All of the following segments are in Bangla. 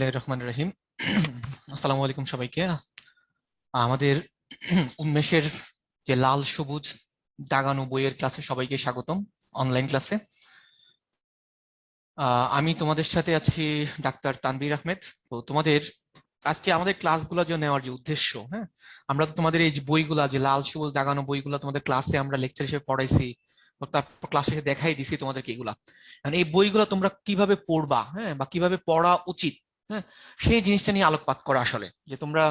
রহমান রহিম। আসসালামু আলাইকুম সবাইকে। আমাদের উন্মেষের যে লাল সবুজ দাগানো বইয়ের ক্লাসে সবাইকে স্বাগতম, অনলাইন ক্লাসে। আমি তোমাদের সাথে আছি ডাক্তার তানভীর আহমেদ। তো তোমাদের আজকে আমাদের ক্লাসগুলো যে নেওয়ার যে উদ্দেশ্য, হ্যাঁ, আমরা তো তোমাদের এই যে বইগুলা, যে লাল সবুজ দাগানো বইগুলা তোমাদের ক্লাসে আমরা লেকচার হিসেবে পড়াইছি, তারপর ক্লাসে দেখাই দিছি তোমাদেরকে এগুলা। এই বইগুলো তোমরা কিভাবে পড়বা, হ্যাঁ, বা কিভাবে পড়া উচিত, হ্যাঁ, সেই জিনিসটা নিয়ে আলোকপাত করা আসলে, যে তোমরা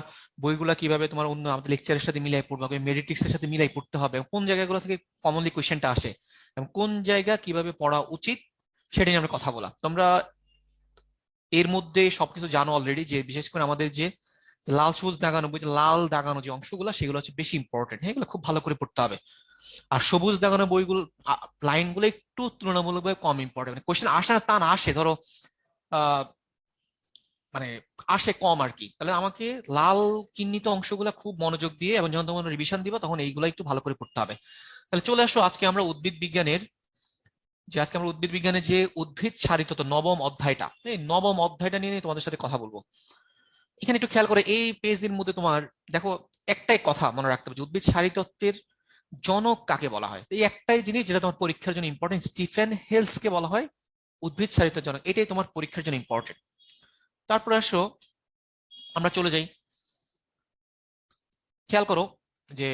বইগুলা কিভাবে তোমার অন্য আমাদের লেকচারের সাথে মিলাই পড়বা, মেডিটিক্স এর সাথে মিলাই পড়তে হবে, কোন জায়গাগুলো থেকে কমনলি কোয়েশ্চেনটা আসে এবং কোন জায়গা কিভাবে পড়া উচিত সেটা নিয়ে আমরা কথা বলা। তোমরা এর মধ্যে সবকিছু জানো অলরেডি, যে বিশেষ করে আমাদের যে লাল সবুজ দাগানো বইতে লাল দাগানো যে অংশগুলো সেগুলো হচ্ছে বেশি ইম্পর্টেন্ট, হ্যাঁ, এগুলো খুব ভালো করে পড়তে হবে। আর সবুজ দাগানো বইগুলো লাইন গুলো একটু তুলনামূলকভাবে কম ইম্পর্টেন্ট, মানে কোশ্চেন আসে না তা না, আসে ধরো আহ মানে আসে কম আর কি। তাহলে আমাকে লাল চিহ্নিত অংশগুলো খুব মনোযোগ দিয়ে এবং যখন তোমরা রিভিশন দিবা তখন এইগুলো একটু ভালো করে পড়তে হবে। তাহলে চলে আসো আজকে আমরা উদ্ভিদ বিজ্ঞানের যে উদ্ভিদ সারিতত্ত্ব নবম অধ্যায়টা, এই নবম অধ্যায়টা নিয়ে তোমাদের সাথে কথা বলবো। এখানে একটু খেয়াল করে এই পেজের মধ্যে তোমার দেখো একটাই কথা মনে রাখতে হবে যে উদ্ভিদ সারিতত্ত্বের জনক কাকে বলা হয়। এই একটাই জিনিস যেটা তোমার পরীক্ষার জন্য ইম্পর্টেন্ট, স্টিফেন হেলসকে বলা হয় উদ্ভিদ সারিতত্ত্বের জনক, এটাই তোমার পরীক্ষার জন্য ইম্পর্টেন্ট। তারপরে আসো আমরা চলে যাই, খেয়াল করো যে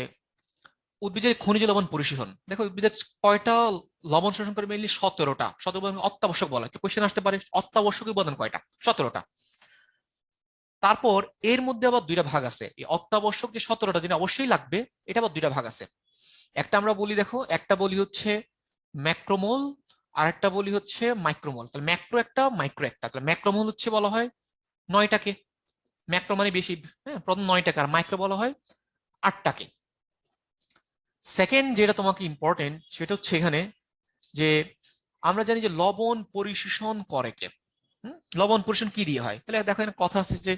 উদ্ভিদের খনিজ লবণ পরিশোষণ। দেখো উদ্ভিদের কয়টা লবণ শোষণ করে, মেনলি 17টা। 17 অত্যাবশ্যক বলা হয়, কোয়েশ্চেন আসতে পারে অত্যাবশ্যক উপাদান কয়টা, 17টা। তারপর এর মধ্যে আবার দুইটা ভাগ আছে, এই অত্যাবশ্যক যে 17টা দিন অবশ্যই লাগবে, এটা আবার দুইটা ভাগ আছে। একটা আমরা বলি, দেখো একটা বলি হচ্ছে ম্যাক্রোমোল, আর একটা বলি হচ্ছে মাইক্রোমোল। তাহলে ম্যাক্রো একটা, মাইক্রো একটা। তাহলে ম্যাক্রোমোল হচ্ছে বলা হয় 9টাকে, ম্যাক্রো মানে বেশি, হ্যাঁ, প্রথম 9টাকে, আর মাইক্রো বলা হয় 8টাকে। সেকেন্ড যেটা তোমাকে ইম্পর্টেন্ট সেটা হচ্ছে এখানে যে আমরা জানি যে লবণ পরিশোষণ করে কে। লবণ পরিশোষণ কি দিয়ে হয়? তাহলে দেখো এখানে কথা আছে যে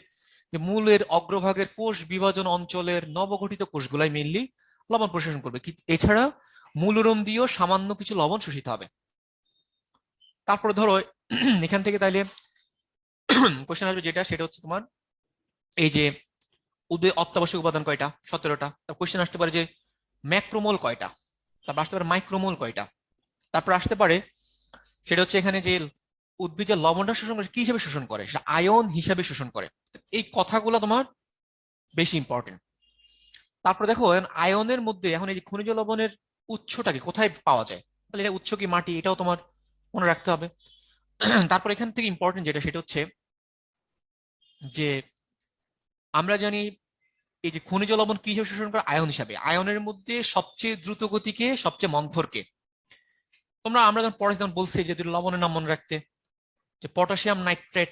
মূলের অগ্রভাগের কোষ বিভাজন অঞ্চলের নবগঠিত কোষগুলাই মেইনলি লবণ পরিশোষণ করবে। এছাড়া মূলরম দিয়েও সামান্য কিছু লবণ শোষিত হবে। তারপরে ধরো এখান থেকে তাইলে কোশ্চেন আসবে যেটা, সেটা হচ্ছে তোমার এই যে উদ্ভিদ অত্যাবশ্যক উপাদান কয়টা, 17টা। তার কোশ্চেন আসতে পারে যে ম্যাক্রোমোল কয়টা, তারপর আসতে পারে মাইক্রোমোল কয়টা। তারপর আসতে পারে সেটা হচ্ছে এখানে যে উদ্ভিদ যে লবণটা শোষণ করে কি হিসেবে শোষণ করে, সেটা আয়ন হিসাবে শোষণ করে। এই কথাগুলো তোমার বেশি ইম্পর্টেন্ট। তারপর দেখো আয়নের মধ্যে এখন এই যে খনিজ লবণের উৎসটাকে কোথায় পাওয়া যায়, তাহলে এটা উৎস কি মাটি, এটাও তোমার মনে রাখতে হবে। তারপর এখান থেকে ইম্পর্টেন্ট যেটা সেটা হচ্ছে যে আমরা জানি এই যে খনিজ লবণ কি হিসেবে শোষণ করে, আয়ন হিসাবে। আয়নের মধ্যে সবচেয়ে দ্রুত গতিকে, সবচেয়ে মন্থরকে আমরা যখন পড়ে তখন বলছি যে দুটো লবণের নাম মনে রাখতে, যে পটাশিয়াম নাইট্রেট,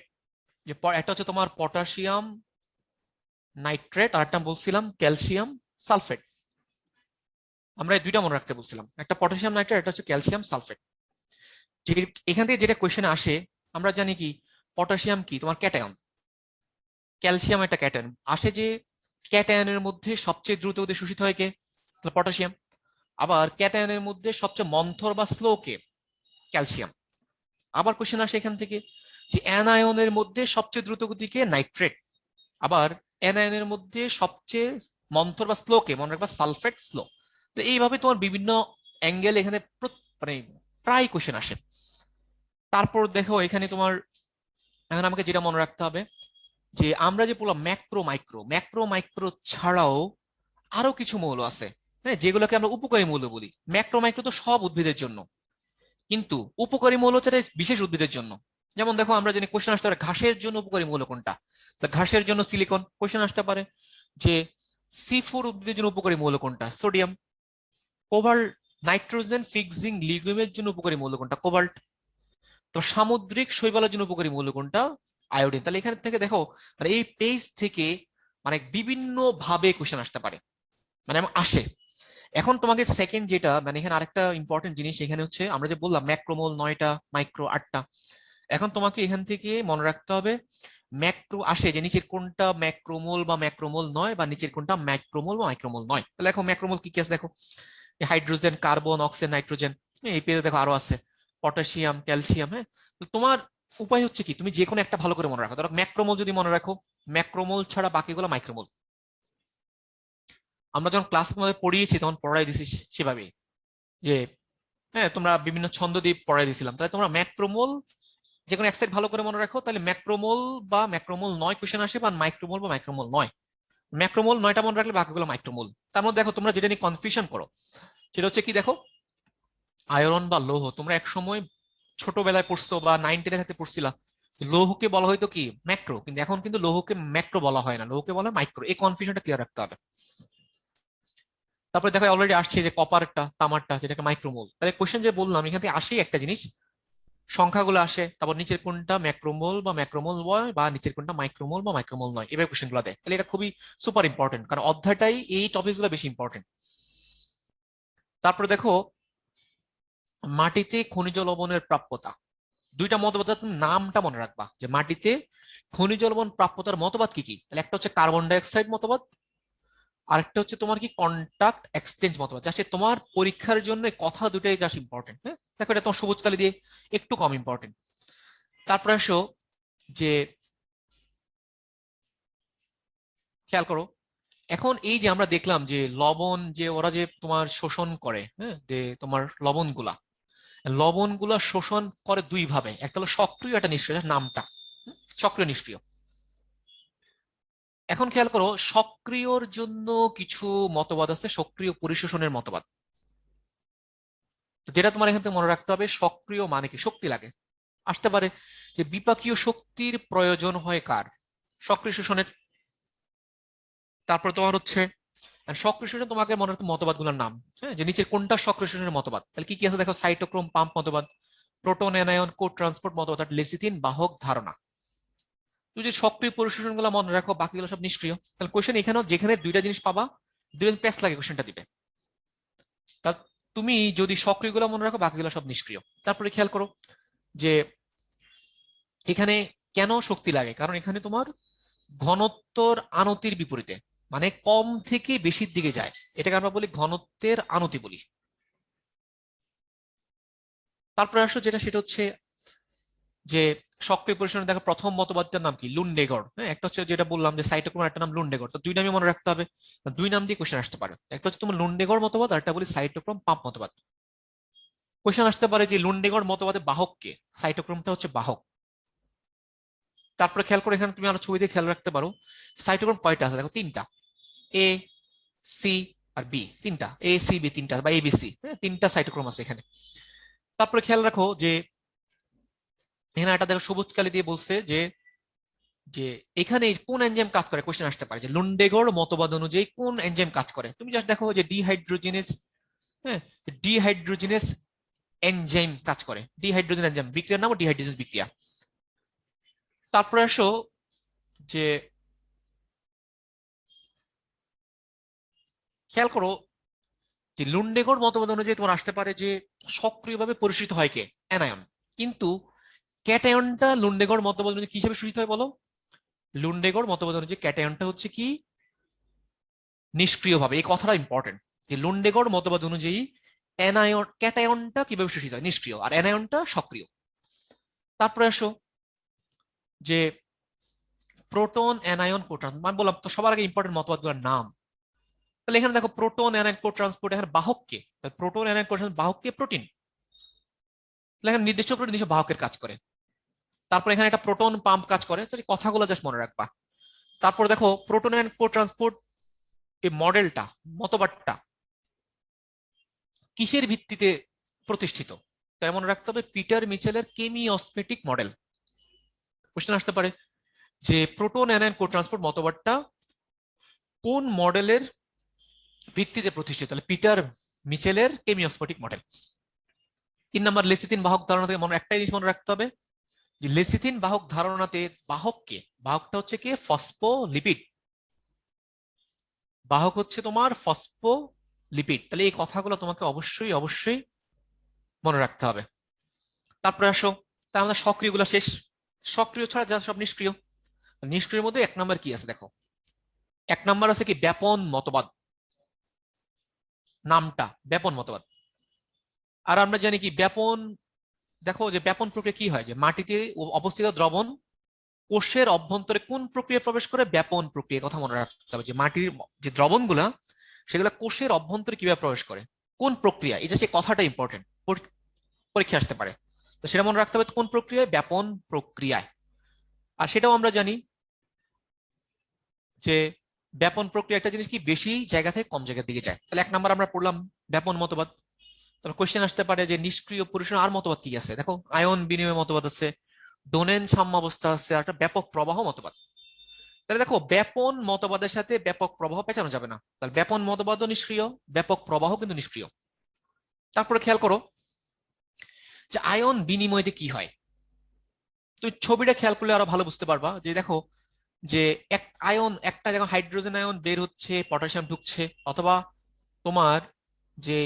যে একটা হচ্ছে তোমার পটাশিয়াম নাইট্রেট, আর একটা বলছিলাম ক্যালসিয়াম সালফেট। আমরা এই দুইটা মনে রাখতে বলছিলাম, একটা পটাশিয়াম নাইট্রেট, একটা হচ্ছে ক্যালসিয়াম সালফেট। যে এখান থেকে যেটা কোয়েশ্চেন আসে, আমরা জানি কি পটাশিয়াম কি তোমার ক্যাটায়ন, ক্যালসিয়াম একটা ক্যাটায়ন। আসে যে ক্যাটায়নের মধ্যে সবচেয়ে দ্রুত গতিতে শোষিত হয় কে, পটাশিয়াম। আবার ক্যাটায়নের মধ্যে সবচেয়ে মন্থর বা স্লো কে, ক্যালসিয়াম। আবার কোশ্চেন আসে এখান থেকে যে অ্যানায়নের মধ্যে সবচেয়ে দ্রুত গতিকে, নাইট্রেট। আবার অ্যানায়নের মধ্যে সবচেয়ে মন্থর বা স্লো কে, মনে রাখবা সালফেট স্লো। তো এইভাবে তোমার বিভিন্ন অ্যাঙ্গেল এখানে মানে প্রায় কোশ্চেন আসে। তারপর দেখো এখানে তোমার এখন আমাকে যেটা মনে রাখতে হবে যে আমরা যে বললাম ম্যাক্রো মাইক্রো, ম্যাক্রো মাইক্রো ছাড়াও আরো কিছু মৌল আছে, হ্যাঁ, যেগুলোকে আমরা উপকারী মৌল বলি। ম্যাক্রো মাইক্রো তো সব উদ্ভিদের জন্য, কিন্তু উপকারী মৌল হচ্ছে বিশেষ উদ্ভিদের জন্য। যেমন দেখো আমরা জানি কোশ্চেন আসতে পারে ঘাসের জন্য উপকারী মৌল কোনটা, ঘাসের জন্য সিলিকন। কোশ্চেন আসতে পারে যে C4 উদ্ভিদের জন্য উপকারী মৌল কোনটা, সোডিয়াম। কোবাল্ট, নাইট্রোজেন ফিক্সিং লিগুমের জন্য উপকারী মৌল কোনটা, কোবাল্ট। তো সামুদ্রিক শৈবালের জন্য উপকারী মৌল কোনটা, আয়োডিন। তাহলে এখান থেকে দেখো মানে এই পেজ থেকে মানে বিভিন্ন ভাবে কোশ্চেন আসতে পারে, মানে আসে। এখন তোমাকে সেকেন্ড যেটা, মানে এখানে আরেকটা ইম্পর্টেন্ট জিনিস এখানে হচ্ছে, আমরা যে বললাম ম্যাক্রোমোল 9টা, মাইক্রো 8টা। এখন তোমাকে এখান থেকে মনে রাখতে হবে ম্যাক্রো আসে যে নিচের কোনটা ম্যাক্রোমোল বা ম্যাক্রোমোল নয়, বা নিচের কোনটা ম্যাক্রোমোল বা মাইক্রোমোল নয়। তাহলে দেখো ম্যাক্রোমোল কি কি আছে, দেখো হাইড্রোজেন, কার্বন, অক্সিজেন, নাইট্রোজেন। এই পেজে দেখো আরো আছে পটাশিয়াম, ক্যালসিয়াম। হ্যাঁ, তো তোমার উপায় হচ্ছে কি, তুমি যে কোনো একটা ভালো করে মনে রাখো। ধরো ম্যাক্রোমোল যদি মনে রাখো, ম্যাক্রোমোল ছাড়া বাকিগুলো মাইক্রোমোল। আমরা যখন ক্লাসে তোমাদের পড়িয়েছি তখন পড়াই দিছি সেভাবে, যে হ্যাঁ তোমরা বিভিন্ন ছন্দ দিয়ে পড়াই দিছিলাম, তাহলে তোমরা ম্যাক্রোমোল যে কোনো এক সাইড ভালো করে মনে রাখো, তাহলে ম্যাক্রোমোল বা ম্যাক্রোমোল নয় কোশ্চেন আসে, বা মাইক্রোমোল বা মাইক্রোমোল নয়। ম্যাক্রোমোল 9টা মনে রাখলে বাকিগুলো মাইক্রোমোল। তার মধ্যে দেখো তোমরা যেটা নিয়ে কনফিউশন করো সেটা হচ্ছে কি, দেখো আয়রন বা লৌহ, তোমরা এক সময় ছোটবেলায় পড়ছো বা 9-10 থাকতে পড়ছিলা, লৌহকে বলা হয়তো কি ম্যাক্রো, কিন্তু এখন কিন্তু লৌহকে ম্যাক্রো বলা হয় না, লৌহকে বলা হয় মাইক্রো। এই কনফিউশনটা ক্লিয়ার রাখতে হবে। তারপরে দেখো অলরেডি আসছে যে কপারটা, তামারটা, যেটাকে মাইক্রোমোল। তাহলে কোশ্চেন যে বললাম এখান থেকে আসেই একটা জিনিস, সংখ্যাগুলো আসে, তারপর নিচের কোনটা ম্যাক্রোমোল বা ম্যাক্রোমোল নয়, বা নিচের কোনটা মাইক্রোমোল বা মাইক্রোমোল নয়, এভাবে কোশ্চেন গুলো দেয়। তাহলে এটা খুবই সুপার ইম্পর্টেন্ট, কারণ অধ্যায়টাই এই টপিক গুলো বেশি ইম্পর্টেন্ট। তারপরে দেখো মাটিতে খনিজ লবণের প্রাপ্যতা, দুইটা মতবাদ, তুমি নামটা মনে রাখবা যে মাটিতে খনিজ লবণ প্রাপ্যতার মতবাদ কি কি। তাহলে একটা হচ্ছে কার্বন ডাই অক্সাইড মতবাদ, আরেকটা হচ্ছে তোমার কি কন্টাক্ট এক্সচেঞ্জ মতবাদ। জাস্ট তোমার পরীক্ষার জন্য কথা দুটাই জাস্ট ইম্পর্টেন্ট। হ্যাঁ দেখো এটা তোমার সবুজ কালি দিয়ে একটু কম ইম্পর্টেন্ট। তারপরে আসো যে খেয়াল করো, এখন এই যে আমরা দেখলাম যে লবণ যে ওরা যে তোমার শোষণ করে, হ্যাঁ যে তোমার লবণগুলা শোষণ করে দুই ভাবে, একটা হলো সক্রিয়, একটা নিষ্ক্রিয়। নামটা সক্রিয় নিষ্ক্রিয়। এখন খেয়াল করো সক্রিয়র জন্য কিছু মতবাদ আছে, সক্রিয় পরিশোষণের মতবাদ। যেটা তোমার এখান থেকে মনে রাখতে হবে, সক্রিয় মানে কি, শক্তি লাগে। আসতে পারে যে বিপাকীয় শক্তির প্রয়োজন হয় কার, সক্রিয় শোষণের। তারপর তোমার হচ্ছে সক্রিয় শোষণ, তোমাকে মনে রাখতে মতবাদ গুলোর নাম, হ্যাঁ যে নিচের কোনটা সক্রিয় শোষণের মতবাদ। তাহলে কি কি আছে দেখো, সাইটোক্রোম পাম্প মতবাদ, প্রোটন অ্যানায়ন কো ট্রান্সপোর্ট মতবাদ, লেসিথিন বাহক ধারণা। তুমি যদি সক্রিয় পরিশোষণ গুলো মনে রাখো, বাকিগুলো সব নিষ্ক্রিয়। তাহলে কোয়েশ্চেন এখানেও যেখানে দুইটা জিনিস পাবা, দুইটা প্যাস লাগে কোয়েশ্চেনটা দিবে। তা তুমি যদি সক্রিয় গুলো মনে রাখো, বাকিগুলো সব নিষ্ক্রিয়। তারপরে খেয়াল করো যে এখানে কেন শক্তি লাগে, কারণ এখানে তোমার ঘনত্বর আনতির বিপরীতে, মানে কম থেকে বেশির দিকে যায়, এটাকে আমরা বলি ঘনত্বের আনতি বলি। তারপরে আসো যেটা, সেটা হচ্ছে যে সক্রিয় পরিশোষণে দেখো প্রথম মতবাদটার নাম কি, লুন্ডেগড়। হ্যাঁ একটা হচ্ছে যেটা বললাম যে সাইটোক্রোম, একটা নাম লুন্ডেগড়। তো দুই নামই মনে রাখতে হবে, দুই নাম দিয়ে কোশ্চেন আসতে পারে। একটা হচ্ছে তোমার লুন্ডেগড় মতবাদ, আর একটা বলি সাইটোক্রোম পাম্প মতবাদ। কোশ্চেন আসতে পারে যে লুন্ডেগড় মতবাদে বাহক কে, সাইটোক্রোমটা হচ্ছে বাহক। তারপরে খেয়াল করে এখানে তুমি আরো ছবি দিয়ে খেয়াল রাখতে পারো, সাইটোক্রোম কয়টা আছে দেখো, তিনটা, এ সি আর বি, তিনটা এ সি বি, তিনটা বা এবিসি, হ্যাঁ তিনটা সাইটোক্রোম আছে এখানে। তারপরে খেয়াল রাখো যে এখানে একটা দেখো সবুজ কালি দিয়ে বলছে যে যে এখানে কোন এনজাইম কাজ করে, কোশ্চেন আসতে পারে যে লুন্ডেগড় মতবাদ অনুযায়ী কোন এনজাইম কাজ করে। তুমি জাস্ট দেখো যে ডিহাইড্রোজেনেস, হ্যাঁ ডিহাইড্রোজেনেস এনজাইম কাজ করে, ডিহাইড্রোজেন এনজাইম বিক্রিয়ার নাম ডিহাইড্রোজেনেস বিক্রিয়া। তারপরে আসো যে খেয়াল করো যে লুন্ডেগড় মতবাদ অনুযায়ী তোমার আসতে পারে যে সক্রিয়ভাবে পরিচিত হয় কে, অ্যানায়ন। কিন্তু ক্যাটায়নটা লুন্ডেগড় মতবাদ অনুযায়ী কি হিসেবে সূচিত হয় বলো, লুন্ডেগড় মতবাদ অনুযায়ী ক্যাটায়নটা হচ্ছে কি নিষ্ক্রিয়ভাবে। এই কথাটা ইম্পর্টেন্ট যে লুন্ডেগড় মতবাদ অনুযায়ী অ্যানায়ন, ক্যাটায়নটা কিভাবে শোষিত হয়, নিষ্ক্রিয়, আর অ্যানায়নটা সক্রিয়। তারপরে আসো যে প্রোটন অ্যানায়ন কোট্রান্স, মানে বললাম তো সবার আগে ইম্পর্টেন্ট মতবাদগুলোর নাম। তাহলে এখানে দেখো প্রোটন অ্যানায়ন কো ট্রান্সপোর্ট, এখানে বাহক কে, প্রোটন অ্যানায়ন কো বাহক কে, প্রোটিন। তাহলে এখানে নির্দিষ্ট করে নির্দিষ্ট বাহকের কাজ করে। তারপর এখানে একটা প্রোটন পাম্প কাজ করে, কথাগুলো জাস্ট মনে রাখবা। তারপর দেখো প্রোটন অ্যান্ড কো ট্রান্সপোর্ট, এই মডেলটা, মতবাদটা কিসের ভিত্তিতে প্রতিষ্ঠিত, তাই মনে রাখতে হবে পিটার মিচেলের কেমিওস্মেটিক মডেল। কোশ্চেন আসতে পারে যে প্রোটন অ্যানায়ন কো ট্রান্সপোর্ট মতবাদটা কোন মডেলের ভিত্তিতে প্রতিষ্ঠিত, তাহলে পিটার মিচেলের কেমিওস্মেটিক মডেল। 3 নম্বর লেসিথিন বাহক ধারণা থেকে মনে একটাই জিনিস মনে রাখতে হবে যে লেসিথিন বাহক ধারণাতে বাহককে, বাহকটা হচ্ছে কি ফসফোলিপিড, বাহক হচ্ছে তোমার ফসফোলিপিড। তাহলে এই কথাগুলো তোমাকে অবশ্যই অবশ্যই মনে রাখতে হবে। তারপরে আসো, তার আমাদের সক্রিয় গুলো শেষ, সক্রিয় ছাড়া যা সব নিষ্ক্রিয়। নিষ্ক্রিয়ের মধ্যে 1 নম্বর কি আছে দেখো, 1 নম্বর আছে কি ব্যাপন মতবাদ, নামটা ব্যাপন মতবাদ। আর আমরা জানি কি ব্যাপন দেখো যে ব্যাপন প্রক্রিয়া কি হয়, যে মাটিতে অবস্থিত দ্রবণ কোষের অভ্যন্তরে কোন প্রক্রিয়া প্রবেশ করে, ব্যাপন প্রক্রিয়া। কথা মনে রাখতে হবে যে মাটির যে দ্রবণগুলা সেগুলা কোষের অভ্যন্তরে কিভাবে প্রবেশ করে, কোন প্রক্রিয়া, এই যে সেই কথাটা ইম্পর্টেন্ট, পরীক্ষা আসতে পারে। তো সেটা মনে রাখতে হবে কোন প্রক্রিয়ায়, ব্যাপন প্রক্রিয়ায়। আর সেটাও আমরা জানি যে ব্যাপন প্রক্রিয়া একটা জিনিস কি বেশি জায়গা থেকে কম জায়গার দিকে যায়। তাহলে 1 নম্বর আমরা পড়লাম ব্যাপন মতবাদ। তাহলে কোশ্চেন আসতে পারে যে নিষ্ক্রিয় পরিসর আর মতবাদ কি আছে। দেখো আয়ন বিনিময় মতবাদ আছে, ডোনেন সাম্যাবস্থা আছে, আর একটা ব্যাপক প্রবাহ মতবাদ। তাহলে দেখো ব্যাপন মতবাদের সাথে ব্যাপক প্রবাহ পেঁচানো যাবে না, তাহলে ব্যাপন মতবাদও নিষ্ক্রিয়, ব্যাপক প্রবাহ কিন্তু নিষ্ক্রিয়। তারপরে খেয়াল করো যে আয়ন বিনিময়তে কি হয়। তুমি ছবিটা খেয়াল করলে আরো ভালো বুঝতে পারবা। যে দেখো যে এক আয়ন, একটা যখন হাইড্রোজেন আয়ন বের হচ্ছে, পটাশিয়াম ঢুকছে, অথবা তোমার যে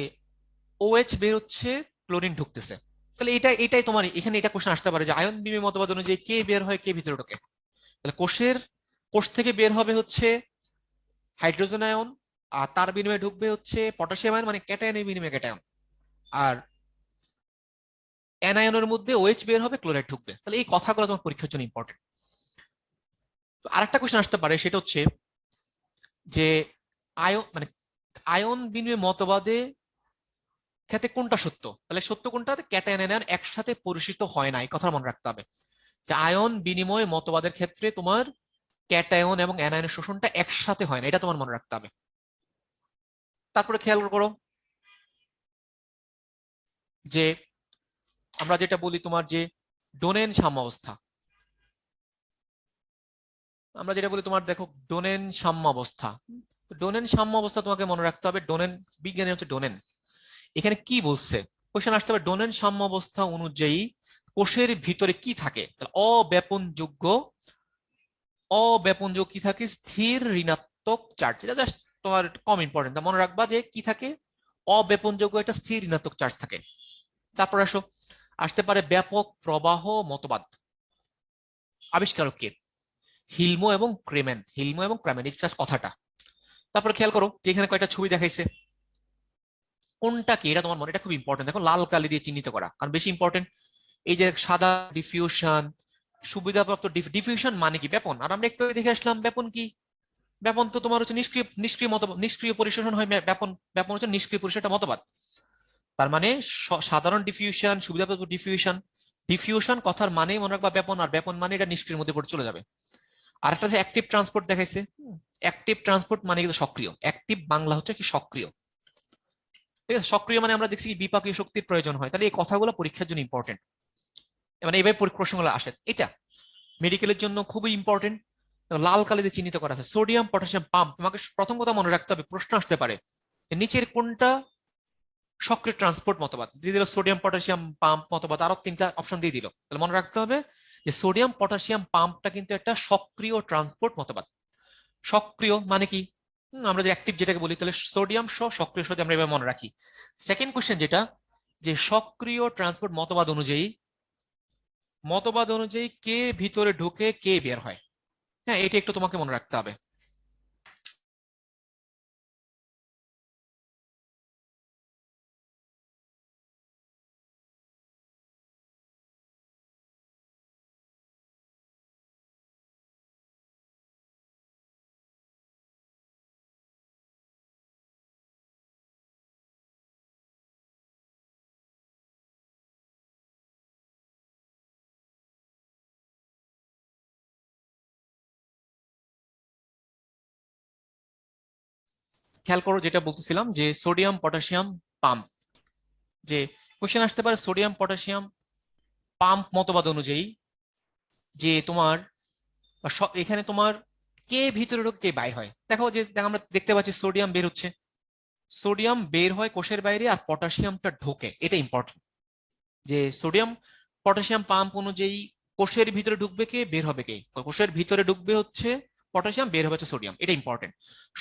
OH বের হচ্ছে, ক্লোরিন ঢুকতেছে। তাহলে এটাই তোমার এখানে এটা কোশ্চেন আসতে পারে যে আয়ন বিনিময় মতবাদ অনুযায়ী কে বের হয় কে ভিতরে ঢোকে। তাহলে কোষ থেকে বের হবে হচ্ছে হাইড্রোজেন আয়ন, আর তার বিনিময়ে ঢুকবে হচ্ছে পটাশিয়াম আয়ন, মানে ক্যাটায়নের বিনিময়ে ক্যাটায়ন। আর অ্যানায়নের মধ্যে OH বের হবে, ক্লোরাইড ঢুকবে। তাহলে এই কথাগুলো তোমার পরীক্ষার জন্য ইম্পর্টেন্ট। আরেকটা কোশ্চেন আসতে পারে, সেটা হচ্ছে যে আয়ন বিনিময় মতবাদে ক্ষেত্রে কোনটা সত্য। তাহলে সত্য কোনটা, ক্যাটায়ন অ্যানায়ন একসাথে পরিচিত হয় না, এই কথা মনে রাখতে হবে। যে আয়ন বিনিময় মতবাদের ক্ষেত্রে তোমার ক্যাটায়ন এবং অ্যানায়নের শোষণটা একসাথে হয় না, এটা তোমার মনে রাখতে হবে। তারপরে খেয়াল করো যে আমরা যেটা বলি তোমার যে ডোনেন সাম্যাবস্থা, আমরা যেটা বলি তোমার দেখো ডোনেন সাম্যাবস্থা। ডোনেন সাম্যাবস্থা তোমাকে মনে রাখতে হবে, ডোনেন বিজ্ঞানী হচ্ছে ডোনেন। এখানে কি বলছে, কোশ্চেন আসতে হবে ডোনেন সাম্যাবস্থা অনুযায়ী কোষের ভিতরে কি থাকে। তাহলে অব্যাপনযোগ্য কি থাকে, স্থির ঋণাত্মক চার্জ। এটা জাস্ট তোমার কম ইম্পর্টেন্ট, মনে রাখবা যে কি থাকে, অব্যাপনযোগ্য একটা স্থির ঋণাত্মক চার্জ থাকে। তারপর আসতে পারে ব্যাপক প্রবাহ মতবাদ। আবিষ্কারক কে, হিলমো এবং ক্রেমেন, এই জাস্ট কথাটা। তারপরে খেয়াল করো যে এখানে কয়টা ছবি দেখাইছে, কোনটা কি, এটা তোমার মনে, এটা খুব ইম্পর্টেন্ট। দেখো লাল কালি দিয়ে চিহ্নিত করা, কারণ বেশি ইম্পর্টেন্ট। এই যে সাদা ডিফিউশন, সুবিধাপ্রাপ্ত ডিফিউশন মানে কি ব্যাপন। আর আমরা একটু আগে দেখে আসলাম ব্যাপন কি, ব্যাপন তো তোমার হচ্ছে নিষ্ক্রিয় পরিশোষণ হয়। ব্যাপন ব্যাপন হচ্ছে নিষ্ক্রিয় পরিশোষণটা মতবাদ। তার মানে সাধারণ ডিফিউশন, সুবিধাপ্রাপ্ত ডিফিউশন, ডিফিউশন কথার মানেই মনে রাখবা ব্যাপন, আর ব্যাপন মানে এটা নিষ্ক্রিয়ের মধ্যে পড়ে চলে যাবে। আর একটা হচ্ছে অ্যাক্টিভ ট্রান্সপোর্ট দেখাইছে। অ্যাক্টিভ ট্রান্সপোর্ট মানে কিন্তু সক্রিয়, অ্যাক্টিভ বাংলা হচ্ছে কি সক্রিয়। ঠিক আছে, সক্রিয় মানে আমরা দেখছি বিপাকীয় শক্তির প্রয়োজন হয়। তাহলে এই কথাগুলো পরীক্ষার জন্য ইম্পর্টেন্ট, মানে এইভাবে প্রশ্নগুলো আসে। এটা মেডিকেলের জন্য খুবই ইম্পর্টেন্ট। লাল কালিতে চিহ্নিত করা আছে সোডিয়াম পটাশিয়াম পাম্প। তোমাকে প্রথম কথা মনে রাখতে হবে, প্রশ্ন আসতে পারে নিচের কোনটা সক্রিয় ট্রান্সপোর্ট মতবাদ। দিয়ে দিল সোডিয়াম পটাশিয়াম পাম্প মতবাদ, আরো 3টা অপশন দিয়ে দিল। তাহলে মনে রাখতে হবে যে সোডিয়াম পটাশিয়াম পাম্পটা কিন্তু একটা সক্রিয় ট্রান্সপোর্ট মতবাদ। সক্রিয় মানে কি, আমরা যে অ্যাক্টিভ যেটাকে বলি, তাহলে সোডিয়াম সক্রিয় সাথে আমরা এভাবে মনে রাখি। সেকেন্ড কোশ্চেন যেটা, যে সক্রিয় ট্রান্সপোর্ট মতবাদ অনুযায়ী কে ভিতরে ঢুকে কে বের হয়। হ্যাঁ, এটা একটু তোমাকে মনে রাখতে হবে। খেয়াল করো যেটা বলতেছিলাম যে সোডিয়াম পটাশিয়াম পাম্প, যে কোশ্চেন আসতে পারে সোডিয়াম পটাশিয়াম পাম্প মতবাদ অনুযায়ী যে তোমার এখানে তোমার কে ভিতরে ঢোকে কে বাইর হয়। দেখো আমরা দেখতে পাচ্ছি সোডিয়াম বের হচ্ছে, সোডিয়াম বের হয় কোষের বাইরে, আর পটাশিয়ামটা ঢোকে। এটা ইম্পর্টেন্ট যে সোডিয়াম পটাশিয়াম পাম্প অনুযায়ী কোষের ভিতরে ঢুকবে কে, বের হবে কে। কোষের ভিতরে ঢুকবে হচ্ছে পটাশিয়াম, বের হবে হচ্ছে সোডিয়াম। এটা ইম্পর্টেন্ট।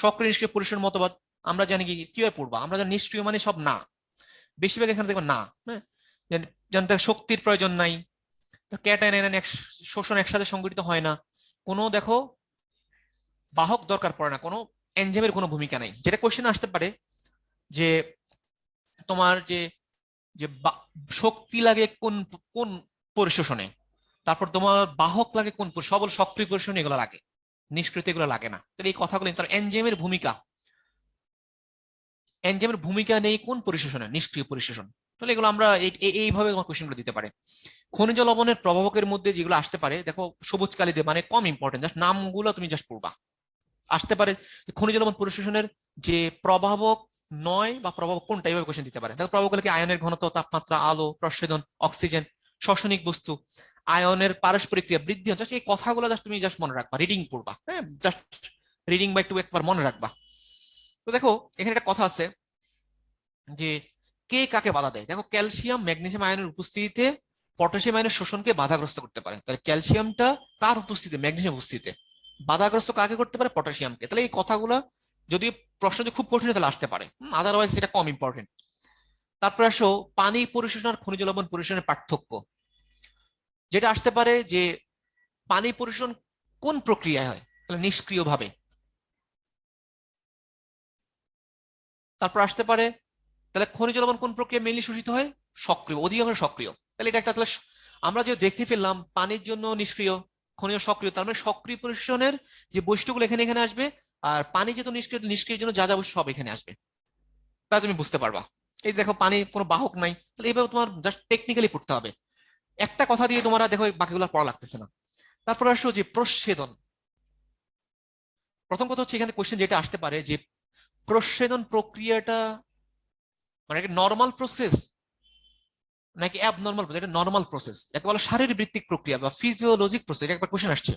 সক্রিয় নিষ্ক্রিয় পরিসর মতবাদ আমরা জানি কি, কিভাবে পড়বা, আমরা জানি নিষ্ক্রিয় মানে সব না, বেশিরভাগ এখানে দেখবেন না। হ্যাঁ, যেমন তার শক্তির প্রয়োজন নাই, ক্যাটায়ন অ্যানায়ন শোষণ একসাথে সংঘটিত হয় না, কোনো দেখো বাহক দরকার পড়ে না, কোনো এনজাইমের কোনো ভূমিকা নাই। যেটা কোশ্চেন আসতে পারে যে তোমার যে যে শক্তি লাগে কোন কোন পরিশোষণে, তারপর তোমার বাহক লাগে কোন সবল সক্রিয় পরিশোষণে এগুলো লাগে, নিষ্ক্রিয়তে এগুলো লাগে না। তাহলে এই কথাগুলো, তার এনজাইমের ভূমিকা নেই কোন পরিশোষণে, নিষ্ক্রিয় পরিশোষণ। তাহলে এগুলো আমরা এইভাবে তোমার কোশ্চেনগুলো দিতে পারে। খনিজ লবণের প্রভাবকের মধ্যে যেগুলো আসতে পারে, দেখো সবুজ কালিতে মানে কম ইম্পর্টেন্ট, জাস্ট নামগুলো তুমি জাস্ট পড়বা। আসতে পারে খনিজ লবণ পরিশোষণের যে প্রভাবক নয় বা প্রভাবক কোনটা, এইভাবে কোশ্চেন দিতে পারে। দেখো প্রভাবক কি আয়নের ঘনত্ব, তাপমাত্রা, আলো, প্রস্বেদন, অক্সিজেন, শ্বসনিক বস্তু, আয়নের পারস্পরিক ক্রিয়া, বৃদ্ধি, জাস্ট এই কথাগুলো জাস্ট তুমি জাস্ট মনে রাখবা, রিডিং পড়বা, হ্যাঁ জাস্ট রিডিং বা একটু একবার মনে রাখবা। তো দেখো এখানে একটা কথা আছে যে কে কাকে বাধা দেয়। দেখো ক্যালসিয়াম ম্যাগনেসিয়াম আয়নের উপস্থিতিতে পটাশিয়াম আয়নের শোষণকে বাধাগ্রস্ত করতে পারে। তাহলে ক্যালসিয়ামটা কার উপস্থিতিতে, ম্যাগনেসিয়াম উপস্থিতিতে বাধাগ্রস্ত কাকে করতে পারে, পটাশিয়ামকে। তাহলে এই কথাগুলো যদি প্রশ্ন যে খুব কঠিন তাহলে আসতে পারে, আদারওয়াইজ এটা কম ইম্পর্টেন্ট। তারপরে আসো পানি পরিশোষণ আর খনিজ লবণ পরিশোষণের পার্থক্য, যেটা আসতে পারে যে পানি পরিশোষণ কোন প্রক্রিয়ায় হয়, তাহলে নিষ্ক্রিয় ভাবে। তারপর আসতে পারে তাহলে খনিজ লবণ কোন প্রক্রিয়া মেইনলি শোষিত হয়, সক্রিয়, অধিকাংশ সক্রিয়। তাহলে এটা একটা, তাহলে আমরা যে দেখতে ফেললাম পানির জন্য নিষ্ক্রিয়, খনিজ সক্রিয়, তার মানে সক্রিয় পরিশোষণের যে বৈশিষ্ট্যগুলো এখানে এখানে আসবে, আর পানি যেহেতু নিষ্ক্রিয়, নিষ্ক্রিয়ের জন্য যা যা বৈশিষ্ট্য সব এখানে আসবে, তা তুমি বুঝতে পারবা। এই দেখো পানি কোনো বাহক নাই, তাহলে এইভাবে তোমার জাস্ট টেকনিক্যালি পড়তে হবে। একটা কথা দিয়ে তোমরা দেখো বাকিগুলো পড়া লাগতেছে না। তারপর আসো যে প্রস্বেদন। প্রথম কথা হচ্ছে এখানে কোশ্চেন যেটা আসতে পারে যে প্রস্বেদন প্রক্রিয়াটা মানে একটা নর্মাল প্রসেস নাকি অ্যাবনর্মাল, এটা নর্মাল প্রসেস, একে বলে শারীরবৃত্তিক প্রক্রিয়া বা ফিজিওলজিক প্রসেস, একটা কোশ্চেন আসছে।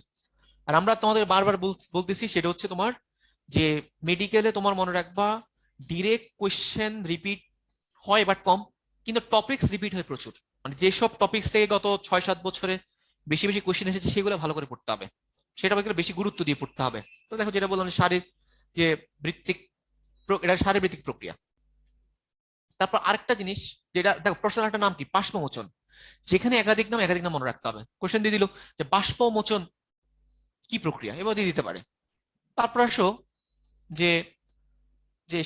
আর আমরা তোমাদের বারবার বলতেছি সেটা হচ্ছে তোমার যে মেডিকেলে তোমার মনে রাখবা ডিরেক্ট কোশ্চেন রিপিট হয় বাট কম, কিন্তু টপিকস রিপিট হয় প্রচুর। মানে যেসব টপিকস থেকে গত 6-7 বছরে বেশি বেশি কোশ্চেন এসেছে সেগুলো ভালো করে পড়তে হবে, সেটা বেশি গুরুত্ব দিয়ে পড়তে হবে। তো দেখো যেটা বললাম শারীর যে বৃত্তিক, এটা শারীরবৃত্তিক প্রক্রিয়া। তারপর আরেকটা জিনিস যেটা দেখো প্রশ্নের একটা নাম কি, বাষ্পমোচন, যেখানে একাধিক নাম একাধিক নাম মনে রাখতে হবে। কোশ্চেন দিয়ে দিল যে বাষ্পমোচন কি প্রক্রিয়া, এবার দিয়ে দিতে পারে। তারপর আসো যে যে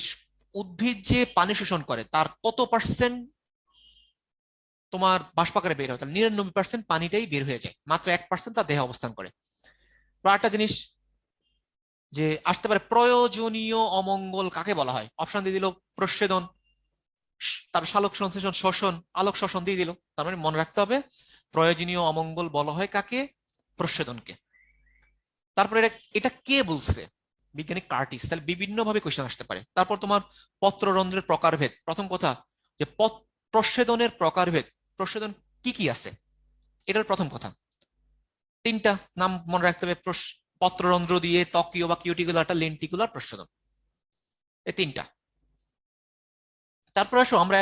উদ্ভিদ যে পানি শোষণ করে তার কত পার্সেন্ট তোমার বাষ্প আকারে বের হয়, তাহলে 99% পানিটাই বের হয়ে যায়, মাত্র 1% তার দেহে অবস্থান করে। আরেকটা জিনিস যে আসতে পারে প্রয়োজনীয় অমঙ্গল কাকে বলা হয়, অপশন দিয়ে দিল প্রস্বেদন, তার সালোক সংশ্লেষণ, শোষণ, আলোক শোষণ দিয়ে দিল। তার মানে মনে রাখতে হবে প্রয়োজনীয় অমঙ্গল বলা হয় কাকে, প্রস্বেদনকে। তারপরে এটা এটা কে বলছে, বিজ্ঞানী কার্টিস। তাহলে বিভিন্ন ভাবে কোয়েশ্চেন আসতে পারে। তারপর তোমার পত্ররন্ধ্রের প্রকারভেদ, প্রথম কথা যে প্রস্বেদনের প্রকারভেদ, প্রস্বেদন কি কি আছে, এটার প্রথম কথা। তিনটা নাম মনে রাখতে হবে, পত্ররন্ধ্র দিয়ে, ত্বকীয় বা কিউটিকুলার, লেন্টিকুলার, প্রস্বেদন, এই তিনটা। তারপর আসো আমরা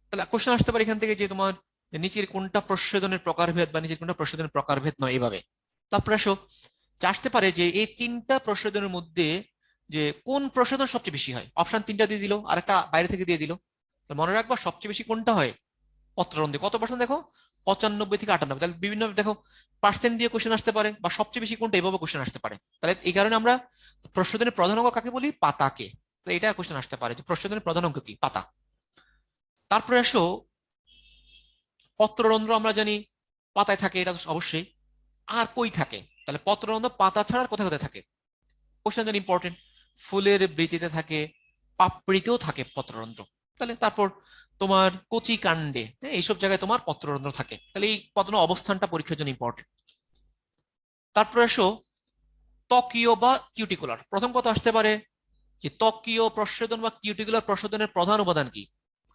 তাহলে কোশ্চেন আসতে পারে এখান থেকে যে তোমার নিচের কোনটা প্রস্বেদনের প্রকারভেদ বা নিচের কোনটা প্রস্বেদনের প্রকারভেদ নয়, এইভাবে। তারপর আসো আসতে পারে যে এই তিনটা প্রস্বেদনের মধ্যে যে কোন প্রস্বেদন সবচেয়ে বেশি হয়, অপশন তিনটা দিয়ে দিল আর একটা বাইরে থেকে দিয়ে দিল। তো মনে রাখবা সবচেয়ে বেশি কোনটা হয়, পত্ররন্ধ্রে। কত পার্সেন্ট দেখো, 95 থেকে 98। তাহলে বিভিন্ন দেখো পার্সেন্ট দিয়ে কোশ্চেন আসতে পারে, বা সবচেয়ে বেশি কোনটা এভাবে কোশ্চেন আসতে পারে। তাহলে এই কারণে আমরা প্রস্বেদনের প্রধান অঙ্গ কাকে বলি, পাতাকে। তো এটা কোশ্চেন আসতে পারে যে প্রস্বেদনের প্রধান অঙ্গ কি, পাতা। তারপরে আসো পত্ররন্ধ্র আমরা জানি পাতায় থাকে, এটা তো অবশ্যই। আর কই থাকে, তাহলে পত্ররন্ধ্র পাতা ছাড়া আর কোথায় কোথায় থাকে, কোশ্চেন জানি ইম্পর্টেন্ট। ফুলের বৃতিতে থাকে, পাপড়িতেও থাকে পত্ররন্ধ্র। তাহলে তারপর তোমার কচি কাণ্ডে, হ্যাঁ এইসব জায়গায় তোমার পত্ররন্ধ্র থাকে। তাহলে এই পত্র অবস্থানটা পরীক্ষার জন্য ইম্পর্টেন্ট। তারপর আসো ত্বকীয় বা কিউটিকুলার। প্রথম কথা আসতে পারে যে ত্বকীয় প্রস্বেদন বা কিউটিকুলার প্রস্বেদনের প্রধান উপাদান কি,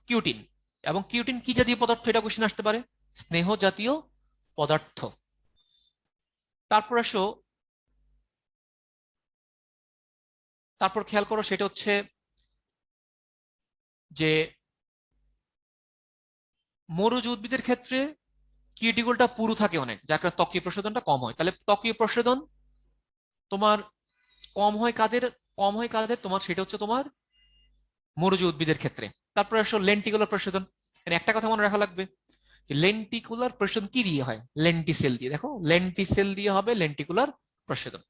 কিউটিন। এবং কিউটিন কি জাতীয় পদার্থ, এটা কোশ্চেন আসতে পারে, স্নেহ জাতীয় পদার্থ। তারপর আসো তারপর খেয়াল করো সেটা হচ্ছে যে মরুজ উদ্ভিদের ক্ষেত্রে কিউটিকলটা পুরু থাকে অনেক, যার কারণে ত্বকীয় প্রশোধনটা কম হয়। তাহলে ত্বকীয় প্রশোধন তোমার কম হয় কাদের, কম হয় কাদের, তোমার সেটা হচ্ছে তোমার মরুজ উদ্ভিদের ক্ষেত্রে। তারপরে আসো লেন্টিকুলার প্রশোধন। একটা কথা মনে রাখা লাগবে, লেন্টিকুলার প্রশোধন কি দিয়ে হয়, লেন্টিসেল দিয়ে। দেখো লেন্টিসেল দিয়ে হবে লেন্টিকুলার প্রশোধন।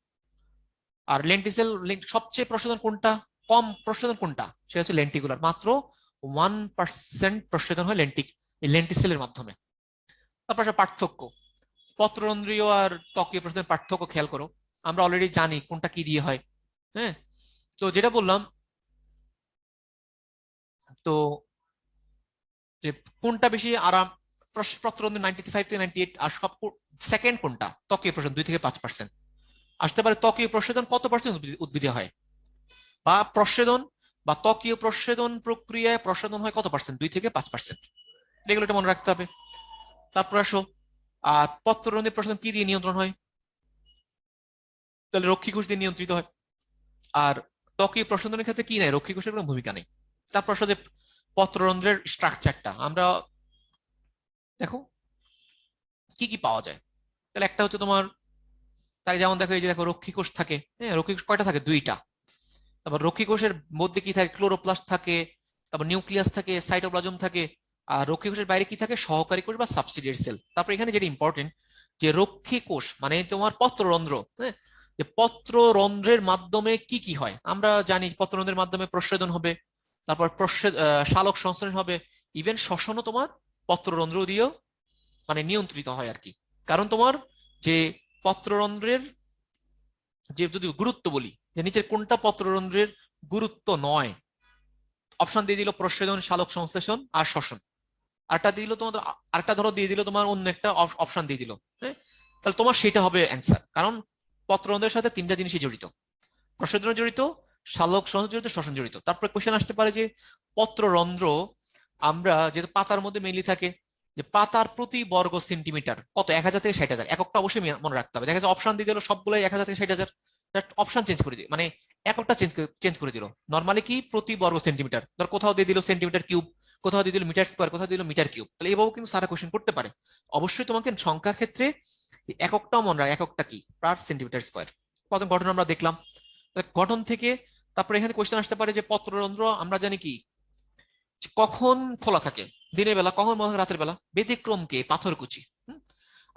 আর লেন্টিসেল সবচেয়ে প্রশোধন কোনটা, কম প্রশোধন কোনটা, সেটা হচ্ছে লেন্টিকুলার। মাত্র 1% প্রশোধন হয় এই লেন্টিসেলের মাধ্যমে। তারপর আসে পার্থক্য, পত্ররন্ধ্রীয় আর ত্বকীয় প্রস্তুতির পার্থক্য খেয়াল করো। আমরা অলরেডি জানি কোনটা কি দিয়ে হয়। হ্যাঁ, তো যেটা বললাম তো যে কোনটা বেশি আরাম, পত্ররন্ধ্র 95 থেকে 98, আর সব সেকেন্ড কোনটা ত্বকীয় প্রসারণ 2 থেকে 5%। আসতে পারে ত্বকীয় প্রসারণ কত পার্সেন্ট উদ্ভিদে হয়, বা প্রসারণ বা ত্বকীয় প্রসারণ প্রক্রিয়ায় প্রসারণ হয় কত পার্সেন্ট, 2 থেকে 5%। এগুলো এটা মনে রাখতে হবে। তারপর আসো আর পত্ররন্ধ্রের প্রসারণ কি দিয়ে নিয়ন্ত্রণ হয়, তাহলে রক্ষী কোষ দিয়ে নিয়ন্ত্রিত হয়। আর ত্বকীয় প্রসারণের ক্ষেত্রে কি নাই, রক্ষী কোষের কোনো ভূমিকা নেই। তারপর আসলে পত্ররন্ধ্রের স্ট্রাকচারটা আমরা দেখো কি কি পাওয়া যায়। তাহলে একটা হচ্ছে তোমার, তাই যেমন দেখো এই যে দেখো রক্ষী কোষ থাকে, হ্যাঁ রক্ষী কোষ কয়টা থাকে, 2টা। তারপর রক্ষী কোষের মধ্যে কি থাকে, ক্লোরোপ্লাস্ট থাকে, তারপর নিউক্লিয়াস থাকে, সাইটোপ্লাজম থাকে। আর রক্ষী কোষের বাইরে কি থাকে, সহকারী কোষ বা সাবসিডিয়ারি সেল। তারপর এখানে যেটা ইম্পর্টেন্ট, যে রক্ষী কোষ মানে তোমার পত্ররন্ধ্র, হ্যাঁ, যে পত্ররন্ধ্রের মাধ্যমে কি কি হয় আমরা জানি, পত্ররন্ধ্রের মাধ্যমে প্রস্বেদন হবে, তারপর শালক সংশ্লেষণ হবে, ইভেন শ্বসনও তোমার পত্ররন্ধ্র দিয়েও মানে নিয়ন্ত্রিত হয় আর কি। কারণ তোমার যে পত্ররন্ধ্রের যে যদি গুরুত্ব বলি, যে নিচের কোনটা পত্ররন্ধ্রের গুরুত্ব নয়, অপশন দিয়ে দিল প্রস্বেদন, শালক সংশ্লেষণ আর শ্বসন। আরেকটা দিয়ে দিল তোমার, আরেকটা ধরো দিয়ে দিল তোমার অন্য একটা অপশন দিয়ে দিল, হ্যাঁ, তাহলে তোমার সেটা হবে অ্যান্সার। কারণ পত্ররন্ধ্রের সাথে 3টা জিনিসই জড়িত, প্রস্বেদন জড়িত, শালক সংশ্লেষণ জড়িত, শ্বসন জড়িত। তারপরে কোশ্চেন আসতে পারে যে পত্ররন্ধ্র আমরা যেহেতু পাতার মধ্যে মেইনলি থাকে, যে পাতার প্রতি বর্গ সেন্টিমিটার কত, 1000 থেকে 60,000, এককটা অবশ্যই মনে রাখতে হবে। দেখা যাচ্ছে অপশন দিয়ে দিল সবগুলোই 1000 থেকে 60,000, অপশন চেঞ্জ করে দিই মানে এককটা চেঞ্জ করে দিল। নর্মালি কি প্রতি বর্গ সেন্টিমিটার, ধর কোথাও দিয়ে দিল সেন্টিমিটার কিউব, কোথাও দিয়ে দিল মিটার স্কোয়ার, কোথাও দিল মিটার কিউব। তাহলে এভাবেও কিন্তু সারা কোশ্চেন করতে পারে। অবশ্যই তোমাকে সংখ্যার ক্ষেত্রে এককটাও মনে রাখ, এককটা কি পার সেন্টিমিটার স্কোয়ার। প্রথম গঠন আমরা দেখলাম, গঠন থেকে তারপরে এখানে কোশ্চেন আসতে পারে যে পত্ররন্ধ্র আমরা জানি কি কখন খোলা থাকে, দিনের বেলা, কখন বন্ধ থাকে রাতের বেলা, ব্যতিক্রম কে, পাথরকুচি।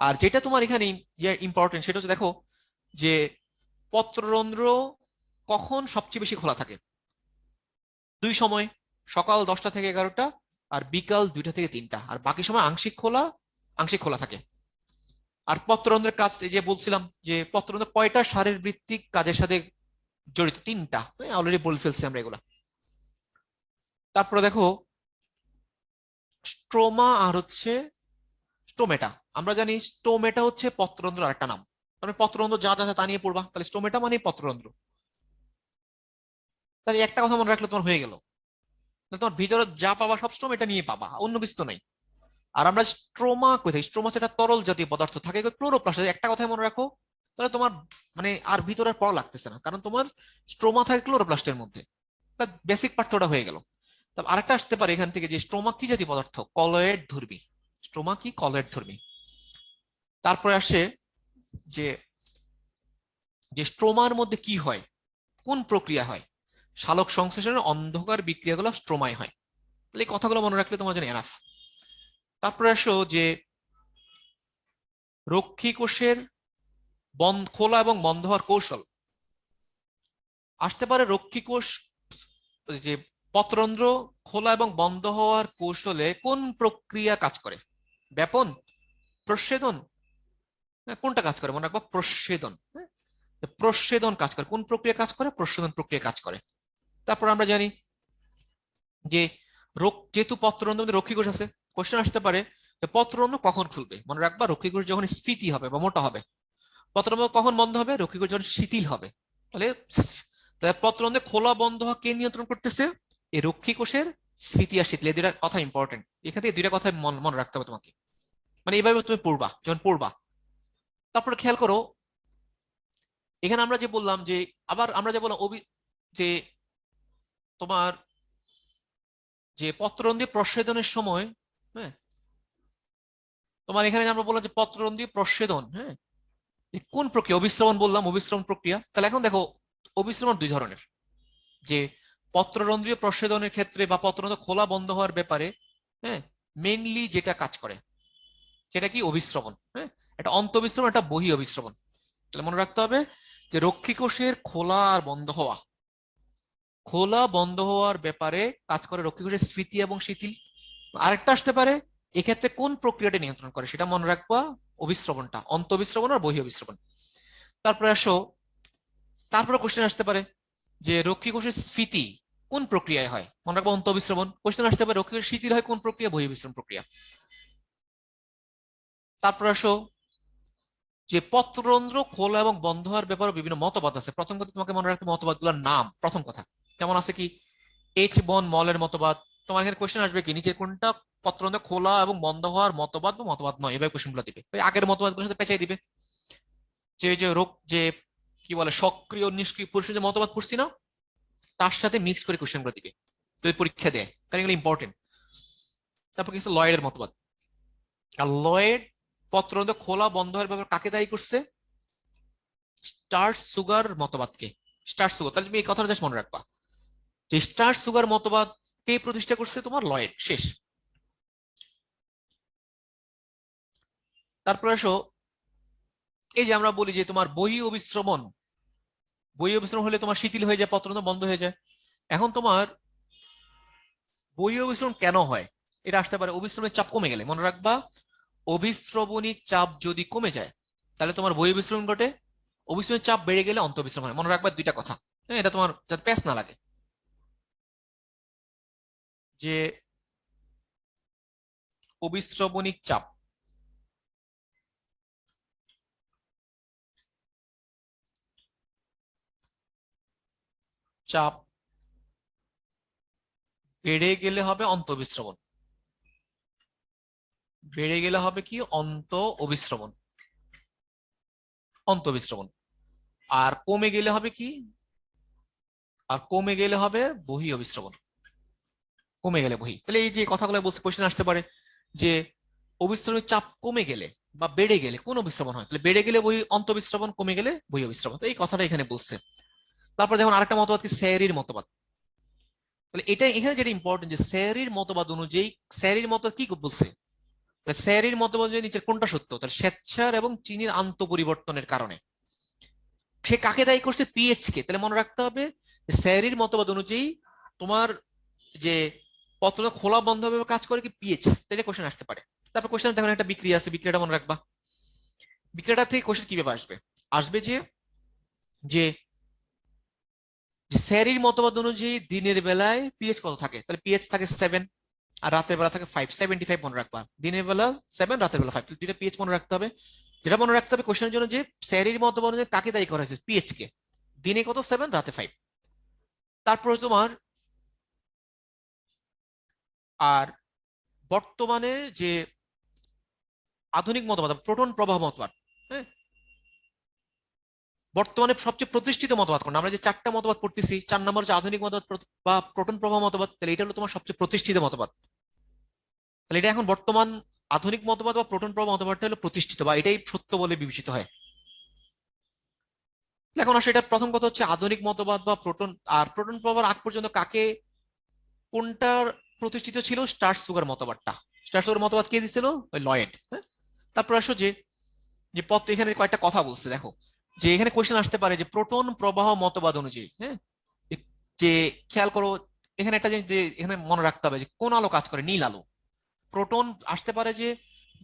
আর যেটা তোমার এখানে ইম্পর্টেন্ট সেটা হচ্ছে দেখো যে পত্ররন্ধ্র কখন সবচেয়ে বেশি খোলা থাকে, 2 সময়, সকাল 10টা থেকে 11টা আর বিকাল 2টা থেকে 3টা, আর বাকি সময় আংশিক খোলা থাকে। আর পত্ররন্ধ্রের কাজ যে বলছিলাম যে পত্ররন্ধ্র কয়টা শারীরবৃত্তিক কাজের সাথে জড়িত, 3টা, অলরেডি বলে ফেলছি আমরা এগুলা। তারপরে দেখো স্ট্রোমা আর হচ্ছে স্টোমেটা। আমরা জানি স্টোমেটা হচ্ছে পত্ররন্ধ্র আরেকটা নাম, মানে পত্ররন্ধ্র যা যা তা নিয়ে পড়বা, তাহলে স্টোমেটা মানে পত্ররন্ধ্র। তাহলে একটা কথা মনে রাখলে তোমার হয়ে গেল, তোমার ভিতরে যা পাবা সব স্টোমেটা নিয়ে পাবা, অন্য কিছু তো নাই। আর আমরা স্ট্রোমা কোথায়, স্ট্রোমা সেটা তরল জাতীয় পদার্থ থাকে, ক্লোরোপ্লাস্ট, একটা কথাই মনে রাখো, তাহলে তোমার মানে আর ভিতরে পড়া লাগতেছে না, কারণ তোমার স্ট্রোমা থাকে ক্লোরোপ্লাস্টের মধ্যে। বেসিক পার্থক্যটা হয়ে গেল। তবে আরেকটা আসতে পারে এখান থেকে যে স্ট্রোমা কি জাতীয় পদার্থ, কলয়েড ধর্মী। স্ট্রোমা কি, কলয়েড ধর্মী। তারপরে আসে যে যে স্ট্রোমার মধ্যে কি হয়, কোন প্রক্রিয়া হয়, শালক সংশ্লেষণের অন্ধকার বিক্রিয়াগুলো স্ট্রোমায় হয়। তাহলে এই কথাগুলো মনে রাখলে তোমার জন্য এনাফ। তারপরে আসো যে রক্ষী কোষের খোলা এবং বন্ধ হওয়ার কৌশল। আসতে পারে রক্ষী কোষ যে পত্ররন্ধ্র খোলা এবং বন্ধ হওয়ার কৌশলে কোন প্রক্রিয়া কাজ করে, ব্যাপন, প্রচ্ছেদন, কোনটা কাজ করে মনে রাখবো, প্রচ্ছেদন। প্রচ্ছেদন কাজ করে, কোন প্রক্রিয়া কাজ করে, প্রচ্ছেদন প্রক্রিয়া কাজ করে। তারপর আমরা জানি যে যেহেতু পত্ররন্ধ্র রক্ষী কোষ আছে, কোশ্চেন আসতে পারে যে পত্ররন্ধ্র কখন খুলবে, মনে রাখবা রক্ষী কোষ যখন স্ফীতি হবে বা মোটা হবে। পত্ররন্ধ্র কখন বন্ধ হবে, রক্ষী কোষ যখন শিথিল হবে। তাহলে পত্ররন্ধ্রে খোলা বন্ধ হওয়া কে নিয়ন্ত্রণ করতেছে, এই রক্ষী কোষের স্ফীতি আর শীতল, এই দুটা কথা ইম্পর্টেন্ট। এখান থেকে দুইটা কথা মনে রাখতে হবে তোমাকে, মানে এইভাবে তুমি পড়বা যখন পড়বা। তারপরে খেয়াল করো এখানে আমরা যে বললাম যে, আবার আমরা যে বললাম যে তোমার যে পত্ররন্ধ্র প্রস্বেদনের সময়, হ্যাঁ, তোমার এখানে আমরা বললাম যে পত্ররন্ধ্র প্রস্বেদন, হ্যাঁ, কোন প্রক্রিয়া, অভিস্রবণ বললাম, অভিস্রবণ প্রক্রিয়া। তাহলে এখন দেখো অভিস্রবণ 2 ধরনের, যে পত্ররন্ধ্রীয় প্রস্বেদনের ক্ষেত্রে বা পত্ররন্ধ্র খোলা বন্ধ হওয়ার ব্যাপারে, হ্যাঁ, মেইনলি যেটা কাজ করে সেটা কি, অভিস্রবণ। হ্যাঁ, একটা অন্তঃবিস্রবণ, একটা বহি অভিস্রবণ। তাহলে মনে রাখতে হবে যে রক্ষী কোষের খোলা আর বন্ধ হওয়া, খোলা বন্ধ হওয়ার ব্যাপারে কাজ করে রক্ষী কোষের স্ফীতি এবং শিথিল। আরেকটা আসতে পারে এক্ষেত্রে কোন প্রক্রিয়াটা নিয়ন্ত্রণ করে সেটা মনে রাখবা, অভিস্রবণটা, অন্তঃবিস্রবণ আর বহি অভিস্রবণ। তারপরে আসো, তারপরে কোশ্চেন আসতে পারে যে রক্ষী কোষের স্ফীতি কোন প্রক্রিয়ায় হয়, মনে রাখবো অন্তঃবিস্রবণ। কোশ্চেন আসতে পারে রক্ষী কোষের শিথিল হয় কোন প্রক্রিয়া, বহিঃবিস্রবণ প্রক্রিয়া। তারপর আসো যে পত্ররন্ধ্র খোলা এবং বন্ধ হওয়ার ব্যাপারে বিভিন্ন মতবাদ আছে। প্রথম কথা তোমাকে মনে রাখতে মতবাদগুলোর নাম, প্রথম কথা যেমন আছে কি এইচ বন মলের মতবাদ। তোমার এখানে কোশ্চেন আসবে কি নিচের কোনটা পত্ররন্ধ্র খোলা এবং বন্ধ হওয়ার মতবাদ বা মতবাদ নয়, এভাবে কোশ্চেনগুলো দিবে। ওই আগের মতবাদগুলোর সাথে পেঁচাই দিবে। যে যে রোগ যে কি বলে সক্রিয় নিষ্ক্রিয় পুরুষের যে মতবাদ পড়ছি না, তার সাথে মিক্স করে কোশ্চেনগুলো দিবে যদি পরীক্ষা দেয়, কারণ এগুলো ইম্পর্টেন্ট। তারপর কিছু লয়েডের মতবাদ। আর লয়েড পত্ররন্ধ্র খোলা বন্ধ হওয়ার ব্যাপারে কাকে দায়ী করছে, স্টার্চ সুগার মতবাদকে। স্টার্চ সুগার, তাহলে তুমি এই কথাটা জাস্ট মনে রাখবা যে স্টার্চ সুগার মতবাদ কে প্রতিষ্ঠা করছে, তোমার লয়েড। শেষ। তারপর আসো এই যে আমরা বলি যে তোমার বহি অভিস্রবণ, বহি অভিস্রবণ হলে তোমার শিথিল হয়ে যায়, পত্ররন্ধ্র বন্ধ হয়ে যায়। এখন তোমার বহি অভিস্রবণ কেন হয়, এটা আসতে পারে অভিস্রবণের চাপ কমে গেলে। মনে রাখবা অভিস্রবণিক চাপ যদি কমে যায় তাহলে তোমার বহি অভিস্রবণ ঘটে, অভিস্রবণের চাপ বেড়ে গেলে অন্তঃবিস্রবণ হয়। মনে রাখবা দুইটা কথা, হ্যাঁ, এটা তোমার যাতে প্যাচ না লাগে। যে অভিস্রবণিক চাপ, চাপ বেড়ে গেলে হবে অন্তঃবিস্রবণ, বেড়ে গেলে হবে কি অভিস্রবণ, অন্তঃবিস্রবণ। আর কমে গেলে হবে কি, আর কমে গেলে হবে বহি অভিস্রবণ, কমে গেলে বহি। তাহলে এই যে কথাগুলো বলছে কোশ্চেন আসতে পারে যে অভিস্রবণের চাপ কমে গেলে বা বেড়ে গেলে কোন অভিস্রবণ হয়, তাহলে বেড়ে গেলে বহি অন্তঃবিস্রবণ, কমে গেলে বহি অভিস্রবণ। তো এই কথাটা এখানে বলছে। তারপর যেমন আরেকটা মতবাদ কি স্যারির মতবাদ। তাহলে এটা এখানে যেটা ইম্পর্টেন্ট যে স্যারির মতবাদ অনুযায়ী, স্যারির মত কি বলছে, স্যারির মতবাদ অনুযায়ী নিচের কোনটা সত্য, তাহলে স্বেচ্ছার এবং চিনির আন্ত পরিবর্তনের কারণে সে কাকে দায়ী করছে, পিএইচ কে। তাহলে মনে রাখতে হবে স্যারির মতবাদ অনুযায়ী তোমার যে পত্র খোলা বন্ধ ভাবে কাজ করে কি পিএইচ, তাহলে কোশ্চেন আসতে পারে। তারপর কোশ্চেন দেখুন একটা বিক্রিয়া আছে, বিক্রিয়াটা মনে রাখবা। বিক্রিয়াটা থেকে কোশ্চেন কিভাবে আসবে, আসবে যে যে স্যারির মতবাদ অনুযায়ী দিনের বেলায় পিএইচ কত থাকে, তাহলে পিএইচ থাকে 7 আর রাতের বেলা থাকে 5, 75 মনে রাখবা। দিনের বেলা 7, রাতের বেলা 5, দুইটা পিএইচ মনে রাখতে হবে। যেটা মনে রাখতে হবে কোশ্চেনের জন্য যে স্যারির মতবাদ অনুযায়ী কাকে দায়ী করা হয়েছে, পিএইচ কে। দিনে কত 7, রাতে 5। তারপরে তোমার আর বর্তমানে যে আধুনিক মতবাদ প্রোটন প্রবাহ মতবাদ, হ্যাঁ, বর্তমানে সবচেয়ে প্রতিষ্ঠিত মতবাদ কোনটা, আমরা যে 4টা মতবাদ পড়তেছি, 4 নম্বর যে আধুনিক মতবাদ বা প্রোটন প্রবাহ মতবাদ, তাহলে এটা হলো তোমার সবচেয়ে প্রতিষ্ঠিত মতবাদ। তাহলে এটা এখন বর্তমান আধুনিক মতবাদ বা প্রোটন প্রবাহ মতবাদটা হলো প্রতিষ্ঠিত বা এটাই সত্য বলে বিবেচিত হয়। এখন আসলে এটা প্রথম কথা হচ্ছে আধুনিক মতবাদ বা প্রোটন, আর প্রোটন প্রবাহ আগ পর্যন্ত কাকে, কোনটার প্রতিষ্ঠিত ছিল, স্টার্চ সুগার মতবাদটা। স্টার্চ সুগার মতবাদ কে দিছিল, ওই লয়েড। হ্যাঁ, তারপর আসো যে যে পত্র এখানে কয়েকটা কথা বলছে দেখো, যে এখানে কোয়েশ্চেন আসতে পারে যে প্রোটন প্রবাহ মতবাদ অনুযায়ী, হ্যাঁ, যে খেয়াল করো এখানে একটা জিনিস যে এখানে মনে রাখতে হবে যে কোন আলো কাজ করে, নীল আলো। প্রোটন আসতে পারে যে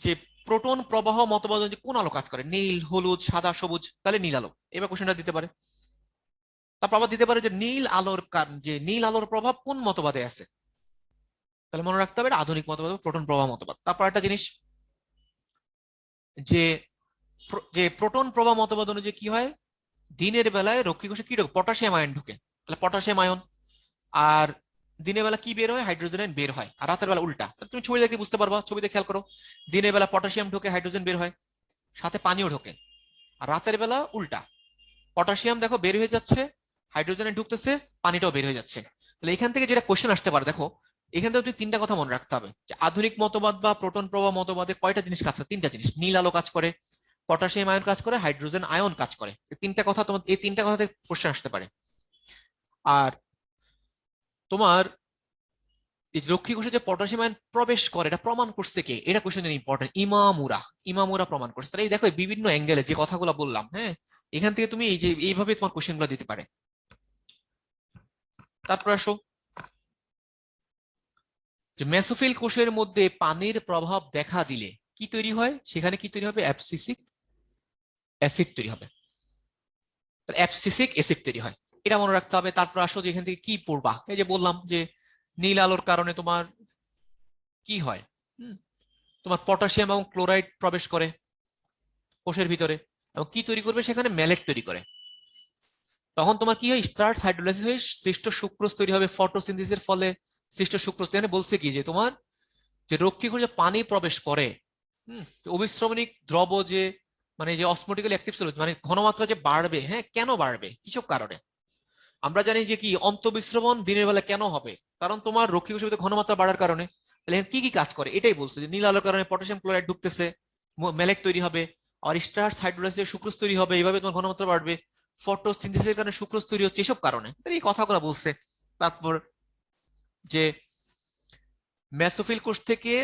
যে প্রোটন প্রবাহ মতবাদ অনুযায়ী কোন আলো কাজ করে, নীল, হলুদ, সাদা, সবুজ, তাহলে নীল আলো। এবার কোশ্চেনটা দিতে পারে। তারপর আবার দিতে পারে যে নীল আলোর যে নীল আলোর প্রভাব কোন মতবাদে আছে, তাহলে মনে রাখতে হবে আধুনিক মতবাদ প্রোটন প্রবাহ মতবাদ। তারপর একটা জিনিস যে যে প্রোটন প্রবাহ মতবাদ অনুযায়ী কি হয়, দিনের বেলায় রক্ষী কোষে কি ঢোকে, পটাশিয়াম আয়ন ঢোকে, তাহলে পটাশিয়াম আয়ন। আর দিনের বেলা কি বের হয়, হাইড্রোজেন আয়ন বের হয়। আর রাতের বেলা উল্টা, তুমি ছবি দেখে বুঝতে পারবা, ছবিতে খেয়াল করো, দিনের বেলা পটাশিয়াম ঢোকে, হাইড্রোজেন বের হয়, সাথে পানিও ঢোকে। আর রাতের বেলা উল্টা, পটাশিয়াম দেখো বের হয়ে যাচ্ছে, হাইড্রোজেনে ঢুকতেছে, পানিটাও বের হয়ে যাচ্ছে। তাহলে এখান থেকে যেটা কোশ্চেন আসতে পারে দেখো, এখান থেকে তুমি 3টা কথা মনে রাখতে হবে যে আধুনিক মতবাদ বা প্রোটন প্রবাহ মতবাদে কয়টা জিনিস কাজ করে, 3টা জিনিস, নীল আলো কাজ করে, পটাশিয়াম আয়ন কাজ করে, হাইড্রোজেন আয়ন কাজ করে। এই 3টা কথা তোমার, এই 3টা কথা থেকে কোশ্চেন আসতে পারে। আর তোমার এই রক্ষী কোষে যে পটাশিয়াম আয়ন প্রবেশ করে এটা প্রমাণ করছে কে, এটা কোশ্চেন ইম্পর্টেন্ট। ইমামুরা, ইমামুরা প্রমাণ করছে। তাহলে এই দেখো বিভিন্ন অ্যাঙ্গেলে যে কথাগুলো বললাম, হ্যাঁ, এখান থেকে তুমি এই যে এইভাবে তোমার কোশ্চেন গুলো দিতে পারে। তারপর আসো যে মেসোফিল কোষের মধ্যে পানির প্রভাব দেখা দিলে কি তৈরি হয়, সেখানে কি তৈরি হবে, অ্যাবসিসিক অ্যাসিড তৈরি হবে, অ্যাবসিসিক অ্যাসিড তৈরি হয়, এটা মনে রাখতে হবে। তারপর আসো যে এখান থেকে কি পড়বা, এই যে বললাম যে নীল আলোর কারণে তোমার কি হয়, তোমার পটাশিয়াম এবং ক্লোরাইড প্রবেশ করে কোষের ভিতরে এবং কি তৈরি করবে, সেখানে ম্যালেট তৈরি করে। তখন তোমার কি হয়, স্টার্চ হাইড্রোলাইসিস হয়ে সৃষ্ট সুক্রোজ তৈরি হবে ফটোসিনথেসিসের ফলে সৃষ্ট সুক্রোজ। এখানে বলছে কি যে তোমার যে রক্ষী কোষে পানি প্রবেশ করে, অবিশ্রমণিক দ্রব যে মানে যে অসমোটিক্যালি অ্যাক্টিভ সেল মানে ঘনমাত্রা যে বাড়বে, হ্যাঁ কেন বাড়বে, কিসব কারণে। আমরা জানি যে কি অন্তঃবিশ্রমণ দিনের বেলা কেন হবে, কারণ তোমার রক্ষী কোষের ভিতরে ঘনমাত্রা বাড়ার কারণে। তাহলে কি কি কাজ করে, এটাই বলছে যে নীল আলোর কারণে পটাশিয়াম ক্লোরাইড ঢুকতেছে, ম্যালেট তৈরি হবে, আর স্টার্চ হাইড্রোলাইসিসের সুক্রোজ তৈরি হবে, এইভাবে তোমার ঘনমাত্রা বাড়বে, ফটোসিনথেসিসের কারণে সুক্রোজ তৈরি হচ্ছে, এসব কারণে এই কথাগুলো বলছে। তারপর যে মেসোফিল কোষ থেকে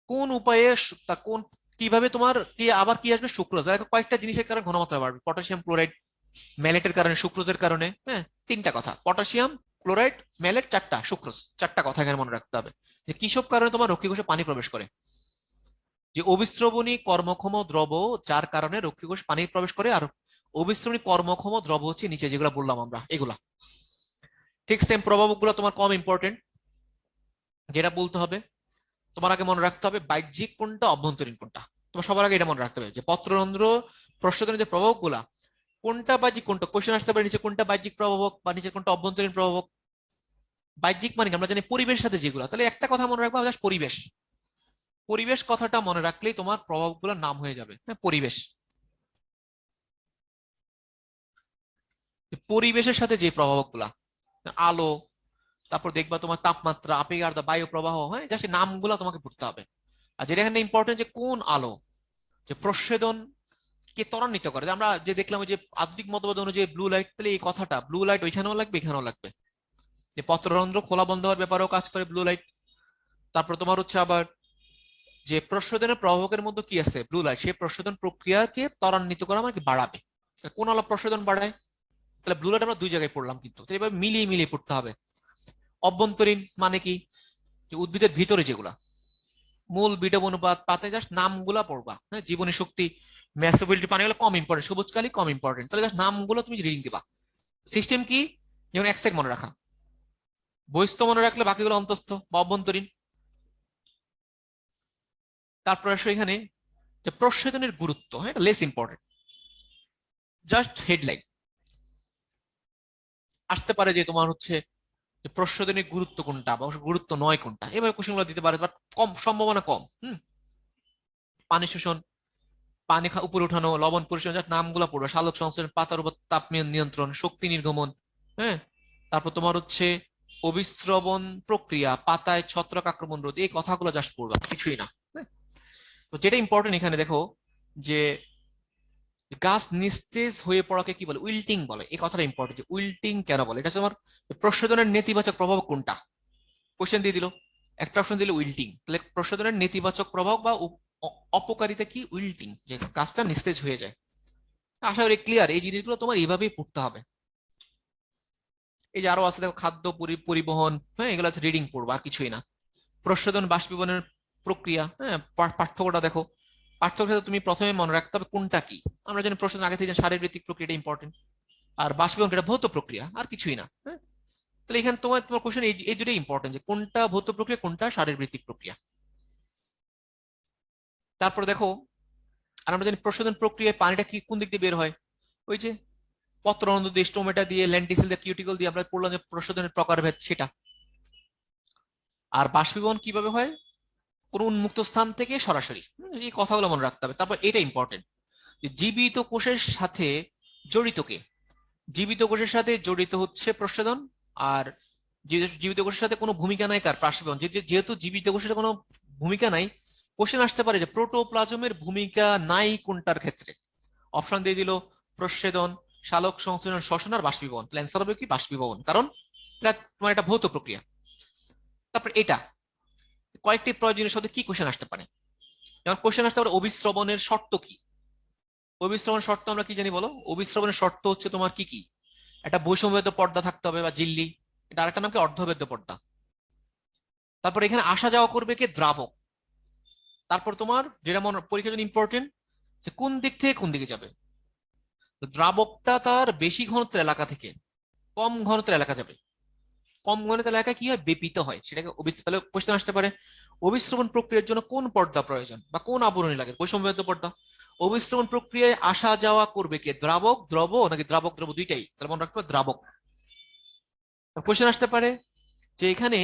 কোন উপায়ে তা কোন কিভাবে তোমার কি আবার কি আসবে, সুক্রোজ, কয়েকটা জিনিসের কারণে ঘনমাত্রা বাড়বে, পটাশিয়াম ক্লোরাইড, ম্যালেটের কারণে, সুক্রোজের কারণে, হ্যাঁ তিনটা কথা, পটাশিয়াম ক্লোরাইড ম্যালেট, চারটা সুক্রোজ, চারটা কথা এখানে মনে রাখতে হবে যে কিসব কারণে তোমার রক্ষী কোষে পানি প্রবেশ করে। যে অবিশ্রবণী কর্মক্ষম দ্রব যার কারণে রক্ষী কোষ পানি প্রবেশ করে, আর অবিশ্রবণী কর্মক্ষম দ্রব হচ্ছে নিচে যেগুলো বললাম আমরা এগুলা। ঠিক সেম প্রভাবকগুলো তোমার কম ইম্পর্টেন্ট, যেটা বলতে হবে তোমার আগে মনে রাখতে হবে বাহ্যিক কোনটা অভ্যন্তরীণ কোনটা। তোমার সবার আগে এটা মনে রাখতে হবে যে পত্ররন্ধ্র প্রসাধনের যে প্রভাবগুলা কোনটা বাহ্যিক কোনটা, কোশ্চেন আসতে পারে নিচে কোনটা বাহ্যিক প্রভাবক বা নিচে কোনটা অভ্যন্তরীণ প্রভাবক। বাহ্যিক মানে আমরা জানি পরিবেশের সাথে যেগুলো, তাহলে একটা কথা মনে রাখবো জাস্ট পরিবেশ, পরিবেশ কথাটা মনে রাখলেই তোমার প্রভাবগুলোর নাম হয়ে যাবে, হ্যাঁ পরিবেশ। পরিবেশের সাথে যে প্রভাবকগুলা, আলো, তারপর দেখবা তোমার তাপমাত্রা, আপেক্ষিক আর্দ্রতা, বায়ু প্রবাহ, হ্যাঁ জাস্ট নামগুলো তোমাকে পড়তে হবে। আর যেটা এখানে ইম্পর্টেন্ট যে কোন আলো যে প্রস্বেদন কে ত্বরান্বিত করে, আমরা যে দেখলাম যে আধুনিক মতবাদ অনুযায়ী ব্লু লাইট, তাহলে এই কথাটা ব্লু লাইট ওইখানেও লাগবে এখানেও লাগবে, যে পত্ররন্ধ্র খোলা বন্ধ হওয়ার ব্যাপারেও কাজ করে ব্লু লাইট। তারপর তোমার হচ্ছে আবার যে প্রস্বেদনের প্রভাবকের মধ্যে কি আছে, ব্লু লাইট, সেই প্রস্বেদন প্রক্রিয়াকে ত্বরান্বিত করা মানে কি বাড়াবে। কোন আলো প্রস্বেদন বাড়ায়, তাহলে ব্লু লাইট আমরা দুই জায়গায় পড়লাম, কিন্তু তো এভাবে মিলিয়ে মিলিয়ে পড়তে হবে। অভ্যন্তরীণ মানে কি, যে উদ্ভিদের ভিতরে যেগুলা, মূল বিটব অনুপাত, পাতায় জাস্ট নামগুলা পড়বা, হ্যাঁ জীবনী শক্তি, ম্যাসোবিলিটি, পানি গুলো কম ইম্পর্টেন্ট, সবুজ কালি কম ইম্পর্টেন্ট, তাহলে জাস্ট নামগুলো তুমি রিডিং দিবা। সিস্টেম কি, যেমন এক্সেক মনে রাখা, বহিস্থ মনে রাখলে বাকিগুলো অন্তস্থ বা অভ্যন্তরীণ। তারপর আসো এখানে যে প্রস্বেদনের গুরুত্ব, হ্যাঁ এটা লেস ইম্পর্টেন্ট, জাস্ট হেডলাইন আসতে পারে যে তোমার হচ্ছে যে প্রস্বেদনের গুরুত্ব কোনটা বা গুরুত্ব নয় কোনটা, এভাবে কোশ্চেনগুলো দিতে পারে, বাট কম সম্ভাবনা কম। পানি শোষণ, পানি উপরে উঠানো, লবণ পরিশোধন, জাস্ট নামগুলো পড়বে, সালোক সংশ্লেষণ, পাতার উপর তাপ নিয়ন্ত্রণ, শক্তি নির্গমন, হ্যাঁ তারপর তোমার হচ্ছে অবিশ্রবণ প্রক্রিয়া, পাতায় ছত্রাক আক্রমণ রোধ, এই কথাগুলো জাস্ট পড়বা, কিছুই না। হ্যাঁ? তো যেটা ইম্পর্টেন্ট এখানে দেখো যে গাছ নিস্তেজ হয়ে পড়াকে কি বলে, উইল্টিং বলে, এই কথাটা ইম্পর্টেন্ট, যে উইল্টিং কেন বলে, এটা তোমার প্রশোধনের নেতিবাচক প্রভাব কোনটা, কোশ্চেন দিয়ে দিল, একটা অপশন দিল উইল্টিং, তাহলে প্রশোধনের নেতিবাচক প্রভাব বা অপকারিতা কি, উইল্টিং, যে গাছটা নিস্তেজ হয়ে যায়। আশা করি ক্লিয়ার, এই জিনিসগুলো তোমার এইভাবেই পড়তে হবে। এই যে আরো আছে দেখো, খাদ্য পরিবহন, হ্যাঁ এগুলো হচ্ছে রিডিং পড়বো আর কিছুই না। প্রশোধন বাষ্পীভবনের প্রক্রিয়া, হ্যাঁ পার্থক্যটা দেখো, পার্থক্য তুমি প্রথমে মনে রাখতে হবে কোনটা কি। আমরা জানি প্রশোধন আগে থেকে শারীরবৃত্তিক প্রক্রিয়াটা ইম্পর্টেন্ট, আর বাষ্পীভবন এটা ভৌত প্রক্রিয়া, আর কিছুই না। হ্যাঁ তাহলে এখানে তোমার তোমার কোশ্চেন এই দুটোই ইম্পর্টেন্ট, যে কোনটা ভৌত প্রক্রিয়া কোনটা শারীরবৃত্তিক প্রক্রিয়া। তারপর দেখো, আর আমরা জানি প্রশোধন প্রক্রিয়ায় পানিটা কি কোন দিক দিয়ে বের হয়, ওই যে পত্ররন্ধ্র দিয়ে, স্টোমেটা দিয়ে, ল্যান্টিসেল দিয়ে, কিউটিকল দিয়ে, আমরা পড়লাম যে প্রশোধনের প্রকারভেদ সেটা। আর বাষ্পীভবন কিভাবে হয়, কোন উন্মুক্ত স্থান থেকে সরাসরি, এই কথাগুলো মনে রাখতে হবে। তারপর এটা ইম্পর্টেন্ট যে জীবিত কোষের সাথে জড়িত কে, জীবিত কোষের সাথে জড়িত হচ্ছে প্রশোধন, আর জীবিত কোষের সাথে কোনো ভূমিকা নাই কার, বাষ্পীভবন। যেহেতু জীবিত কোষের কোনো ভূমিকা নাই, কোশ্চেন আসতে পারে যে প্রোটোপ্লাজমের ভূমিকা নাই কোনটার ক্ষেত্রে, অপশন দিয়ে দিল প্রচ্ছেদন, সালোক সংশ্লেষণ, শ্বসন আর বাষ্পীভবন, তাহলে অ্যান্সার হবে কি বাষ্পীভবন, কারণ এটা তোমার এটা ভৌত প্রক্রিয়া। তারপর এটা কয়েকটি প্রয়োজনীয় শব্দে কি কোশ্চেন আসতে পারে, যেমন কোশ্চেন আসতে পারে অভিস্রবণের শর্ত কি। অভিস্রবণ শর্ত আমরা কি জানি বলো, অভিস্রবণের শর্ত হচ্ছে তোমার কি কি, একটা বৈষম্যবেদ্য পর্দা থাকতে হবে বা ঝিল্লি, এটা আরেকটা নাম কি অর্ধবেদ্য পর্দা। তারপর এখানে আসা যাওয়া করবে কে? দ্রাবক। তারপর তোমার যেটা মনে পরীক্ষার জন্য ইম্পর্টেন্ট, যে কোন দিক থেকে কোন দিকে যাবে। তো দ্রাবকটা তার বেশি ঘনত্বের এলাকা থেকে কম ঘনত্বের এলাকা যাবে। কম ঘনত্বের এলাকা কি হয়? বেপিত হয়, সেটাকে তাহলে কোশ্চেন আসতে পারে অভিস্রবণ প্রক্রিয়ার জন্য কোন পর্দা প্রয়োজন বা কোন আবরণী লাগে? বৈষম্যবেদ্য পর্দা। অভিস্রবণ প্রক্রিয়ায় আসা যাওয়া করবে কে? দ্রাবক, দ্রব নাকি দ্রাবক দ্রব দুইটাই? তাহলে মনে রাখতে হবে দ্রাবক। কোশ্চেন আসতে পারে যে এখানে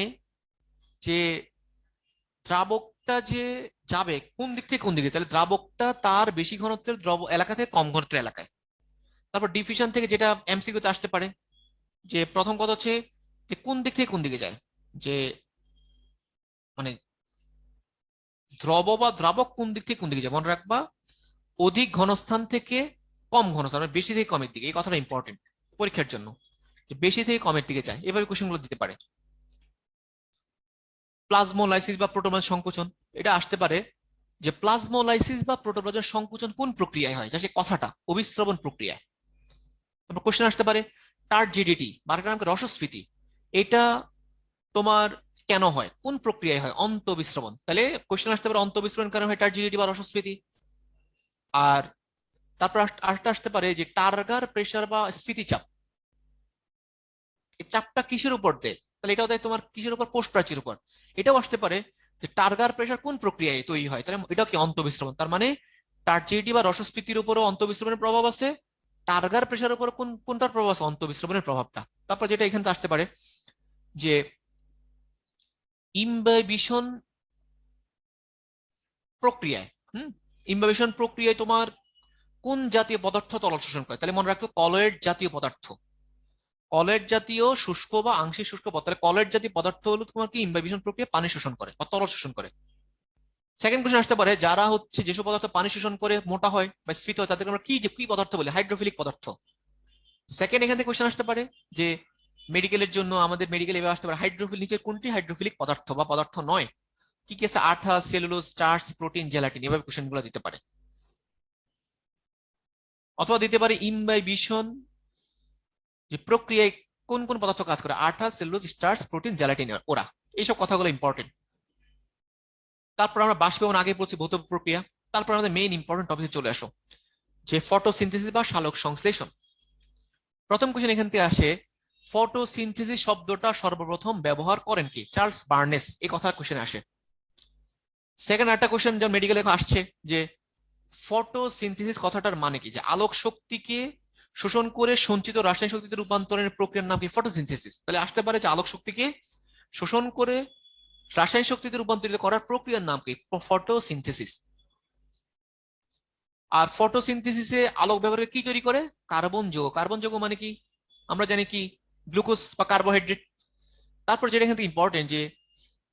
যে দ্রাবকটা যে যাবে কোন দিক থেকে কোন দিকে, তাহলে দ্রাবকটা তার বেশি ঘনত্বের দ্রব এলাকা থেকে কম ঘনত্বের এলাকায়। তারপর ডিফিউশন থেকে যেটা এমসিকিউতে আসতে পারে, যে প্রথম কথা হচ্ছে যে কোন দিক থেকে কোন দিকে যায়, যে মানে দ্রব বা দ্রাবক কোন দিক থেকে কোন দিকে যায়, মনে রাখবা অধিক ঘনস্থান থেকে কম ঘনস্থান, মানে বেশি থেকে কমের দিকে। এই কথাটা ইম্পর্টেন্ট পরীক্ষার জন্য, যে বেশি থেকে কমের দিকে যায়। এভাবে কোশ্চেন গুলো দিতে পারে। প্লাজমোলাইসিস বা প্রোটোপ্লাজম সংকোচন, এটা আসতে পারে যে প্লাজমোলাইসিস বা প্রোটোপ্লাজম সংকোচন কোন প্রক্রিয়ায় হয়, যা সে কথাটা অভিস্রবণ প্রক্রিয়ায়। তারপর কোশ্চেন আসতে পারে টার্জিডিটি বা এটার নাম কি রসস্ফীতি, এটা তোমার কেন হয়, কোন প্রক্রিয়ায় হয়? অন্তঃবিস্রবণ। তাহলে কোশ্চেন আসতে পারে অন্তঃবিস্রবণ কারণ হয় টার্জিডিটি বা রসস্ফীতি। আর তারপর আরেকটা আসতে পারে যে টার্গার প্রেসার বা স্থিতিচাপ, এই চাপটা কিসের উপর দেয়? তাহলে এটাও দেয় তোমার কিসের উপর? কোষ প্রাচীর উপর। এটাও আসতে পারে যে টার্গার প্রেসার কোন প্রক্রিয়ায় তৈরি হয়, তাহলে এটাও কি? অন্তঃবিস্রবণ। তার মানে টার্জিডিটি বা রসস্ফীতির উপরও অন্তঃবিস্রবণের প্রভাব আছে, টার্গার প্রেসারের উপর কোনটার প্রভাব আছে? অন্তঃবিস্রবণের প্রভাবটা। তারপর যেটা এখানে আসতে পারে যে ইমবাইবিশন প্রক্রিয়ায়, ইমবাইবিশন প্রক্রিয়ায় তোমার কোন জাতীয় পদার্থ তরল শোষণ করে? তাহলে মনে রাখতো কলয়েড জাতীয় পদার্থ। কলয়েড জাতীয় শুষ্ক বা আংশিক শুষ্ক পদার্থ, তাহলে কলয়েড জাতীয় পদার্থ হলো তোমার কি ইমবাইবিশন প্রক্রিয়া পানি শোষণ করে বা তরল শোষণ করে। সেকেন্ড কোশ্চেন আসতে পারে যারা হচ্ছে যেসব পদার্থ পানি শোষণ করে মোটা হয় বা স্ফীত হয় তাদেরকে আমরা কি কি পদার্থ বলি? হাইড্রোফিলিক পদার্থ। সেকেন্ড এখান থেকে কোশ্চেন আসতে পারে যে মেডিকেলের জন্য আমাদের মেডিকেল এভাবে আসতে পারে হাইড্রোফিল নিচের কোনটি হাইড্রোফিলিক পদার্থ বা পদার্থ নয়? কি কি আছে? আঠা, সেলুলোজ, স্টার্চ, প্রোটিন, জেলাটিন। এভাবে কোশ্চেন গুলো দিতে পারে। অথবা দিতে পারে ইমবাইবিশন যে প্রক্রিয়ায় কোন কোন পদার্থ কাজ করে? আঠা, সেলুলোজ, স্টার্চ, প্রোটিন, জেলাটিন, ওরা। এইসব কথাগুলো ইম্পর্টেন্ট। তারপর আমরা বাষ্পীভবন আগে বলছি ভৌত প্রক্রিয়া। তারপর আমাদের মেইন ইম্পর্টেন্ট টপিকে চলে আসো, যে ফটোসিনথেসিস বা সালোক সংশ্লেষণ। প্রথম কোশ্চেন এখান থেকে আসে, ফটোসিনথেসিস শব্দটা সর্বপ্রথম ব্যবহার করেন কি? Charles Barnes. এই কথার কোশ্চেন আসে। সেকেন্ড একটা কোশ্চেন যেমন মেডিকেল আসছে যে ফটোসিনথেসিস কথাটার মানে কি? যে আলোক শক্তিকে শোষণ করে সঞ্চিত রাসায়নিক শক্তিতে রূপান্তরের প্রক্রিয়ার নাম কি? ফটোসিনথেসিস। তাহলে আসতে পারে যে আলোক শক্তিকে শোষণ করে রাসায়নিক শক্তিতে রূপান্তরিত করার প্রক্রিয়ার নাম কি? ফটোসিনথেসিস। আর ফটোসিনথেসিসে আলোক ব্যবহার কি তৈরি করে? কার্বন যৌগ। কার্বন যৌগ মানে কি? আমরা জানি কি? গ্লুকোজ বা কার্বোহাইড্রেট। তারপর যেটা এখান থেকে ইম্পর্টেন্ট, যে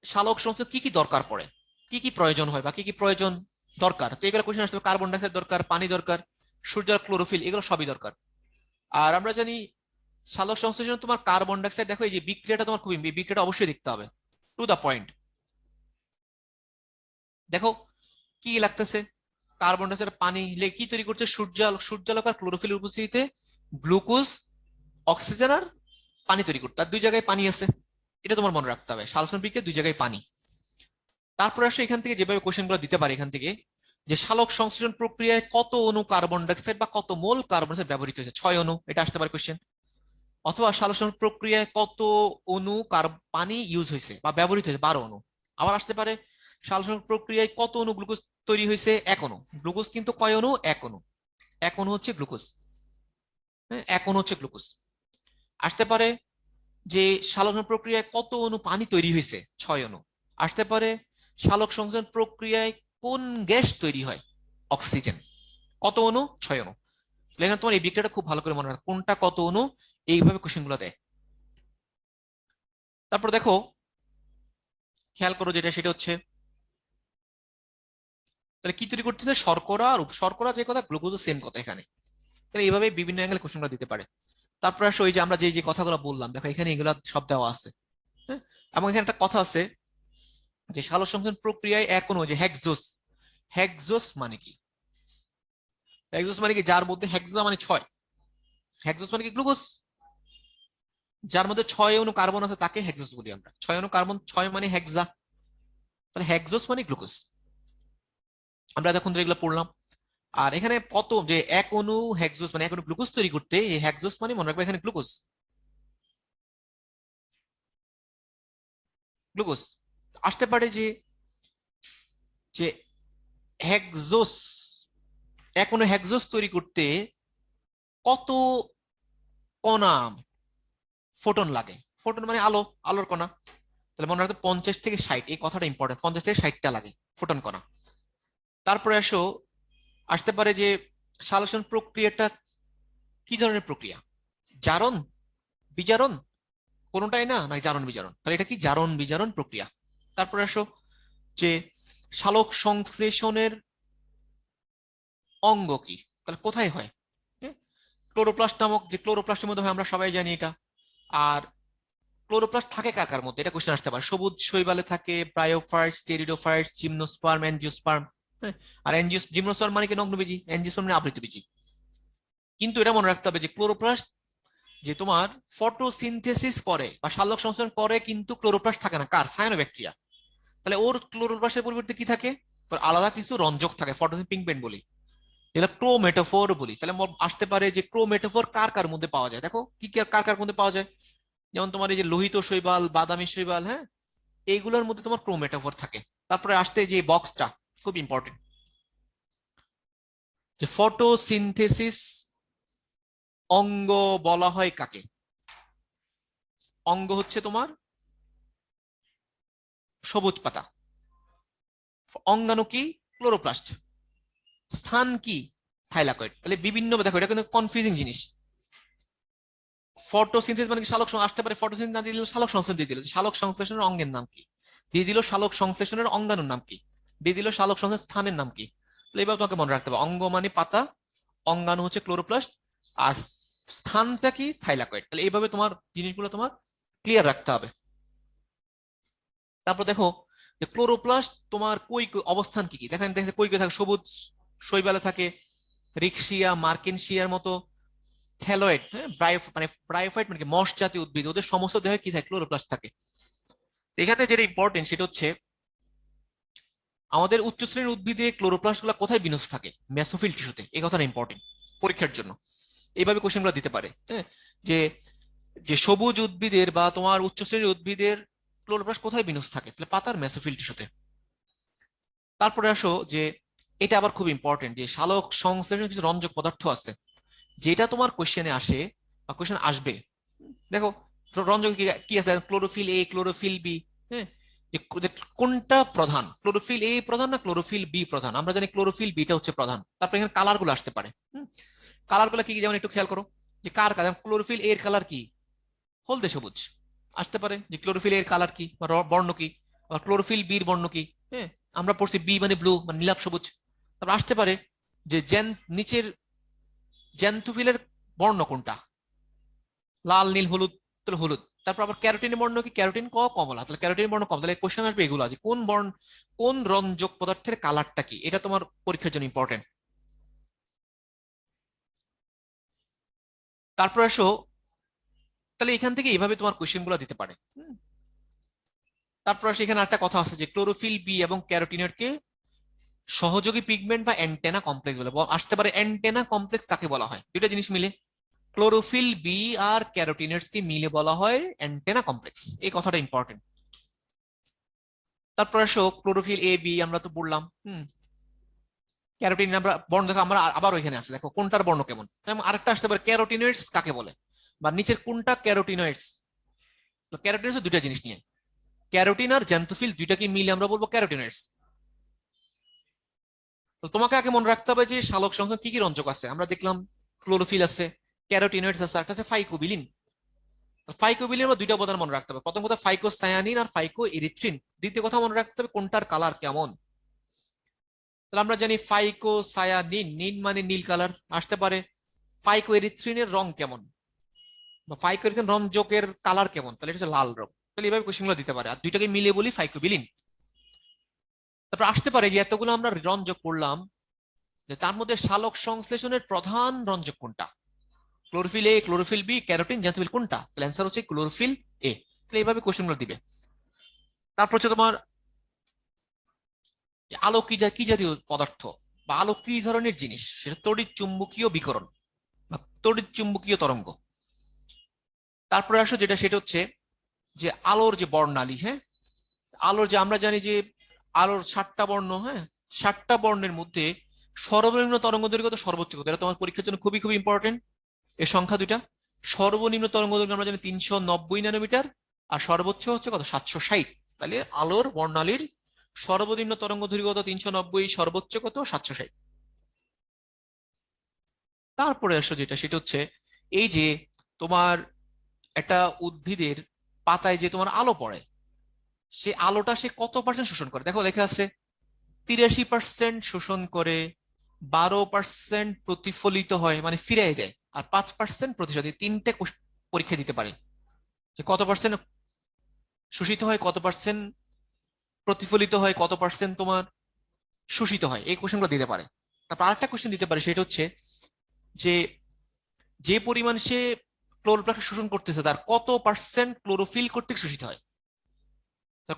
সালোক সংশ্লেষণ কি কি দরকার পড়ে, কি কি প্রয়োজন হয় বা কি কি প্রয়োজন দরকার। তো এগুলো কোশ্চেন আসবে, কার্বন ডাইঅক্সাইড দরকার, পানি দরকার, সূর্যের ক্লোরোফিল, এগুলো সবই দরকার। আর আমরা জানি সালোক সংশ্লেষণ তোমার কার্বন ডাইঅক্সাইড, দেখো এই যে বিক্রিয়াটা তোমার খুবই, বিক্রিয়াটা অবশ্যই দেখতে হবে, টু দা পয়েন্ট। দেখো কি লাগতেছে? কার্বন ডাইঅক্সাইড পানি কি তৈরি করছে? সূর্যালোক আর ক্লোরোফিলের উপস্থিতিতে গ্লুকোজ, অক্সিজেন আর পানি তৈরি করতে। তার দুই জায়গায় পানি আছে, এটা তোমার মনে রাখতে হবে। সালোকসংশ্লেষণ বিক্রিয়া দুই জায়গায় পানি। তারপরে আসলে এখান থেকে যেভাবে কোশ্চেন গুলো দিতে পারে এখান থেকে, যে সালোক সংশ্লেষণ প্রক্রিয়ায় কত অণু কার্বন ডাইঅক্সাইড বা কত মোল কার্বন ডাইঅক্সাইড ব্যবহৃত হয়েছে? 6 অণু, এটা আসতে পারে কোশ্চেন। অথবা সালোক সংশ্লেষণ প্রক্রিয়ায় কত অণু পানি ইউজ হয়েছে বা ব্যবহৃত হয়েছে? 12 অণু। আবার আসতে পারে সালোক সংশ্লেষণ প্রক্রিয়ায় কত অণু গ্লুকোজ তৈরি হয়েছে? 1 অণু। গ্লুকোজ কিন্তু কয় অণু? 1 অণু। 1 অণু হচ্ছে গ্লুকোজ। হ্যাঁ, 1 অণু হচ্ছে গ্লুকোজ। আসতে পারে যে সালোক সংশ্লেষণ প্রক্রিয়ায় কত অণু পানি তৈরি হয়েছে? 6 অণু। আসতে পারে সালোক সংশ্লেষণ প্রক্রিয়ায় কোন গ্যাস তৈরি হয়? অক্সিজেন। কত অণু? 6 অণু। এখানে তোমার এই বিক্রিয়াটা খুব ভালো করে মনে রাখো, কোনটা কত অণু, এইভাবে কোশ্চেন গুলো দেয়। তারপর দেখো, খেয়াল করো যেটা সেটা হচ্ছে, তাহলে কি তৈরি করতেছে? শর্করা আর শর্করা যে কথা, গ্লুকোজ সেম কথা এখানে। তাহলে এইভাবে বিভিন্ন অ্যাঙ্গেলে কোশ্চেন গুলো দিতে পারে। তারপর আসো ওই যে আমরা যে যে কথাগুলো বললাম, দেখো এখানে এগুলো সব দেওয়া আছে। হ্যাঁ, এবং এখানে একটা কথা আছে যে সালোক সংশ্লেষণ প্রক্রিয়ায় 1 অণু, যে হেক্সোস। হেক্সোস মানে কি? হেক্সোস মানে কি? যার মধ্যে হেক্সা মানে 6, হেক্সোস মানে কি? গ্লুকোজ। যার মধ্যে 6 অণু কার্বন আছে তাকে হেক্সোস বলি আমরা। 6 অণু কার্বন, 6 মানে হেক্সা, তাহলে হেক্সোস মানে গ্লুকোজ। আমরা এতক্ষণ ধরে এগুলো পড়লাম। আর এখানে কত যে এক অণু হেক্সোস মানে এক অণু গ্লুকোজ তৈরি করতে, এই হেক্সোস মানে মনে রাখবে এখানে গ্লুকোজ, গ্লুকোজ আসতে পারে যে যে হেক্সোস, এক অণু হেক্সোস তৈরি করতে কত কণা ফোটন লাগে। ফোটন মানে আলো, আলোর কণা। তাহলে মনে রাখতে 50 থেকে 60, এই কথাটা ইম্পর্টেন্ট, 50 থেকে 60টা লাগে ফোটন কণা। তারপরে আসতে পারে যে সালোকসংশ্লেষণ প্রক্রিয়াটা কি ধরনের প্রক্রিয়া, জারণ, বিজারণ, কোনোটাই না, না জারণ বিজারণ, তাহলে এটা কি জারণ বিজারণ প্রক্রিয়া। তারপরে যে সালোক সংশ্লেষণের অঙ্গ কি, তাহলে কোথায় হয়, ক্লোরোপ্লাস্ট নামক, যে ক্লোরোপ্লাস্টের মধ্যে হয় আমরা সবাই জানি এটা। আর ক্লোরোপ্লাস্ট থাকে কার কার মধ্যে, এটা কোশ্চেন আসতে পারে। সবুজ শৈবালে থাকে ব্রায়োফাইটস, টেরিডোফাইটস, জিমনোস্পার্ম, অ্যাঞ্জিওস্পার্ম। হ্যাঁ, আর জিমনোস্পার্ম মানে কি নগ্নবীজি, অ্যাঞ্জিওস্পার্ম মানে আবৃতবীজি। কিন্তু এটা মনে রাখতে হবে যে ক্লোরোপ্লাস্ট যে তোমার ফটোসিনথেসিস করে বা সালোক সংশ্লেষণ করে, কিন্তু ক্লোরোপ্লাস্ট থাকে না কার, সায়ানোব্যাকটেরিয়া। তাহলে ওর ক্লোরোপ্লাস্টের পরিবর্তে কি থাকে, ওর আলাদা কিছু রঞ্জক থাকে, ফটোসিন পিগমেন্ট বলি, যেটা ক্রোমেটোফোর বলি। তাহলে আসতে পারে যে ক্রোমেটোফোর কার কার মধ্যে পাওয়া যায়, দেখো কি কার কার মধ্যে পাওয়া যায়। যেমন তোমার এই যে লোহিত শৈবাল, বাদামি শৈবাল, হ্যাঁ, এইগুলোর মধ্যে তোমার ক্রোমেটোফোর থাকে। তারপরে আসতে যে বক্সটা খুব ইম্পর্টেন্ট, যে ফটোসিনথেসিস অঙ্গ বলা হয় কাকে, অঙ্গ হচ্ছে তোমার সবুজ পাতা, অঙ্গাণু কি ক্লোরোপ্লাস্ট, স্থান কি থাইলাকয়েড। তাহলে বিভিন্ন, দেখো এটা কিন্তু কনফিউজিং জিনিস। ফটোসিনথেসিস মানে কি সালোক আসতে পারে, ফটোসিনথেসিস না দিয়ে দিল সালোক সংশ্লেষণ দিয়ে দিল, সালোক সংশ্লেষণের অঙ্গের নাম কি, দিয়ে দিল সালোক সংশ্লেষণের অঙ্গাণুর নাম কি, দিয়ে দিল সালোক সংশ্লেষণ স্থানের নাম কি। তাহলে এবার তোমাকে মনে রাখতে হবে, অঙ্গ মানে পাতা, অঙ্গাণু হচ্ছে ক্লোরোপ্লাস্ট, আর স্থানটা কি থাইলাকয়েড। তাহলে এইভাবে তোমার জিনিসগুলো তোমার ক্লিয়ার রাখতে হবে। তারপর দেখো যে ক্লোরোপ্লাস্ট তোমার কই অবস্থান কি কি, দেখেন দেখছে কই কই থাকে, সবুজ শৈবালে থাকে, রিক্সিয়া, মার্কেনশিয়ার মতো থ্যালয়েড, হ্যাঁ, মানে ব্রায়োফাইট মানে মশ জাতীয় উদ্ভিদ, ওদের সমস্ত দেহে কি থাকে, ক্লোরোপ্লাস্ট থাকে। এখানে যেটা ইম্পর্টেন্ট সেটা হচ্ছে আমাদের উচ্চ শ্রেণীর উদ্ভিদে ক্লোরোপ্লাস্ট গুলো কোথায় বিন্যস্ত থাকে, মেসোফিল টিস্যুতে। এই কথাটা ইম্পর্টেন্ট পরীক্ষার জন্য, এইভাবে কোশ্চেন গুলো দিতে পারে। হ্যাঁ, যে যে সবুজ উদ্ভিদের বা তোমার উচ্চ শ্রেণীর উদ্ভিদের ক্লোরোপ্লাস্ট কোথায় বিন্যস্ত থাকে, তাহলে পাতার মেসোফিল টিস্যুতে। তারপরে যে এটা আবার খুব ইম্পর্টেন্ট, যে সালোক সংশ্লেষণ কিছু রঞ্জক পদার্থ আছে যেটা তোমার কোশ্চেনে আসে বা কোশ্চেন আসবে। দেখো রঞ্জক কি কি আছে, ক্লোরোফিল এ, ক্লোরোফিল বি। হ্যাঁ, কোনটা প্রধান, ক্লোরোফিল এ প্রধান না ক্লোরোফিল বি প্রধান, আমরা জানি ক্লোরোফিল বিটা হচ্ছে প্রধান। তারপরে এখানে কালার গুলো আসতে পারে। কালার গুলো কি কি, যেমন একটু খেয়াল করো, যে কার কালার, ক্লোরোফিল এর কালার কি, হলদে সবুজ। আসতে পারে যে ক্লোরোফিল এর কালার কি বা বর্ণ কি, আবার ক্লোরোফিল বির বর্ণ কি। হ্যাঁ, আমরা পড়ছি বি মানে ব্লু, মানে নীলাভ সবুজ। তারপর আসতে পারে যে নিচের জ্যান্থোফিলের বর্ণ কোনটা, লাল, নীল, হলুদ, তাহলে হলুদ। তারপর আবার ক্যারোটিনের বর্ণ কি, ক্যারোটিন কমলা, তাহলে ক্যারোটিনের বর্ণ কম। তাহলে কোশ্চেন আসবে এগুলো, আছে কোন বর্ণ, কোন রঞ্জক পদার্থের কালারটা কি, এটা তোমার পরীক্ষার জন্য ইম্পর্টেন্ট। তারপর তাহলে এখান থেকে এইভাবে তোমার কোশ্চেন গুলো দিতে পারে। তারপর এখানে একটা কথা আছে যে ক্লোরোফিল বি এবং ক্যারোটিনকে সহযোগী পিগমেন্ট বা অ্যান্টেনা কমপ্লেক্স বলে। আসতে পারে অ্যান্টেনা কমপ্লেক্স কাকে বলা হয়, দুইটা জিনিস মিলে ক্লোরোফিল বি আর ক্যারোটিনস কে মিলে বলা হয় অ্যান্টেনা কমপ্লেক্স, এই কথাটা ইম্পর্টেন্ট। তারপর ক্লোরোফিল এ বি আমরা তো বললাম। ক্যারোটিন আমরা বর্ণ দেখো, আমরা আবার ওইখানে আছে, দেখো কোনটার বর্ণ কেমন। আরেকটা আসতে পারে ক্যারোটিনয়েডস কাকে বলে, বা নিচের কোনটা ক্যারোটিনয়েডস। তো ক্যারোটিনয়েডস দুইটা জিনিস নিয়ে, ক্যারোটিন আর জ্যান্থোফিল দুইটাকে মিলে আমরা বলবো ক্যারোটিনয়েডস। তো তোমাকে আগে মনে রাখতে হবে যে সালোক সংশ্লেষণ কি কি রঞ্জক আছে, আমরা দেখলাম ক্লোরোফিল আছে, ক্যারোটিনয়েডস আছে, একটা আছে ফাইকোবিলিন। ফাইকোবিলিনের দুইটা উপাদান মনে রাখতে হবে, প্রথম কথা ফাইকোসায়ানিন আর ফাইকো ইরিথ্রিন। দ্বিতীয় কথা মনে রাখতে হবে কোনটার কালার কেমন। তাহলে আমরা জানি ফাইকোসায়ানিন, নিন মানে নীল কালার। আসতে পারে ফাইকো এরিথ্রিনের রং কেমন, বা ফাইকো এরিথ্রিন রঞ্জকের কালার কেমন, তাহলে এটা হচ্ছে লাল রং। তাহলে এইভাবে কোশ্চেনগুলো দিতে পারে, আর দুইটাকে মিলে বলি ফাইকোবিলিন। তারপর আসতে পারে যে এতগুলো আমরা রঞ্জক পড়লাম, যে তার মধ্যে সালোক সংশ্লেষণের প্রধান রঞ্জক কোনটা, chlorophyll A, chlorophyll B, carotene, xanthophyll কোনটা? তাহলে অ্যান্সার হচ্ছে ক্লোরোফিল এ। তাহলে এইভাবে কোশ্চেনগুলো দিবে। তারপর হচ্ছে তোমার আলো কি জাতীয় পদার্থ বা আলো কি ধরনের জিনিস, সেটা তড়িৎ চুম্বকীয় বিকিরণ বা তড়িৎ চুম্বকীয় তরঙ্গ। তারপরে আসো যেটা, সেটা হচ্ছে যে আলোর যে বর্ণালী, হ্যাঁ, আলোর যে আমরা জানি যে আলোর 7টা বর্ণ, হ্যাঁ, 7টা বর্ণের মধ্যে সর্বনিম্ন তরঙ্গ দৈর্ঘ্য তো সর্বোচ্চ কত, এটা তোমার পরীক্ষার জন্য খুবই খুবই ইম্পর্টেন্ট। এই সংখ্যা দুইটা, সর্বনিম্ন তরঙ্গ দৈর্ঘ্য আমরা জানি 390 ন্যানোমিটার, আর সর্বোচ্চ হচ্ছে কত, 760। তাহলে আলোর বর্ণালীর সর্বনিম্ন তরঙ্গ দৈর্ঘ্য কত, 390, সর্বোচ্চ কত, 760। তারপরে আসো যেটা, সেটা হচ্ছে এই যে তোমার একটা উদ্ভিদের পাতায় যে তোমার আলো পড়ে, সে আলোটা সে কত পার্সেন্ট শোষণ করে? দেখো লেখা আছে 83% শোষণ করে, 12% প্রতিফলিত হয় মানে ফিরাই দেয়, আর 5% প্রতিশোধ। তিনটে পরীক্ষা দিতে পারে যে কত পার্সেন্ট শোষিত হয়, কত পার্সেন্ট প্রতিফলিত হয়, কত পার্সেন্ট তোমার শোষিত হয়, এই কোশ্চেনগুলো দিতে পারে। তারপর আরেকটা কোশ্চেন দিতে পারে, সেটা হচ্ছে যে যে পরিমাণ সে ক্লোরোপ্লাস্ট শোষণ করতেছে তার কত পার্সেন্ট ক্লোরোফিল কর্তৃক শোষিত হয়।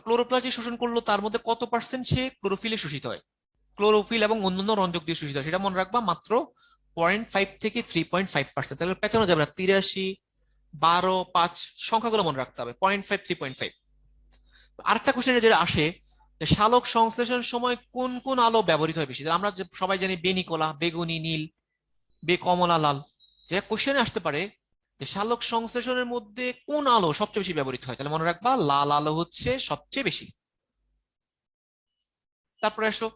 ক্লোরোপ্লাস্ট যে শোষণ করলো তার মধ্যে কত পার্সেন্ট সে ক্লোরোফিলে শোষিত হয়, ক্লোরোফিল এবং অন্যান্য রঞ্জক দিয়ে শোষিত হয়, সেটা মনে রাখবা, মাত্র 0.5 থেকে 3.5%। তাহলে পেছানো যাবে না, 83, 12, 5 সংখ্যাগুলো মনে রাখতে হবে, 0.5, 3.5। আরেকটা কোশ্চেন যেটা আসে, যে সালোক সংশ্লেষণের সময় কোন কোন আলো ব্যবহৃত হয় বেশি? আমরা সবাই জানি বেনিকোলা, বেগুনি, নীল, কমলা, লাল। যেটা কোশ্চেনে আসতে পারে যে সালোক সংশ্লেষণের মধ্যে কোন আলো সবচেয়ে বেশি ব্যবহৃত হয়, তাহলে মনে রাখবা লাল আলো হচ্ছে সবচেয়ে বেশি। তারপরে আসো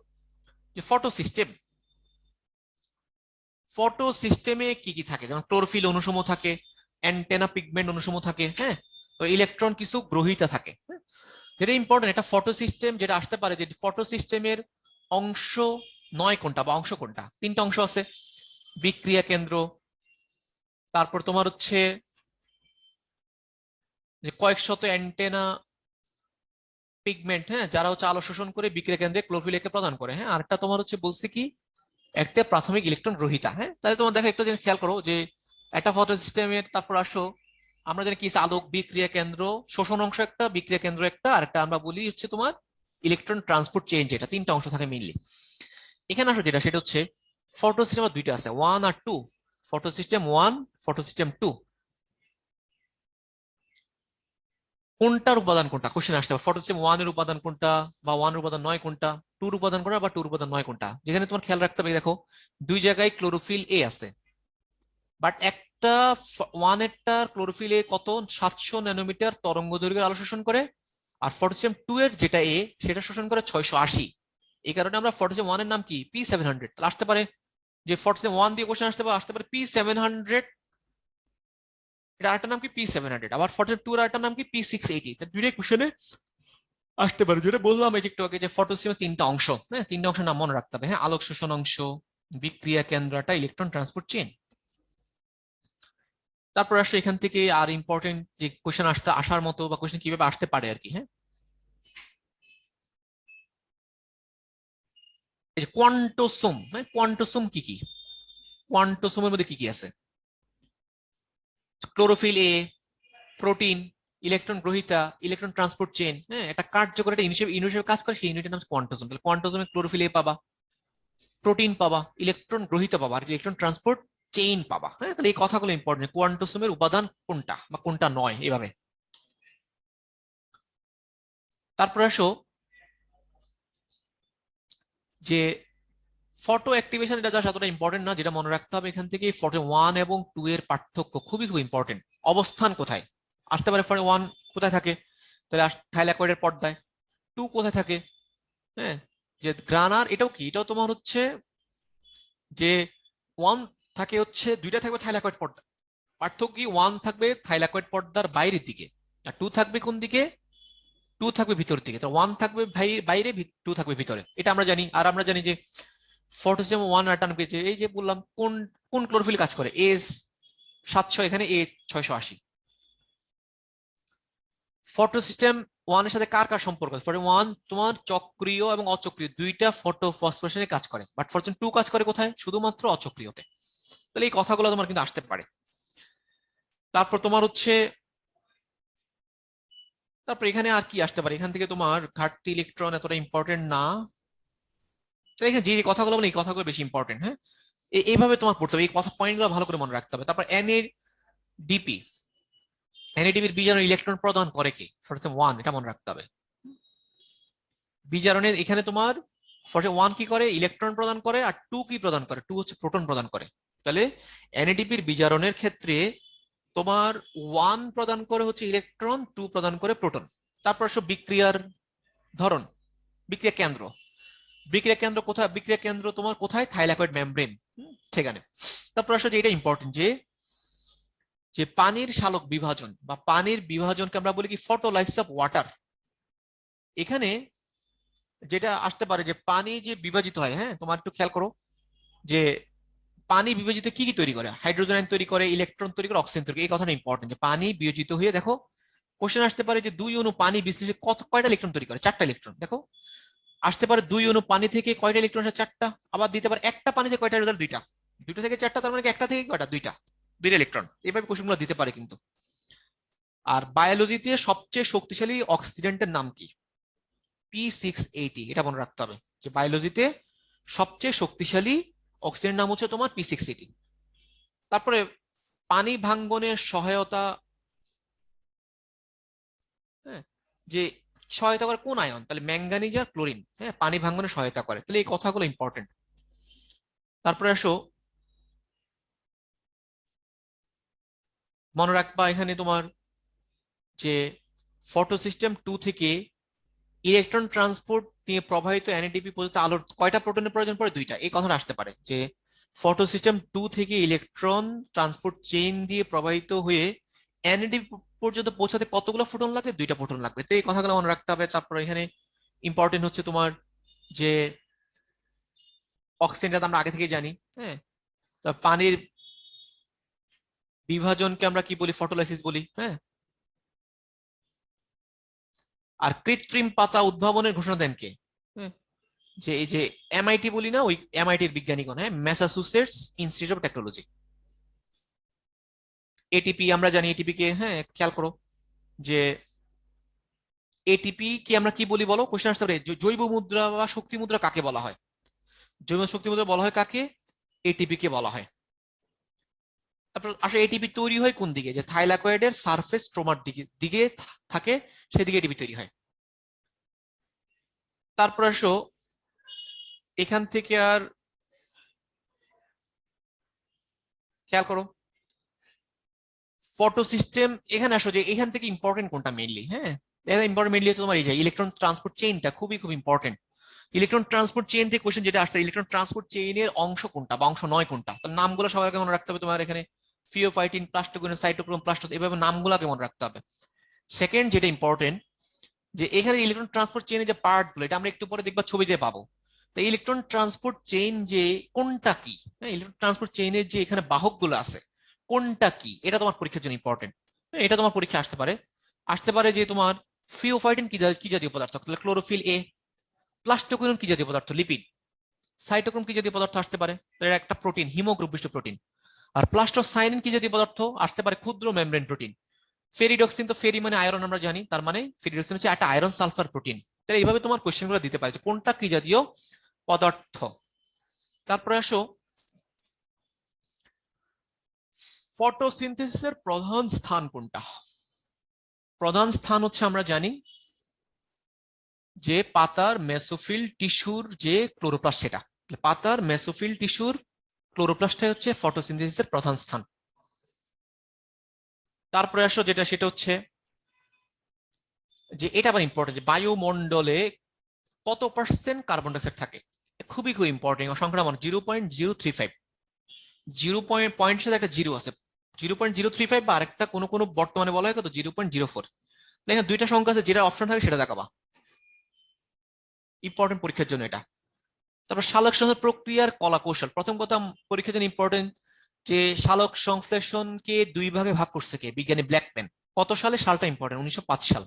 যে ফটো সিস্টেম, ফটো সিস্টেমে কি কি থাকে, যেমন ক্লোরোফিল অনুসমূহ থাকে, অ্যান্টেনা পিগমেন্ট অনুসমূহ থাকে, হ্যাঁ, ইলেকট্রন কিছু গ্রহিতা থাকে। ভেরি ইম্পর্টেন্ট, এটা ফটো সিস্টেম যেটা আসতে পারে, যে ফটো সিস্টেমের অংশ 9 কোনটা বা অংশ কোনটা? 3টা অংশ আছে, বিক্রিয়া কেন্দ্র, তারপর তোমার হচ্ছে যে কয়েক শত অ্যান্টেনা পিগমেন্ট, হ্যাঁ, যারা হচ্ছে আলো শোষণ করে বিক্রিয়া কেন্দ্রে ক্লোরোফিলকে প্রদান করে, হ্যাঁ, আরেকটা তোমার হচ্ছে বলছে কি একটা প্রাথমিক ইলেকট্রন গ্রহীতা। হ্যাঁ, তাহলে তোমার দেখো একটা জিনিস খেয়াল করো, যে একটা ফটো সিস্টেমের, তারপর আসো আমরা জানি কি আলোক বিক্রিয়া কেন্দ্র, শোষণ অংশ একটা, বিক্রিয়া কেন্দ্র একটা, আর একটা আমরা বলি হচ্ছে তোমার ইলেকট্রন ট্রান্সপোর্ট চেইন, যেটা 3টা অংশ থাকে মেইনলি। এখানে আসো যেটা, সেটা হচ্ছে ফটো সিস্টেম দুইটা আছে, 1 আর 2। ফটো সিস্টেম 1, ফটো সিস্টেম 2, কোনটার উপাদান কোনটা কোশ্চেন আসতে পারে? ফটো সিস্টেম 1 এর উপাদান কোনটা, বা 1 এর উপাদান 9 কোনটা, 2 এর উপাদান কোনটা, বা 2 এর উপাদান 9 কোনটা? যেখানে তোমার খেয়াল রাখতে হবে, দেখো দুই জায়গায় ক্লোরোফিল এ আছে, বাট একটা 1 এরটার ক্লোরোফিল এ কত, 700 ন্যানোমিটার তরঙ্গ দৈর্ঘ্যের আলো শোষণ করে, আর ফটোসিস্টেম 2 এর যেটা এ, সেটা শোষণ করে 680। এই কারণে আমরা ফটোসিস্টেম 1 এর নাম কি P700। তাহলে আসতে পারে যে ফটোসিস্টেম 1 দিয়ে কোশ্চেন আসতে পারে P700, এটা আরেকটা নাম কি P700, আবার ফটোসিস্টেম 2 এর আরেকটা নাম কি P680। তাহলে দুইটাই কোশ্চেনে আসতে পারে। যেটা বললাম এই যে একটু আগে, যে ফটোসিস্টেমের 3টা অংশ, হ্যাঁ, 3টা অংশের নাম মনে রাখতে হবে, হ্যাঁ, আলোক শোষণ অংশ, বিক্রিয়া কেন্দ্রটা, ইলেকট্রন ট্রান্সপোর্ট চেইন। তারপর আসলে এখান থেকে আর ইম্পর্টেন্ট যে কোশ্চেন আসার মতো, বা কোশ্চেন কিভাবে আসতে পারে আর কি, হ্যাঁ, এই যে কোয়ান্টোসোম, হ্যাঁ, কোয়ান্টোসোম কি কি, কোয়ান্টোসোমের মধ্যে কি কি আছে? ক্লোরোফিল এ, প্রোটিন, ইলেকট্রন গ্রহীতা, ইলেকট্রন ট্রান্সপোর্ট চেইন, হ্যাঁ, এটা কার্যকর একটা ইউনিট কাজ করে, সেই ইউনিটের নাম কোয়ান্টোসোম। তাহলে কোয়ান্টোসোমে ক্লোরোফিল এ পাবা, প্রোটিন পাবা, ইলেকট্রন গ্রহীতা পাবা, আর ইলেকট্রন ট্রান্সপোর্ট চেইন পাবা। হ্যাঁ, তাহলে এই কথাগুলো ইম্পর্টেন্ট, কোয়ান্টোসোমের উপাদান কোনটা বা কোনটা নয়, এভাবে। তারপর আসো যে ফটো অ্যাক্টিভেশন, এটা জাস্ট এতটা ইম্পর্টেন্ট না, যেটা মনে রাখতে হবে এখান থেকে, ফটো 1 এবং 2 এর পার্থক্য খুবই খুব ইম্পর্টেন্ট। অবস্থান কোথায় আসতে পারে, ফটো 1 কোথায় থাকে, তাহলে থাইলাকয়েডের পর্দায়। 2 কোথায় থাকে, হ্যাঁ, যে গ্রানার, এটাও কি, এটাও তোমার হচ্ছে যে 1 থাকে হচ্ছে, দুইটা থাকবে থাইলাকয়েড পর্দা। পার্থক্য কি, 1 থাকবে থাইলাকয়েড পর্দার বাইরের দিকে, আর 2 থাকবে কোন দিকে, 2 থাকবে ভিতর দিকে। তো 1 থাকবে বাইরে, 2 থাকবে ভিতরে, এটা আমরা জানি। আর আমরা জানি যে ফটোসিস্টেম 1 আটান পেয়েছে, এই যে বললাম কোন কোন ক্লোরোফিল কাজ করে, এস 700, এখানে এ 680। ফটোসিস্টেম 1 এর সাথে কার কার সম্পর্ক? ফটো 1 তোমার চক্রীয় এবং অচক্রীয় দুইটা ফটো ফসফোরেশনে কাজ করে, বাট ফটোসিস্টেম 2 কাজ করে কোথায়, শুধুমাত্র অচক্রীয়তে। তাহলে এই কথাগুলো তোমার কিন্তু আসতে পারে। তারপর তোমার হচ্ছে, তারপর এখানে আর কি আসতে পারে, এখান থেকে তোমার ঘাটতি ইলেকট্রন এতটা ইম্পর্টেন্ট না। তো এখানে যে যে কথাগুলো বলে এই কথাগুলো বেশি ইম্পর্টেন্ট। হ্যাঁ, এইভাবে তোমার পড়তে হবে, এই কথা পয়েন্টগুলো ভালো করে মনে রাখতে হবে। তারপর এনএডিপি, এনএডিপির বিজারণ ইলেকট্রন প্রদান করে কি? ফার্স্ট ওয়ান, এটা মনে রাখতে হবে। বিজারণের এখানে তোমার ফার্স্ট ওয়ান কি করে? ইলেকট্রন প্রদান করে। আর টু কি প্রদান করে? টু হচ্ছে প্রোটন প্রদান করে। তাহলে এনএডিপির বিজারণের ক্ষেত্রে তোমার ওয়ান প্রদান করে হচ্ছে ইলেকট্রন, টু প্রদান করে প্রোটন। তারপর আসো বিক্রিয়ার ধরন, বিক্রিয়া কেন্দ্র। বিক্রিয়া কেন্দ্র কোথায়? বিক্রিয়া কেন্দ্র তোমার কোথায়? থাইলাকয়েড মেমব্রেন সেখানে। তারপর আসো যে এটা ইম্পর্টেন্ট, যে যে পানির সালোক বিভাজন বা পানির বিভাজনকে আমরা বলি কি? Photolysis of water. এখানে যেটা আসতে পারে যে পানি যে বিভাজিত হয়, হ্যাঁ তোমার একটু খেয়াল করো যে পানি বিভাজিত কি কি তৈরি করে? হাইড্রোজেন আয়ন তৈরি করে, ইলেকট্রন তৈরি করে, অক্সিজেন তৈরি করে। এই কথাটা ইম্পর্টেন্ট, যে পানি বিয়োজিত হয়ে, দেখো কোশ্চেন আসতে পারে যে দুই অণু পানি বিশ্লেষে কয়টা ইলেকট্রন তৈরি করে? 4টা ইলেকট্রন। দেখো আসতে পারে দুই অণু পানি থেকে কয়টা ইলেকট্রন আসে? 4টা। আবার দিতে পারে একটা পানিতে কয়টা রেজাল্ট? 2টা। 2টা থেকে 4টা, তার মানে একটা থেকে কয়টা? 2টা ইলেকট্রন। এইভাবে কোশ্চেনগুলো দিতে পারে কিন্তু। আর বায়োলজিতে সবচেয়ে শক্তিশালী অক্সিডেন্টের নাম কি? P680, এটা মনে রাখতে হবে যে বায়োলজিতে সবচেয়ে শক্তিশালী অক্সিডেন্টের নাম হচ্ছে তোমার P680। তারপরে পানি ভাঙ্গনের সহায়তা, হ্যাঁ, যে সহায়তা করে কোন আয়ন? তাহলে ম্যাঙ্গানিজ আর ক্লোরিন, হ্যাঁ, পানি ভাঙ্গনে সহায়তা করে। তাহলে এই কথাগুলো ইম্পর্টেন্ট। তারপরে আসো, মনে রাখবা এখানে তোমার যে ফটোসিস্টেম 2 থেকে ইলেকট্রন ট্রান্সপোর্ট নিয়ে প্রবাহিত এনএডিপি পর্যন্ত আলোর কয়টা প্রোটনের প্রয়োজন পড়ে? 2টা। এই কথাটা আসতে পারে যে ফটোসিস্টেম 2 থেকে ইলেকট্রন ট্রান্সপোর্ট চেইন দিয়ে প্রবাহিত হয়ে এনএডিপি পর্যন্ত পৌঁছাতে কতগুলো ফোটন লাগবে? 2টা ফোটন লাগবে। তো এই কথাগুলো মনে রাখতে হবে। তারপর এখানে ইম্পর্টেন্ট হচ্ছে তোমার যে অক্সিজেনটা আমরা আগে থেকে জানি, হ্যাঁ। পানির বিভাজনকে আমরা কি বলি? ফটোলাইসিস বলি, হ্যাঁ। আর কৃত্রিম পাতা উদ্ভাবনের ঘোষণা দেন কে? হ্যাঁ, যে এই যে এমআইটি বলি না, ওই এমআইটির বিজ্ঞানীগণ, হ্যাঁ, Massachusetts institute of technology. ATP আমরা জানি, এটিপি কে, হ্যাঁ খেয়াল করো যে এটিপি কি আমরা কি বলি বলো? কোশ্চেন আসতে পারে জৈব মুদ্রা বা শক্তি মুদ্রা কাকে বলা হয়? জৈব শক্তি মুদ্রা বলা হয় কাকে? এটিপি কে বলা হয়। তারপর আসলে এটিপি তৈরি হয় কোন দিকে? যে থাইলাকয়েডের সারফেস স্ট্রোমার দিকে দিকে থাকে, সেদিকে এটিপি তৈরি হয়। তারপর আসো এখান থেকে আর খেয়াল করো ফটো সিস্টেম, এখানে আসো যে এখান থেকে ইম্পর্টেন্ট কোনটা মেইনলি? হ্যাঁ, ইম্পর্টেন্ট মেইনলি হচ্ছে তোমার এই যে ইলেকট্রন ট্রান্সপোর্ট চেইনটা খুবই খুব ইম্পর্টেন্ট। ইলেকট্রন ট্রান্সপোর্ট চেইন থেকে কোশ্চেন যেটা আসছে, ইলেকট্রন ট্রান্সপোর্ট চেইনের অংশ কোনটা বা অংশ নয় কোনটা? তাহলে নামগুলো সবার আগে মনে রাখতে হবে তোমার। এখানে ফিওফাইটিন, প্লাস্টোকুইন, সাইটোক্রোম, প্লাস্টোস, এভাবে নামগুলোকে মনে রাখতে হবে। সেকেন্ড যেটা ইম্পর্টেন্ট, যে এখানে ইলেকট্রন ট্রান্সপোর্ট চেইনের যে পার্ট গুলো, এটা আমরা একটু পরে দেখবা ছবিতে পাবো। তো ইলেকট্রন ট্রান্সপোর্ট চেইন যে কোনটা কি, হ্যাঁ, ইলেকট্রন ট্রান্সপোর্ট চেইনের যে এখানে বাহক গুলো আছে কোনটা কি, এটা তোমার পরীক্ষার জন্য ইম্পর্টেন্ট। এটা তোমার পরীক্ষা আসতে পারে। আসতে পারে যে তোমার ফিওফাইটিন কি জাতীয় পদার্থ? Chlorophyll A. প্লাস্টোকুইন কি জাতীয় পদার্থ? লিপিড। সাইটোক্রোম কি জাতীয় পদার্থ আসতে পারে? এটা একটা প্রোটিন, হিমোগ্রুপ বিশিষ্ট প্রোটিন। আর প্লাস্টোসাইনিন কি জাতীয় পদার্থ? আসতে পারে ক্ষুদ্র মেমব্রেন প্রোটিন। ফেরিডক্সিন, তো ফেরি মানে আয়রন আমরা জানি, তার মানে ফেরিডক্সিন হচ্ছে একটা আয়রন সালফার প্রোটিন। তাহলে এইভাবে তোমার কোশ্চেন গুলো দিতে পারে কোনটা কি জাতীয় পদার্থ। তারপরে আসো ফটোসিনথেসিসের প্রধান স্থান কোনটা? প্রধান স্থান হচ্ছে আমরা জানি যে পাতার মেসোফিল টিস্যুর যে ক্লোরোপ্লাস্ট, সেটা পাতার মেসোফিল টিস্যুর ক্লোরোপ্লাস্টটাই হচ্ছে ফটোসিনথেসিসের প্রধান স্থান। তারপরে আসো যেটা, সেটা হচ্ছে যে এটা আবার ইম্পর্টেন্ট, যে বায়ুমণ্ডলে কত পার্সেন্ট কার্বন ডাইঅক্সাইড থাকে? খুবই খুব ইম্পর্টেন্ট সংখ্যাটা মনে, 0.035। 0 পয়েন্ট সাথে একটা জিরো আছে, 0.035, বা আরেকটা কোনো কোনো বর্তমানে বলা হয় কত? 0.04। দেখেন দুইটা সংখ্যা আছে, যেটা অপশন থাকে সেটা দেখাবা, ইম্পর্টেন্ট পরীক্ষার জন্য এটা। তারপর সালোক সংশ্লেষণ প্রক্রিয়ার কলা কৌশল, প্রথম কথা পরীক্ষার জন্য ইম্পর্টেন্ট, যে সালোক সংশ্লেষণকে 2 ভাগে ভাগ করছে কে? বিজ্ঞানী ব্ল্যাকম্যান। কত সালে? সালটা ইম্পর্টেন্ট, 1905 সাল।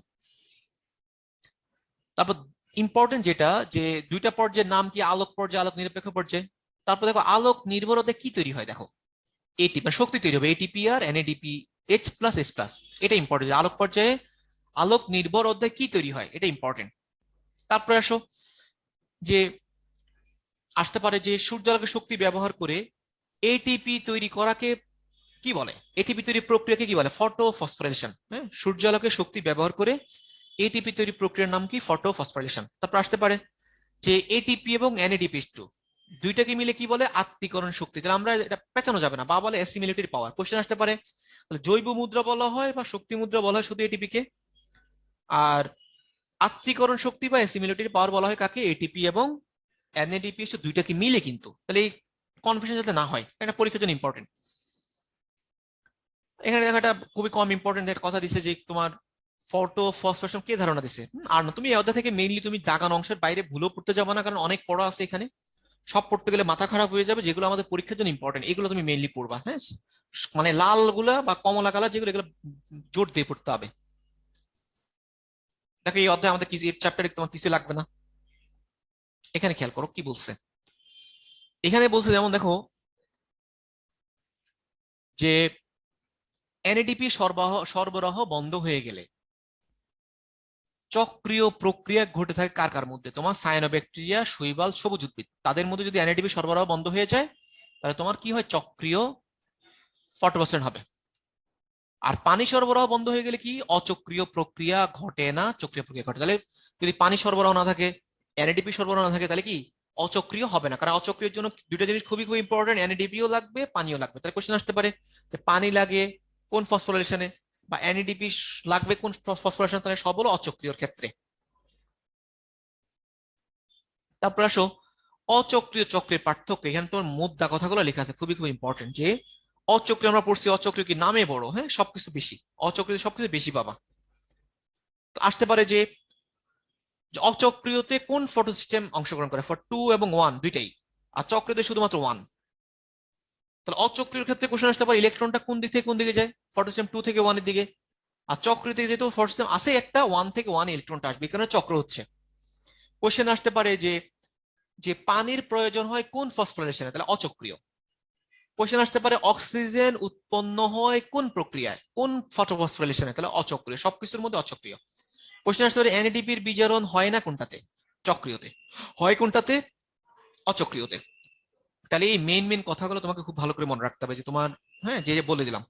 তারপর ইম্পর্টেন্ট যেটা, যে 2টা পর্যায়ের নাম কি? আলোক পর্যায়, আলোক নিরপেক্ষ পর্যায়। তারপর দেখো আলোক নির্ভরতায় কি তৈরি হয়? দেখো এটিপি, মানে শক্তি তৈরি হবে, এটিপি আর NADP H plus S plus, এটা ইম্পর্টেন্ট। আলোক পর্যায়ে আলোক নির্ভর অধ্যায় কি তৈরি হয়, এটা ইম্পর্টেন্ট। তারপরে আসো যে আসতে পারে যে সূর্যালোকের শক্তি ব্যবহার করে এটিপি তৈরি করাকে কি বলে? এটিপি তৈরি প্রক্রিয়াকে কি বলে? Photo phosphorylation. হ্যাঁ, সূর্যালোকের শক্তি ব্যবহার করে এটিপি তৈরি প্রক্রিয়ার নাম কি? Photo phosphorylation. তারপর আসতে পারে যে এটিপি এবং এনএডিপি2 দুইটাকে মিলে কি বলে? আত্তীকরণ শক্তি। তাহলে আমরা এটা পেঁচানো যাবে না, বা বলে অ্যাসিমিলেটরি পাওয়ার। কোশ্চেন আসতে পারে জৈব মুদ্রা বলা হয় বা শক্তি মুদ্রা বলা হয় শুধু এটিপি কে, আর আত্তীকরণ শক্তি বা অ্যাসিমিলেটরি পাওয়ার বলা হয় কাকে? এটিপি এবং এনএডিপি2 দুইটাকে মিলে। কিন্তু তাহলে এই কনফিউশন যাতে না হয়, এটা পরীক্ষার জন্য ইম্পর্টেন্ট। এখানে দেখো এটা খুবই কম ইম্পর্টেন্ট একটা কথা দিছে যে তোমার ফটো ফসফোরেশন কে ধারণা দিছে। আর না, তুমি এই অধ্যায় থেকে মেইনলি তুমি দাগান অংশের বাইরে ভুলেও পড়তে যাবে না, কারণ অনেক পড়া আছে এখানে। সব পড়তে গেলে মাথা খারাপ হয়ে যাবে। যেগুলো আমাদের পরীক্ষার জন্য ইম্পর্টেন্ট এগুলো তুমি মেইনলি পড়বা। হ্যাঁ, মানে লাল গুলা বা কমলা কালার যেগুলো, এগুলো জোর দিয়ে পড়তে হবে। দেখো এই অধ্যায় আমাদের কিছু চ্যাপ্টারে তোমার কিছু লাগবে না। এখানে খেয়াল করো কি বলছে। এখানে বলছে যেমন দেখো যে এনএডিপি সরবরাহ সরবরাহ বন্ধ হয়ে গেলে চক্রীয় প্রক্রিয়া ঘটে থাকে কার কার মধ্যে? তোমার সায়ানোব্যাকটেরিয়া, শৈবাল, সবুজ উদ্ভিদ, তাদের মধ্যে যদি এনএডিপি সরবরাহ বন্ধ হয়ে যায় তাহলে তোমার কি হয়? চক্রীয় ফটোবসেন হবে। আর পানি সরবরাহ বন্ধ হয়ে গেলে কি? অচক্রীয় প্রক্রিয়া ঘটে না, চক্রীয় প্রক্রিয়া ঘটে। তাহলে যদি পানি সরবরাহ না থাকে, এনএডিপি সরবরাহ না থাকে, তাহলে কি? অচক্রীয় হবে না। কারণ অচক্রিয়র জন্য দুইটা জিনিস খুবই খুবই ইম্পর্টেন্ট, এনএডিপিও লাগবে, পানিও লাগবে। তাহলে কোশ্চেন আসতে পারে যে পানি লাগে কোন ফসফোরিলেশনে, বা এনএডিপি লাগবে কোন ফসফোরিলেশন? তাহলে সব হলো অচক্রিয়র ক্ষেত্রে। তারপর আসো অচক্রীয় চক্রের পার্থক্য। এখানে তোমার মুদ্রা কথাগুলো লেখা আছে, খুবই খুব ইম্পর্টেন্ট। যে অচক্রীয় আমরা পড়ছি, অচক্রীয় কি নামে বড়, হ্যাঁ সবকিছু বেশি, অচক্রীয় সবকিছু বেশি পাবা। আসতে পারে যে অচক্রীয়তে কোন ফটো সিস্টেম অংশগ্রহণ করে? ফর 2 এবং 1 দুইটাই, আর চক্রীয়তে শুধুমাত্র 1। তাহলে অচক্রীয় ক্ষেত্রে কোশ্চেন আসতে পারে ইলেকট্রনটা কোন দিক থেকে কোন দিকে যায়? ফটো সিস্টেম 2 থেকে 1 এর দিকে। আর চক্রীয় থেকে যেহেতু ফটো সিস্টেম আছে একটা, 1 থেকে 1 ইলেকট্রনটা আসবে, এখানে চক্র হচ্ছে। কোশ্চেন আসতে পারে যে যে পানির প্রয়োজন হয় কোন ফসফোরিলেশনে? তাহলে অচক্রীয়। কোশ্চেন আসতে পারে অক্সিজেন উৎপন্ন হয় কোন প্রক্রিয়ায়? কোন ফটোফসফোরিলেশনে? তাহলে অচক্রীয়। সবকিছুর মধ্যে অচক্রীয়। কোশ্চেন আসতে পারে এনএডিপির বিজারণ হয় না কোনটাতে? চক্রীয়তে। হয় কোনটাতে? অচক্রীয়তে। তাহলে এই মেইন মেইন কথাগুলো তোমাকে খুব ভালো করে মনে রাখতে হবে, যে তোমার, হ্যাঁ, যে যে বলে দিলাম।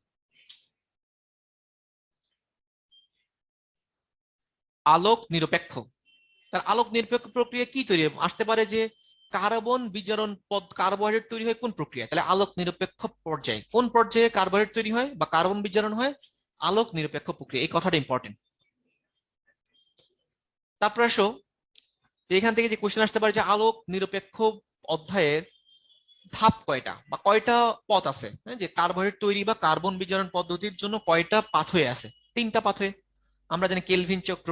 আলোক নিরপেক্ষ। তার আলোক নিরপেক্ষ প্রক্রিয়া কি তৈরি হয়? আসতে পারে যে কার্বন বিজারণ পদ, কার্বোহাইড্রেট তৈরি হয় কোন প্রক্রিয়া? তাহলে আলোক নিরপেক্ষ পর্যায়ে, কোন পর্যায়ে কার্বোহাইড্রেট তৈরি হয় বা কার্বন বিজারণ হয়? আলোক নিরপেক্ষ প্রক্রিয়া। এই কথাটা ইম্পর্টেন্ট। তারপর আসো যে এখান থেকে যে কোশ্চেন আসতে পারে যে আলোক নিরপেক্ষ অধ্যায়ের ধাপ কয়টা বা কয়টা পথ আছে? হ্যাঁ, যে কার্বোহাইড্রেট তৈরি বা কার্বন বিজারণ পদ্ধতির জন্য কয়টা পাথওয়ে আছে? 3টা পাথওয়ে। আমরা জানি কেলভিন চক্র,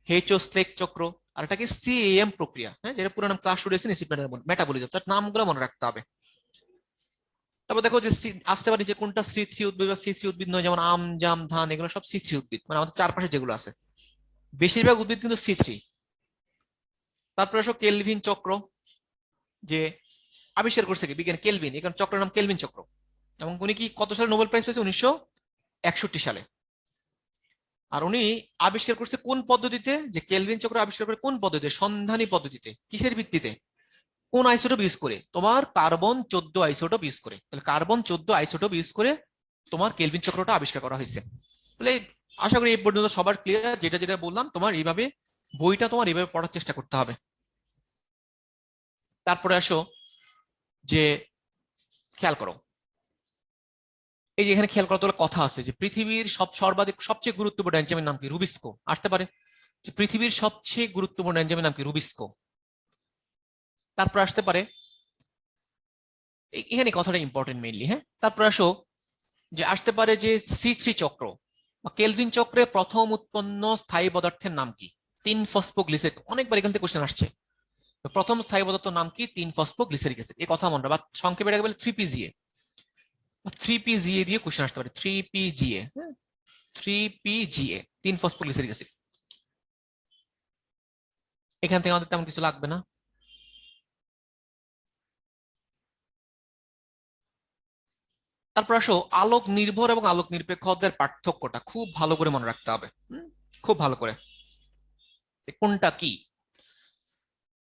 হেইচো স্লেক চক্র, আর এটাকে সিএএম প্রক্রিয়া, হ্যাঁ, যেটা পুরো নাম ক্লাস স্টুডিয়াস ইন মেটাবলিজম। তার নামগুলো মনে রাখতে হবে। তারপর দেখো যে আসতে পারে যে কোনটা সি থ্রি উদ্ভিদ বা সি থ্রি উদ্ভিদ নয়, যেমন আম, জাম, ধান, এগুলো সব সি থ্রি উদ্ভিদ, মানে আমাদের চারপাশে যেগুলো আছে বেশিরভাগ উদ্ভিদ কিন্তু সি থ্রি। তারপরে আসো কেলভিন চক্র, যে আবিষ্কার করছে কি? বিজ্ঞানী কেলভিন, এখানে চক্রের নাম কেলভিন চক্র। এবং উনি কি কত সালে নোবেল প্রাইজ পেয়েছে? 1961 সালে। আর উনি আবিষ্কার করছে কোন পদ্ধতিতে? যে কেলভিন চক্র আবিষ্কার করে কোন পদ্ধতিতে? সন্ধানী পদ্ধতিতে। কিসের ভিত্তিতে? কোন আইসোটোপ ইউজ করে? তোমার কার্বন 14 আইসোটোপ ইউজ করে। তাহলে কার্বন 14 আইসোটোপ ইউজ করে তোমার কেলভিন চক্রটা আবিষ্কার করা হয়েছে। তাহলে আশা করি এই পর্যন্ত সবার ক্লিয়ার। যেটা যেটা বললাম তোমার এইভাবে বইটা তোমার এইভাবে পড়ার চেষ্টা করতে হবে। তারপরে আসো যে খেয়াল করো, এই যে এখানে খেয়াল করা তোলা কথা আছে যে পৃথিবীর সর্বাধিক সবচেয়ে গুরুত্বপূর্ণ এনজাইমের নাম কি? রুবিস্কো। আসতে পারে যে পৃথিবীর সবচেয়ে গুরুত্বপূর্ণ এনজাইমের নাম কি? রুবিস্কো। তারপর আসতে পারে এখানে কথাটা ইম্পর্টেন্ট মেইনলি, হ্যাঁ। তারপর আসো যে আসতে পারে যে সি থ্রি চক্র বা কেলভিন চক্রে প্রথম উৎপন্ন স্থায়ী পদার্থের নাম কি? 3 ফসফোগ্লিসাইড। অনেকবার এখান থেকে কোশ্চেন আসছে। প্রথম স্থায়ী পদার্থের নাম কি? 3 ফসফোগ্লিসারিক অ্যাসিড। এই কথা মনে, বা সংক্ষেপে এটাকে বলে 3PGA। 3PGA দিয়ে কোশ্চেন আসতে পারে, 3PGA, হ্যাঁ, 3PGA, 3 ফসফোগ্লিসারিক অ্যাসিড। এখান থেকে আমাদের তেমন কিছু লাগবে না। তারপর আসো আলোক নির্ভর এবং আলোক নিরপেক্ষ অধ্যায়ের পার্থক্যটা খুব ভালো করে মনে রাখতে হবে। খুব ভালো করে কোনটা কি,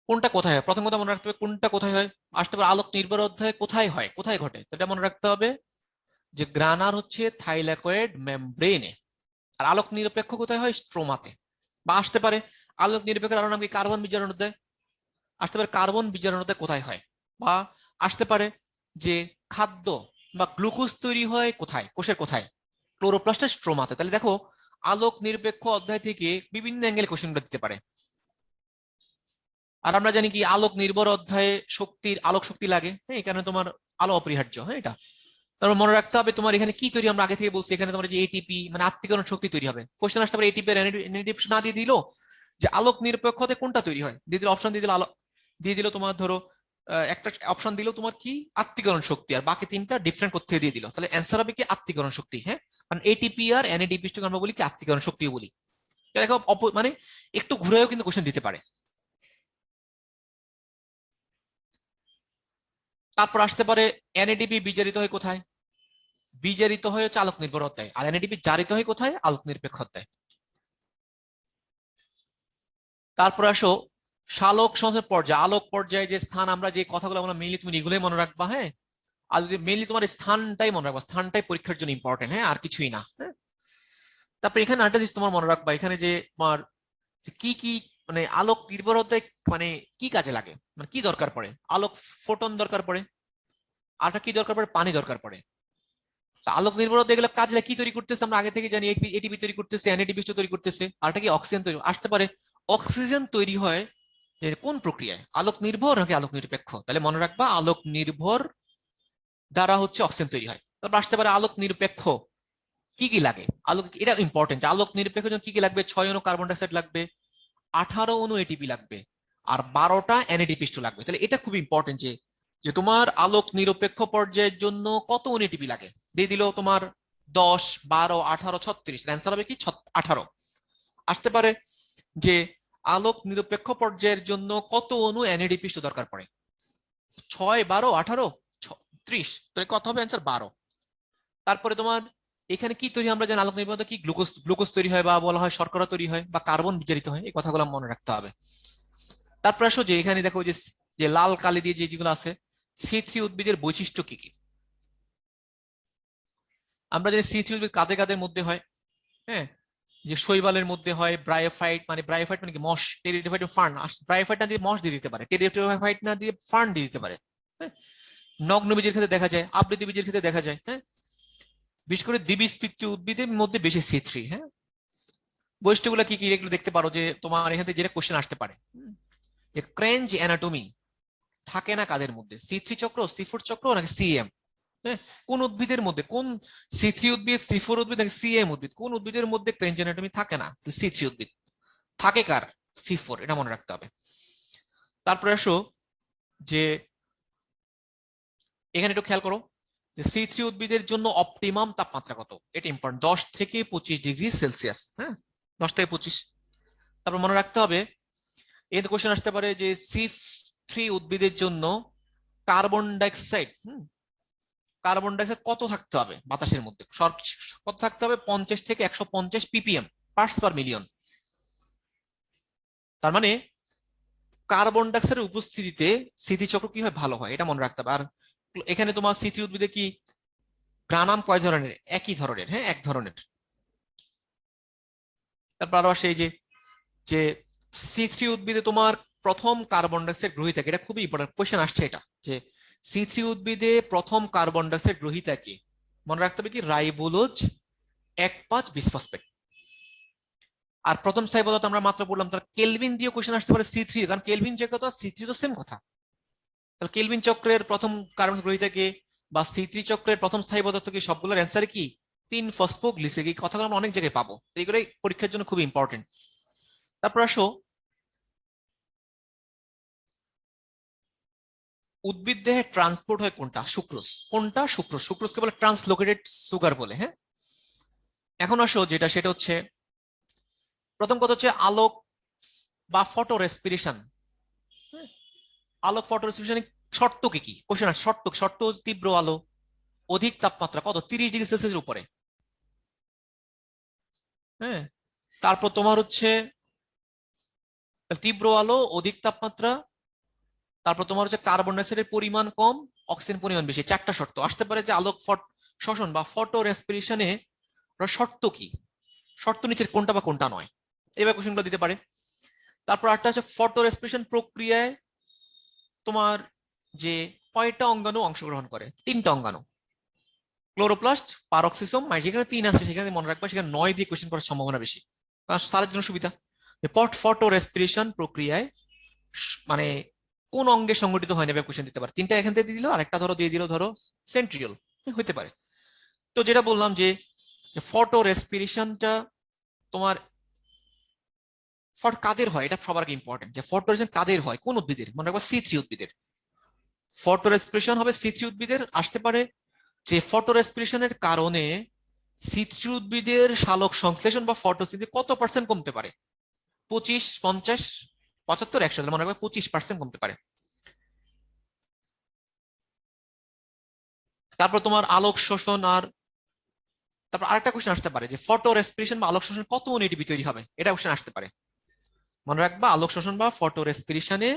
কোনটা কোথায় হয়, প্রথম কথা মনে রাখতে হবে কোনটা কোথায় হয়। আসতে পারে আলোক নির্ভর অধ্যায় কোথায় হয়, কোথায় ঘটে, তো এটা মনে রাখতে হবে যে গ্রানার হচ্ছে থাইলাকয়েড মেমব্রেনে। আর আলোক নিরপেক্ষ কোথায় হয়, স্ট্রোমাতে। বা আসতে পারে আলোক নিরপেক্ষের আরো নাম কি, কার্বন বিজারণ অধ্যায়। আসতে পারে কার্বন বিজারণ অধ্যায় কোথায় হয়। বা আসতে পারে যে খাদ্য বা গ্লুকোজ তৈরি হয় কোথায়, কোষের কোথায়, ক্লোরোপ্লাস্টের স্ট্রোমাতে। তাহলে দেখো আলোক নিরপেক্ষ অধ্যায় থেকে বিভিন্ন অ্যাঙ্গেলে কোশ্চেনগুলো দিতে পারে। আর আমরা জানি কি আলোক নির্ভর অধ্যায়ে শক্তির আলোক শক্তি লাগে, হ্যাঁ, এখানে তোমার আলো অপরিহার্য, হ্যাঁ এটা। তারপর মনে রাখতে হবে তোমার এখানে কি তৈরি, আমরা আগে থেকে বলছি এখানে তোমার যে এটিপি মানে আত্তীকরণ শক্তি তৈরি হবে। কোশ্চেন আসতে পারে এটিপি এর এনএডিপি না দিয়ে দিল যে আলোক নিরপেক্ষতে কোনটা তৈরি হয়, দিয়ে দিল অপশন দিয়ে দিল আলো, দিয়ে দিল তোমার ধরো একটা অপশন দিল তোমার কি আত্তীকরণ শক্তি, আর বাকি তিনটা ডিফারেন্ট করতে দিয়ে দিল, তাহলে অ্যান্সার হবে কি আত্তীকরণ শক্তি। হ্যাঁ, কারণ এটিপি আর এনএডিপি আমরা বলি কি আত্তীকরণ শক্তিও বলি। দেখো মানে একটু ঘুরেও কিন্তু কোশ্চেন দিতে পারে। তারপর আসতে পারে এনএডিপি বিজারিত হয় কোথায়, বিজারিত হয় হচ্ছে আলোক নির্ভর অধ্যায়, আর এনএডিপি জারিত হয় কোথায়, আলোক নিরপেক্ষ অধ্যায়। তারপর আসো সালোক সংশ্লেষণ পর্যায়ে, আলোক পর্যায়ে যে স্থান, আমরা যে কথাগুলো আমরা মেইনলি তুমি এগুলোই মনে রাখবা। হ্যাঁ, আর যদি মেইনলি তোমার স্থানটাই মনে রাখবা, স্থানটাই পরীক্ষার জন্য ইম্পর্টেন্ট, হ্যাঁ আর কিছুই না। হ্যাঁ, তারপর এখানে আরেকটা জিনিস তোমার মনে রাখবা, এখানে যে তোমার কি কি মানে আলোক নির্ভর অধ্যায় মানে কি কাজে লাগে, মানে কি দরকার পড়ে, আলোক ফোটন দরকার পড়ে, আর কি দরকার পড়ে, পানি দরকার পড়ে। আলোক নির্ভরতা এগুলো কাজে কি তৈরি করতেছে আমরা আগে থেকে জানি, এটিপি তৈরি করতেছে, এনএডিপি তৈরি করতেছে, আর কি অক্সিজেন তৈরি আসতে পারে। অক্সিজেন তৈরি হয় কোন প্রক্রিয়ায়, আলোক নির্ভর নাকি আলোক নিরপেক্ষ, তাহলে মনে রাখবা আলোক নির্ভর দ্বারা হচ্ছে অক্সিজেন তৈরি হয়। তারপর আসতে পারে আলোক নিরপেক্ষ কি কি লাগে, আলোক এটা ইম্পর্টেন্ট, আলোক নিরপেক্ষ জন্য কি কি লাগবে, 6 অণু কার্বন ডাইঅক্সাইড লাগবে, 18 অণু এটিপি লাগবে, আর 12টা এনএডিপি লাগবে। তাহলে এটা খুব ইম্পর্টেন্ট যে যে তোমার আলোক নিরপেক্ষ পর্যায়ের জন্য কত অণু এটিপি লাগে, দিয়ে দিল তোমার 10, 12, 18, 36, অ্যান্সার হবে কি 18। আসতে পারে যে আলোক নিরপেক্ষ পর্যায়ের জন্য কত অণু এনএডিপি দরকার পড়ে, 6, 12, 18, 30, তাহলে কত হবে অ্যান্সার 12। তারপরে তোমার এখানে কি তৈরি, আমরা জানি আলোক নির্ভর কি গ্লুকোজ, গ্লুকোজ তৈরি হয় বা বলা হয় শর্করা তৈরি হয় বা কার্বন বিজারিত হয়, এই কথাগুলো মনে রাখতে হবে। তারপর আসো যে এখানে দেখো যে যে লাল কালি দিয়ে যেগুলো আছে, সি3 উদ্ভিদের বৈশিষ্ট্য কি কি। আমরা জানি সি3 উদ্ভিদ কাদের কাদের মধ্যে হয়, হ্যাঁ, যে শৈবালের মধ্যে হয়, ব্রায়োফাইট মানে কি মশ, টেরিডোফাইট ফার্ন, ব্রায়োফাইট না দিয়ে মশ দিয়ে দিতে পারে, টেরিডোফাইট না দিয়ে ফার্ন দিয়ে দিতে পারে। হ্যাঁ, নগ্ন বীজের ক্ষেত্রে দেখা যায়, আবৃত বীজের ক্ষেত্রে দেখা যায়। হ্যাঁ, বিশেষ করে দ্বিবীজপত্রী উদ্ভিদের মধ্যে বেশি সি3। হ্যাঁ, বৈশিষ্ট্যগুলো কি কি এগুলো দেখতে পারো, যে তোমার এখান থেকে যেটা কোশ্চেন আসতে পারে, যে ক্রেঞ্জ অ্যানাটমি থাকে না কাদের মধ্যে, সি3 চক্র, সি4 চক্র নাকি সিএম। হ্যাঁ, কোন উদ্ভিদের মধ্যে, কোন সি3 উদ্ভিদ, সি4 উদ্ভিদ নাকি সিএম উদ্ভিদ, কোন উদ্ভিদের মধ্যে ক্রেঞ্জ অ্যানাটমি থাকে না, সি3 উদ্ভিদ থাকে কার, সি4, এটা মনে রাখতে হবে। তারপরে আসো যে এখানে একটু খেয়াল করো যে সি3 উদ্ভিদের জন্য অপটিমাম তাপমাত্রা কত, এটা ইম্পর্টেন্ট, 10 থেকে 25 ডিগ্রি সেলসিয়াস। হ্যাঁ, 10 থেকে 25। তারপর মনে রাখতে হবে এই কোশ্চেন আসতে পারে যে সি3 উদ্ভিদের জন্য কার্বন ডাইঅক্সাইড, কার্বন ডাইঅক্সাইড কত থাকতে হবে বাতাসের মধ্যে, কত থাকতে হবে, 50 থেকে 150 ppm পার্টস পার মিলিয়ন। তার মানে কার্বন ডাইঅক্সাইডের উপস্থিতিতে স্মৃতি চক্র কি হয়, ভালো হয়, এটা মনে রাখতে হবে। আর এখানে তোমার সি3 উদ্ভিদে কি গ্রানাম কয় ধরনের, একই ধরনের, হ্যাঁ এক ধরনের। তারপর আরো আসে এই যে যে সি3 উদ্ভিদে তোমার প্রথম কার্বন ডাইঅক্সাইড গ্রহীতা, এটা খুবই ইম্পর্টেন্ট কোশ্চেন আসছে এটা, যে সি3 উদ্ভিদে প্রথম কার্বন ডাইঅক্সাইড গ্রহীতা কি, মনে রাখতে হবে কি রাইবোলোজ 1,5 বিসফসফেট। আর প্রথম স্থায়ী পদার্থ আমরা মাত্র বললাম, তার কেলভিন দিয়ে কোশ্চেন আসতে পারে সি3, কারণ কেলভিন যে কথা সি3 তো সেম কথা। তাহলে কেলভিন চক্রের প্রথম কার্বন গ্রহীতা কে বা সি3 চক্রের প্রথম স্থায়ী পদার্থ কি, সবগুলোর অ্যান্সার কি 3 ফসফোগ্লিসেরিক। এই কথাগুলো আমরা অনেক জায়গায় পাবো, এইগুলোই পরীক্ষার জন্য খুব ইম্পর্টেন্ট। তারপর আসো উদ্ভিদ দেহে ট্রান্সপোর্ট হয় কোনটা, সুক্রোজ, কোনটা সুক্রোজ, সুক্রোজকে বলে ট্রান্সলোকেটেড সুগার বলে। হ্যাঁ, এখন আসো যেটা সেটা হচ্ছে প্রথম কথা হচ্ছে আলোক বা ফটো রেসপিরেশন। আলোক ফটো রেসপিরেশন শর্ত কি কি, কোশ্চেন শর্ত, শর্ত তীব্র আলো, অধিক তাপমাত্রা কত 30°C উপরে। হ্যাঁ, তারপর তোমার হচ্ছে তীব্র আলো, অধিক তাপমাত্রা, তারপর তোমার হচ্ছে কার্বন ডাইঅক্সাইডের পরিমাণ কম, অক্সিজেন পরিমাণ বেশি। চারটা শর্ত আসতে পারে যে আলোক শোষণ বা ফটো রেসপিরেশনে শর্ত কি, শর্ত নিচের কোনটা বা কোনটা নয়, এবার কোশ্চেনগুলো দিতে পারে। তারপর আরেকটা হচ্ছে ফটো রেসপিরেশন প্রক্রিয়ায় তোমার যে কয়টা অঙ্গাণু অংশগ্রহণ করে, তিনটা অঙ্গাণু, ক্লোরোপ্লাস্ট, পারক্সিসোম, যেখানে 3 আছে সেখানে মনে রাখবা, সেখানে 9 দিয়ে কোশ্চেন করার সম্ভাবনা বেশি, কারণ তার জন্য সুবিধা। ফটো রেসপিরেশন প্রক্রিয়ায় মানে কোন অঙ্গে সংগঠিত হয় না কোশ্চেন দিতে পারে। তিনটা এখান থেকে দিয়ে দিল, আরেকটা ধরো দিয়ে দিল ধরো সেন্ট্রিওল, হতে পারে। তো যেটা বললাম যে ফটো রেসপিরেশনটা তোমার কাদের হয়, এটা সবার আগে ইম্পর্টেন্ট, যে ফটো রেসপিরেশন কাদের হয়, কোন উদ্ভিদের, মনে রাখবা C3 উদ্ভিদের। ফটো রেসপিরেশন হবে C3 উদ্ভিদের। আসতে পারে যে ফটো রেসপিরেশনের কারণে C3 উদ্ভিদের সালোক সংশ্লেষণ বা ফটোসিনথেসিস কত পার্সেন্ট কমতে পারে, 25, 50, 75, 100, মনে রাখবে 25% কমতে পারে। তারপর তোমার আলোক শোষণ, আর তারপর আরেকটা কোশ্চেন আসতে পারে যে ফটো রেসপিরেশন বা আলোক শোষণ কত মন এটিপি তৈরি হবে, এটা কোশ্চেন আসতে পারে। মনে রাখবা আলোক শোষণ বা ফটো রেসপিরেশনে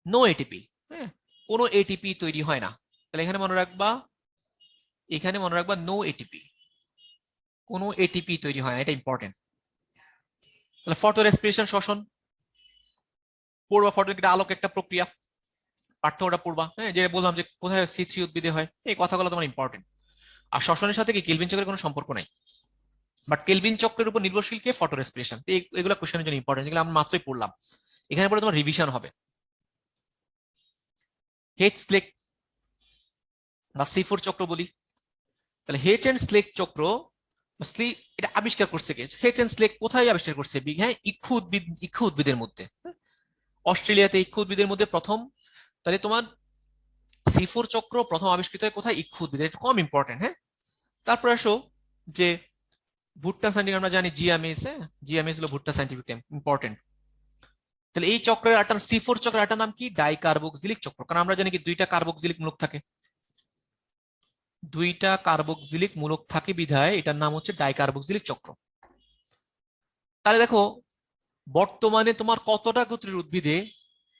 নো এটিপি, হ্যাঁ, কোনো এটিপি তৈরি হয় না। তাহলে এখানে মনে রাখবা, এখানে মনে রাখবা নো এটিপি, কোনো এটিপি তৈরি হয় না, এটা ইম্পর্টেন্ট। তাহলে ফটো রেসপিরেশন শোষণ পড়বা, ফটো আলোক একটা প্রক্রিয়া, পাঠ্যটা পড়বা। হ্যাঁ, যে বললাম যে কোথায় C3 উদ্ভিদে হয়, এই কথাগুলো তোমার ইম্পর্টেন্ট। আর শ্বসনের সাথে কি কেলভিন চক্রের কোনো সম্পর্ক নাই, বাট কেলভিন চক্রের উপর নির্ভরশীল কে, ফটো রেসপিরেশন। এগুলো কোশ্চেনের জন্য ইম্পর্টেন্ট, যেগুলো আমরা মাত্রই পড়লাম। এখানে পরে তোমার রিভিশন হবে। হেড স্লেক বা C4 চক্র বলি, তাহলে হেচ এন্ড স্লেক চক্র, এটা আবিষ্কার করছে কে, হেচ এন্ড স্লেক কোথায় আবিষ্কার করছে, হ্যাঁ, ইক্ষু উদ্ভিদের মধ্যে, অস্ট্রেলিয়াতে ইক্ষু উদ্ভিদের মধ্যে প্রথম। তাহলে তোমার C4 চক্র প্রথম আবিষ্কৃত হয় কোথায়, ইক্ষু উদ্ভিদের, এটা কম ইম্পর্টেন্ট। হ্যাঁ, তারপর আসো যে ভুট্টা সাইন্টিফিক, আমরা জানি জিএমএস, হ্যাঁ, জিএমএস হলো ভুট্টা সাইন্টিফিক নেম, ইম্পর্টেন্ট। তাহলে এই চক্রের একটা C4 চক্রের একটা নাম কি, ডাইকার্বক্সিলিক চক্র, কারণ আমরা জানি কি দুইটা কার্বক্সিলিক মূলক থাকে, দুইটা কার্বক্সিলিক মূলক থাকে বিধায় এটার নাম হচ্ছে ডাইকার্বক্সিলিক চক্র। তাহলে দেখো বর্তমানে তোমার কতটা গোত্রের উদ্ভিদে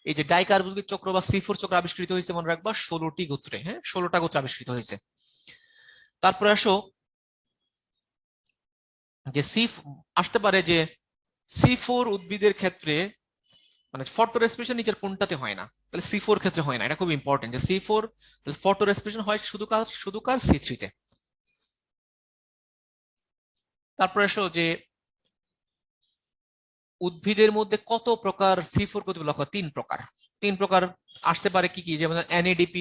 এই যে ডাইকার্বক্সিলিক চক্র বা C4 চক্র আবিষ্কৃত হয়েছে, মনে রাখবা 16টি গোত্রে, হ্যাঁ, 16টা গোত্র আবিষ্কৃত হয়েছে। তারপরে আসো যে আসতে পারে যে C4 উদ্ভিদের ক্ষেত্রে মানে ফটো রেসপিরেশন নিচের কোনটাতে হয় না, তাহলে C4 ক্ষেত্রে হয় না, এটা খুব ইম্পর্টেন্ট যে C4, তাহলে ফটো রেসপিরেশন হয় শুধু কার C3 তে। তারপরে আসো যে উদ্ভিদের মধ্যে কত প্রকার C4 গতিবিধি লক্ষ্য, 3 প্রকার। 3 প্রকার আসতে পারে কি কি, যেমন NADP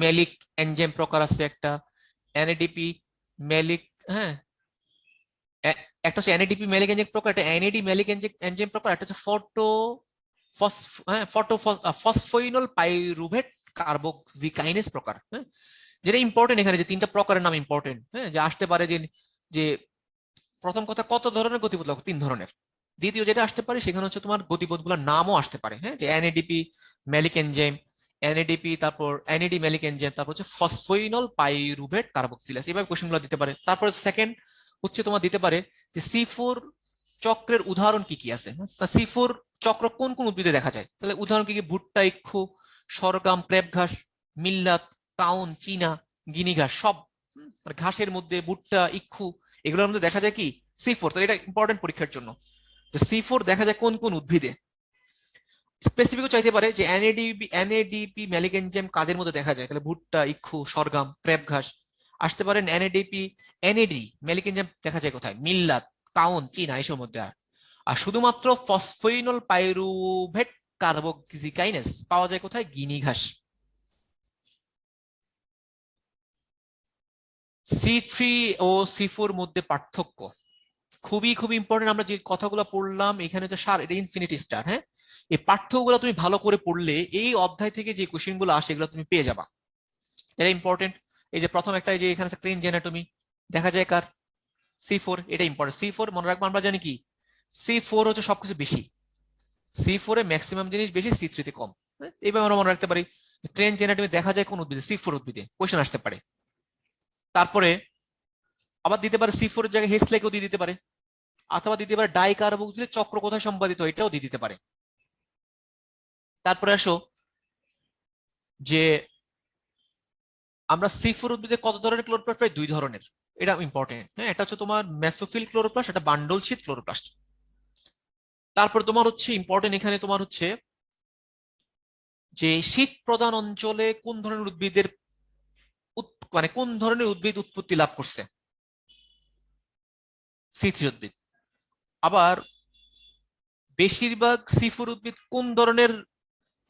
মেলিক এনজাইম প্রকার আছে একটা, NADP মেলিক, হ্যাঁ, একটা হচ্ছে NADP মেলিক এনজাইম প্রকার, একটা NAD মেলিক এনজাইম প্রকার, একটা হচ্ছে ফসফোইনল পাইরুভেট কার্বক্সিকাইনেস প্রকার। হ্যাঁ, যেটা ইম্পর্টেন্ট এখানে যে 3টা প্রকারের নাম ইম্পর্টেন্ট। হ্যাঁ, যে আসতে পারে যে যে প্রথম কথা কত ধরনের গতিপথ লক্ষ্য, 3 ধরনের। দ্বিতীয় যেটা আসতে পারে সেখানে হচ্ছে তোমার গতিপথগুলোর নামও আসতে পারে, হ্যাঁ, যে NADP মেলিক এনজাইম, NADP, তারপর NAD মেলিক এনজাইম, তারপর হচ্ছে ফসফোইনল পাইরুভেট কার্বক্সিলাস, এভাবে কোশ্চেনগুলো দিতে পারে। তারপর সেকেন্ড হচ্ছে তোমার দিতে পারে যে C4 চক্রের উদাহরণ কি কি আছে, C4 চক্র কোন কোন উদ্ভিদে দেখা যায়, তাহলে উদাহরণ কি কি, ভুট্টা, ইক্ষু, সরগম, ক্রেপ ঘাস, মিল্লাত, কাউন, চীনা, গিনি ঘাস, সব মানে ঘাসের মধ্যে ভুট্টা, ইক্ষু, এগুলোর মধ্যে দেখা যায় কি C4। তো এটা ইম্পর্টেন্ট পরীক্ষার জন্য, যে C4 দেখা যায় কোন কোন উদ্ভিদে। স্পেসিফিকও চাইতে পারে যে NADP মেলিক এনজাইম কাদের মধ্যে দেখা যায়, তাহলে ভুট্টা, ইক্ষু, সরগম, ক্রেপ ঘাস। আসতে পারেন NAD মেলিক এনজাইম দেখা যায় কোথায়, মিল্লাত, কাউন, চীনা, এসব মধ্যে। আর শুধুমাত্র ফসফোইনল পাইরুভেট কার্বক্সিকাইনেস পাওয়া যায় কোথায়, গিনি ঘাস। C3 ও C4 মধ্যে পার্থক্য খুবই খুবই ইম্পর্টেন্ট। আমরা যে কথাগুলো পড়লাম এখানে তো সার, এটা ইনফিনিটি স্টার। হ্যাঁ, এই পাঠ্যগুলো তুমি ভালো করে পড়লে এই অধ্যায় থেকে যে কোশ্চেন গুলো আসে এগুলো তুমি পেয়ে যাবা, এটা ইম্পর্টেন্ট। এই যে প্রথম একটা, এই যে এখানে ক্রেন জেনাটমি দেখা যায় কার, C4, এটা ইম্পর্টেন্ট। C4 মনে রাখবো, আমরা জানি কি C4 হচ্ছে সবকিছু বেশি, C4 এ ম্যাক্সিমাম জিনিস বেশি, C3 তে কম। এইভাবে আমরা মনে রাখতে পারি ট্রেন জেনাটমি দেখা যায় কোন উদ্ভিদে, C4 উদ্ভিদে, কোশ্চেন আসতে পারে। তারপরে আবার দিতে পারে C4 এর জায়গায় হেসলেকেও দিয়ে দিতে পারে, অথবা দিতে পারে ডাইকার্বক্সিলের চক্র কোথায় সম্পাদিত এটাও দিয়ে দিতে পারে। তারপরে আসো যে আমরা C4 উদ্ভিদে কত ধরনের ক্লোরোপ্লাস্ট পাই? 2 ধরনের। এটা ইম্পর্টেন্ট, হ্যাঁ। এটা হচ্ছে তোমার মেসোফিল ক্লোরোপ্লাস্ট, এটা বান্ডল শীট ক্লোরোপ্লাস্ট। তারপর তোমার হচ্ছে ইম্পর্টেন্ট এখানে তোমার হচ্ছে যে শীত প্রধান অঞ্চলে কোন ধরনের উদ্ভিদের মানে কোন ধরনের উদ্ভিদ উৎপত্তি লাভ করছে? C3 উদ্ভিদ। আবার বেশিরভাগ C4 উদ্ভিদ কোন ধরনের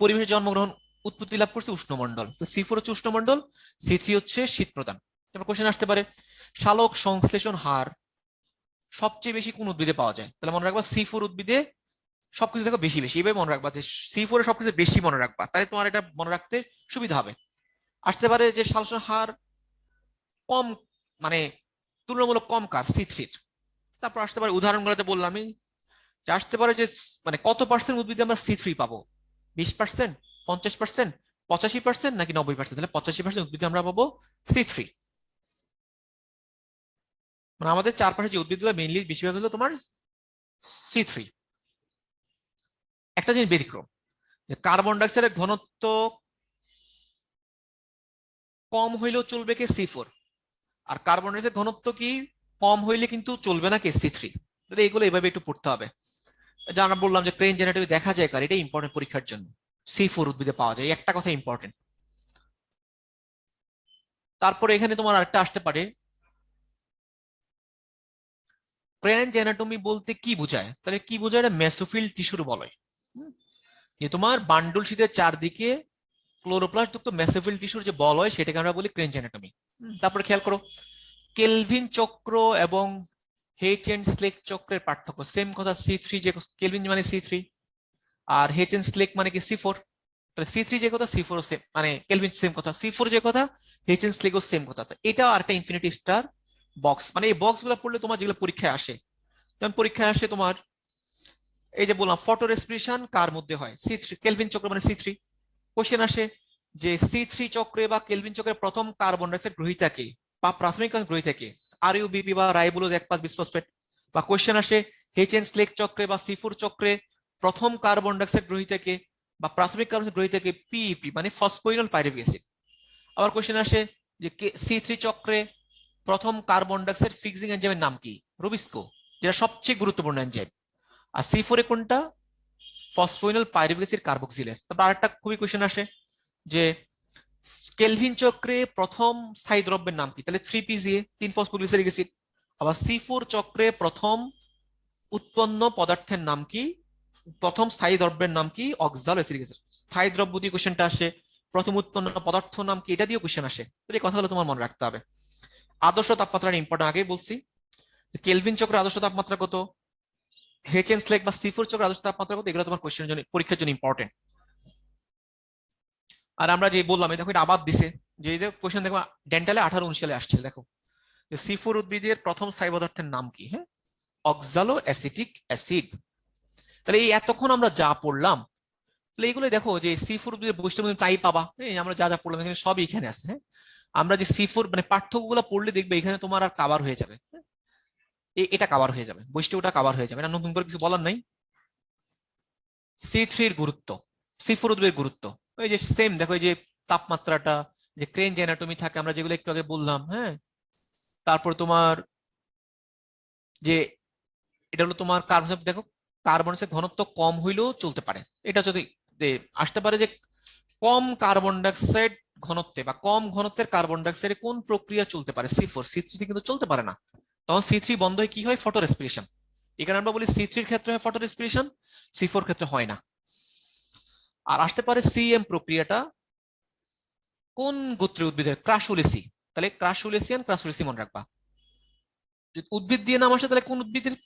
পরিবেশে জন্মগ্রহণ উৎপত্তি লাভ করছে? উষ্ণমণ্ডল। C4 হচ্ছে উষ্ণমণ্ডল, C3 হচ্ছে শীত প্রধান। তারপর কোশ্চেন আসতে পারে শালক সংশ্লেষণ হার সবচেয়ে বেশি কোন উদ্ভিদে পাওয়া যায়? তাহলে মনে রাখবা C4 উদ্ভিদে সবকিছু দেখো বেশি বেশি, এভাবে মনে রাখবা যে C4 এ সবকিছু বেশি মনে রাখবা, তাই তোমার এটা মনে রাখতে সুবিধা হবে। আসতে পারে যে সালোকসংশ্লেষণ হার কম, মানে তুলনামূলক কম কার? C3। তারপর আসতে পারে উদাহরণগুলোতে বললামই যে আসতে পারে যে মানে কত পার্সেন্ট উদ্ভিদে আমরা C3 পাবো? 20%, 50%, 85% নাকি 90%? তাহলে 85% উদ্ভিদে আমরা পাবো C3। মানে আমাদের চারপাশে যে উদ্ভিদগুলো মেইনলি বেশিরভাগ হলো তোমার C3। একটা জিনিস ব্যতিক্রম, যে কার্বন ডাইঅক্সাইডের ঘনত্ব কম হইলেও চলবে কে? C4। আর কার্বন ডাইঅক্সাইড ঘনত্ব কি কম হইলে কিন্তু চলবে না কে? C3। এগুলো এভাবে একটু পড়তে হবে। যা আমরা বললাম যে ক্রেন জেনারেটর দেখা যায় কার, এটা ইম্পর্টেন্ট পরীক্ষার জন্য। C4 উদ্ভিদে পাওয়া যায়, একটা কথা ইম্পর্টেন্ট। তারপরে এখানে তোমার আরেকটা আসতে পারে ক্রেন অ্যানাটমি বলতে কি বোঝায়? তাহলে কি বোঝায়? এটা মেসোফিল টিস্যুর বলয়, যে তোমার বান্ডুল শীতের চারদিকে ক্লোরোপ্লাস্ট যুক্ত মেসোফিল টিস্যুর যে বল হয় সেটাকে আমরা বলি ক্রেন অ্যানাটমি। তারপরে খেয়াল করো কেলভিন চক্র এবং হেচ এন্ড স্লেক চক্রের পার্থক্য সেম কথা। C3 যে কেলভিন মানে C3 আর হেচ এন্ড স্লেক মানে কি C4। তাহলে C3 যে কথা C4 ও সেম, মানে কেলভিন সেম কথা। C4 যে কথা হেচ এন্ড স্লেক ও সেম কথা। এটা আর একটা ইনফিনিটি স্টার বক্স, মানে এই বক্স গুলো পড়লে তোমার যেগুলো পরীক্ষায় আসে, যেমন পরীক্ষায় আসে তোমার এই যে বললাম ফটো রেসপিরেশন কার মধ্যে হয়? C3 কেলভিন চক্র মানে C3। কোশ্চেন আসে যে C3 চক্রে বা কেলভিন চক্রের প্রথম কার্বন ডাইঅক্সাইড গ্রহীতা কে বা প্রাথমিক গ্রহীতা কে? RUBP বা রাইবোলোজ 1,5 বিসফসফেট। বা কোশ্চেন আসে এইচ এন স্লেক চক্রে বা C4 চক্রে প্রথম কার্বন ডাইঅক্সাইড গ্রহীতা কে বা প্রাথমিক কার্বন গ্রহীতা কে? PEP মানে ফসফোইনল পাইরুভিক অ্যাসিড। আবার কোশ্চেন আসে যে C3 চক্রে প্রথম কার্বন ডাইঅক্সাইড ফিক্সিং এনজাইমের নাম কি? রুবিস্কো, যেটা সবচেয়ে গুরুত্বপূর্ণ এনজাইম। আর C4 এ কোনটা? ফসফোইনল পাইরুভিক অ্যাসিড কার্বক্সিলেজ। তারপর আরেকটা খুবই কোশ্চেন আসে যে কেলভিন চক্রে প্রথম স্থায়ী দ্রব্যের নাম কি? তাহলে 3PGA 3 ফসফোগ্লিসারিক অ্যাসিড। আবার C4 চক্রে প্রথম উৎপন্ন পদার্থের নাম কি? প্রথম স্থায়ী দ্রব্যের নাম কি? অক্সালো অ্যাসিটিক অ্যাসিড। স্থায়ী দ্রব্য দিয়ে কোশ্চেনটা আসে, প্রথম উৎপন্ন পদার্থ নাম কি? এটা দিয়ে কোশ্চেন আসে। তো এই কথাগুলো তোমার মনে রাখতে হবে। আদর্শ তাপমাত্রা ইম্পর্টেন্ট, আগেই বলছি। কেলভিন চক্রের আদর্শ তাপমাত্রা কত? হেচেন স্লেক বা C4 চক্রের আদর্শ তাপমাত্রা কত? এগুলো তোমার কোশ্চেনের জন্য পরীক্ষার জন্য ইম্পর্টেন্ট। আর আমরা যে বললাম দেখো এটা আবার দিছে, যে কোশ্চেন দেখো ডেন্টালে 18-19 সালে আসছে, দেখো C4 উদ্ভিদের প্রথম স্থায়ী পদার্থের নাম কি? হ্যাঁ, অক্সালো অ্যাসিটিক অ্যাসিড। তাহলে এই এতক্ষণ আমরা যা পড়লাম, তাহলে এগুলো দেখো যে C4 উদ্ভিদের বৈশিষ্ট্য তাই পাবা। হ্যাঁ, আমরা যা যা পড়লাম এখানে সবই এখানে আছে। হ্যাঁ, আমরা যে C4 মানে পার্থক্যগুলো পড়লে দেখবে এখানে তোমার আর কাভার হয়ে যাবে। এটা কাভার হয়ে যাবে, বৈশিষ্ট্যটা কাভার হয়ে যাবে, এটা নতুন করে কিছু বলার নাই। C3 এর গুরুত্ব, C4 উদ্ভিদের গুরুত্ব, ওই যে সেম দেখো এই যে তাপমাত্রাটা, যে ক্রেন অ্যানাটমি থাকে আমরা যেগুলো একটু আগে বললাম। হ্যাঁ, তারপর তোমার যে এটা হলো তোমার কার্বন, দেখো কার্বনের ঘনত্ব কম হইলেও চলতে পারে। এটা যদি আসতে পারে যে কম কার্বন ডাইঅক্সাইড ঘনত্বে বা কম ঘনত্বের কার্বন ডাইঅক্সাইডে কোন প্রক্রিয়া চলতে পারে? C4। C3 কিন্তু চলতে পারে না, তখন C3 বন্ধ হয় কি হয়? Photo respiration. এখানে আমরা বলি C3 এর ক্ষেত্রে হয় ফটো রেসপিরেশন, C4 ক্ষেত্রে হয় না। আর আসতে পারে CM প্রক্রিয়াটা কোন গোত্রের উদ্ভিদের? ক্রাসুলেসি। তাহলে ক্রাসুলেসিয়ান ক্রাসুলেসি মনে রাখবা। উদ্ভিদ দিয়ে নাম আসে তাহলে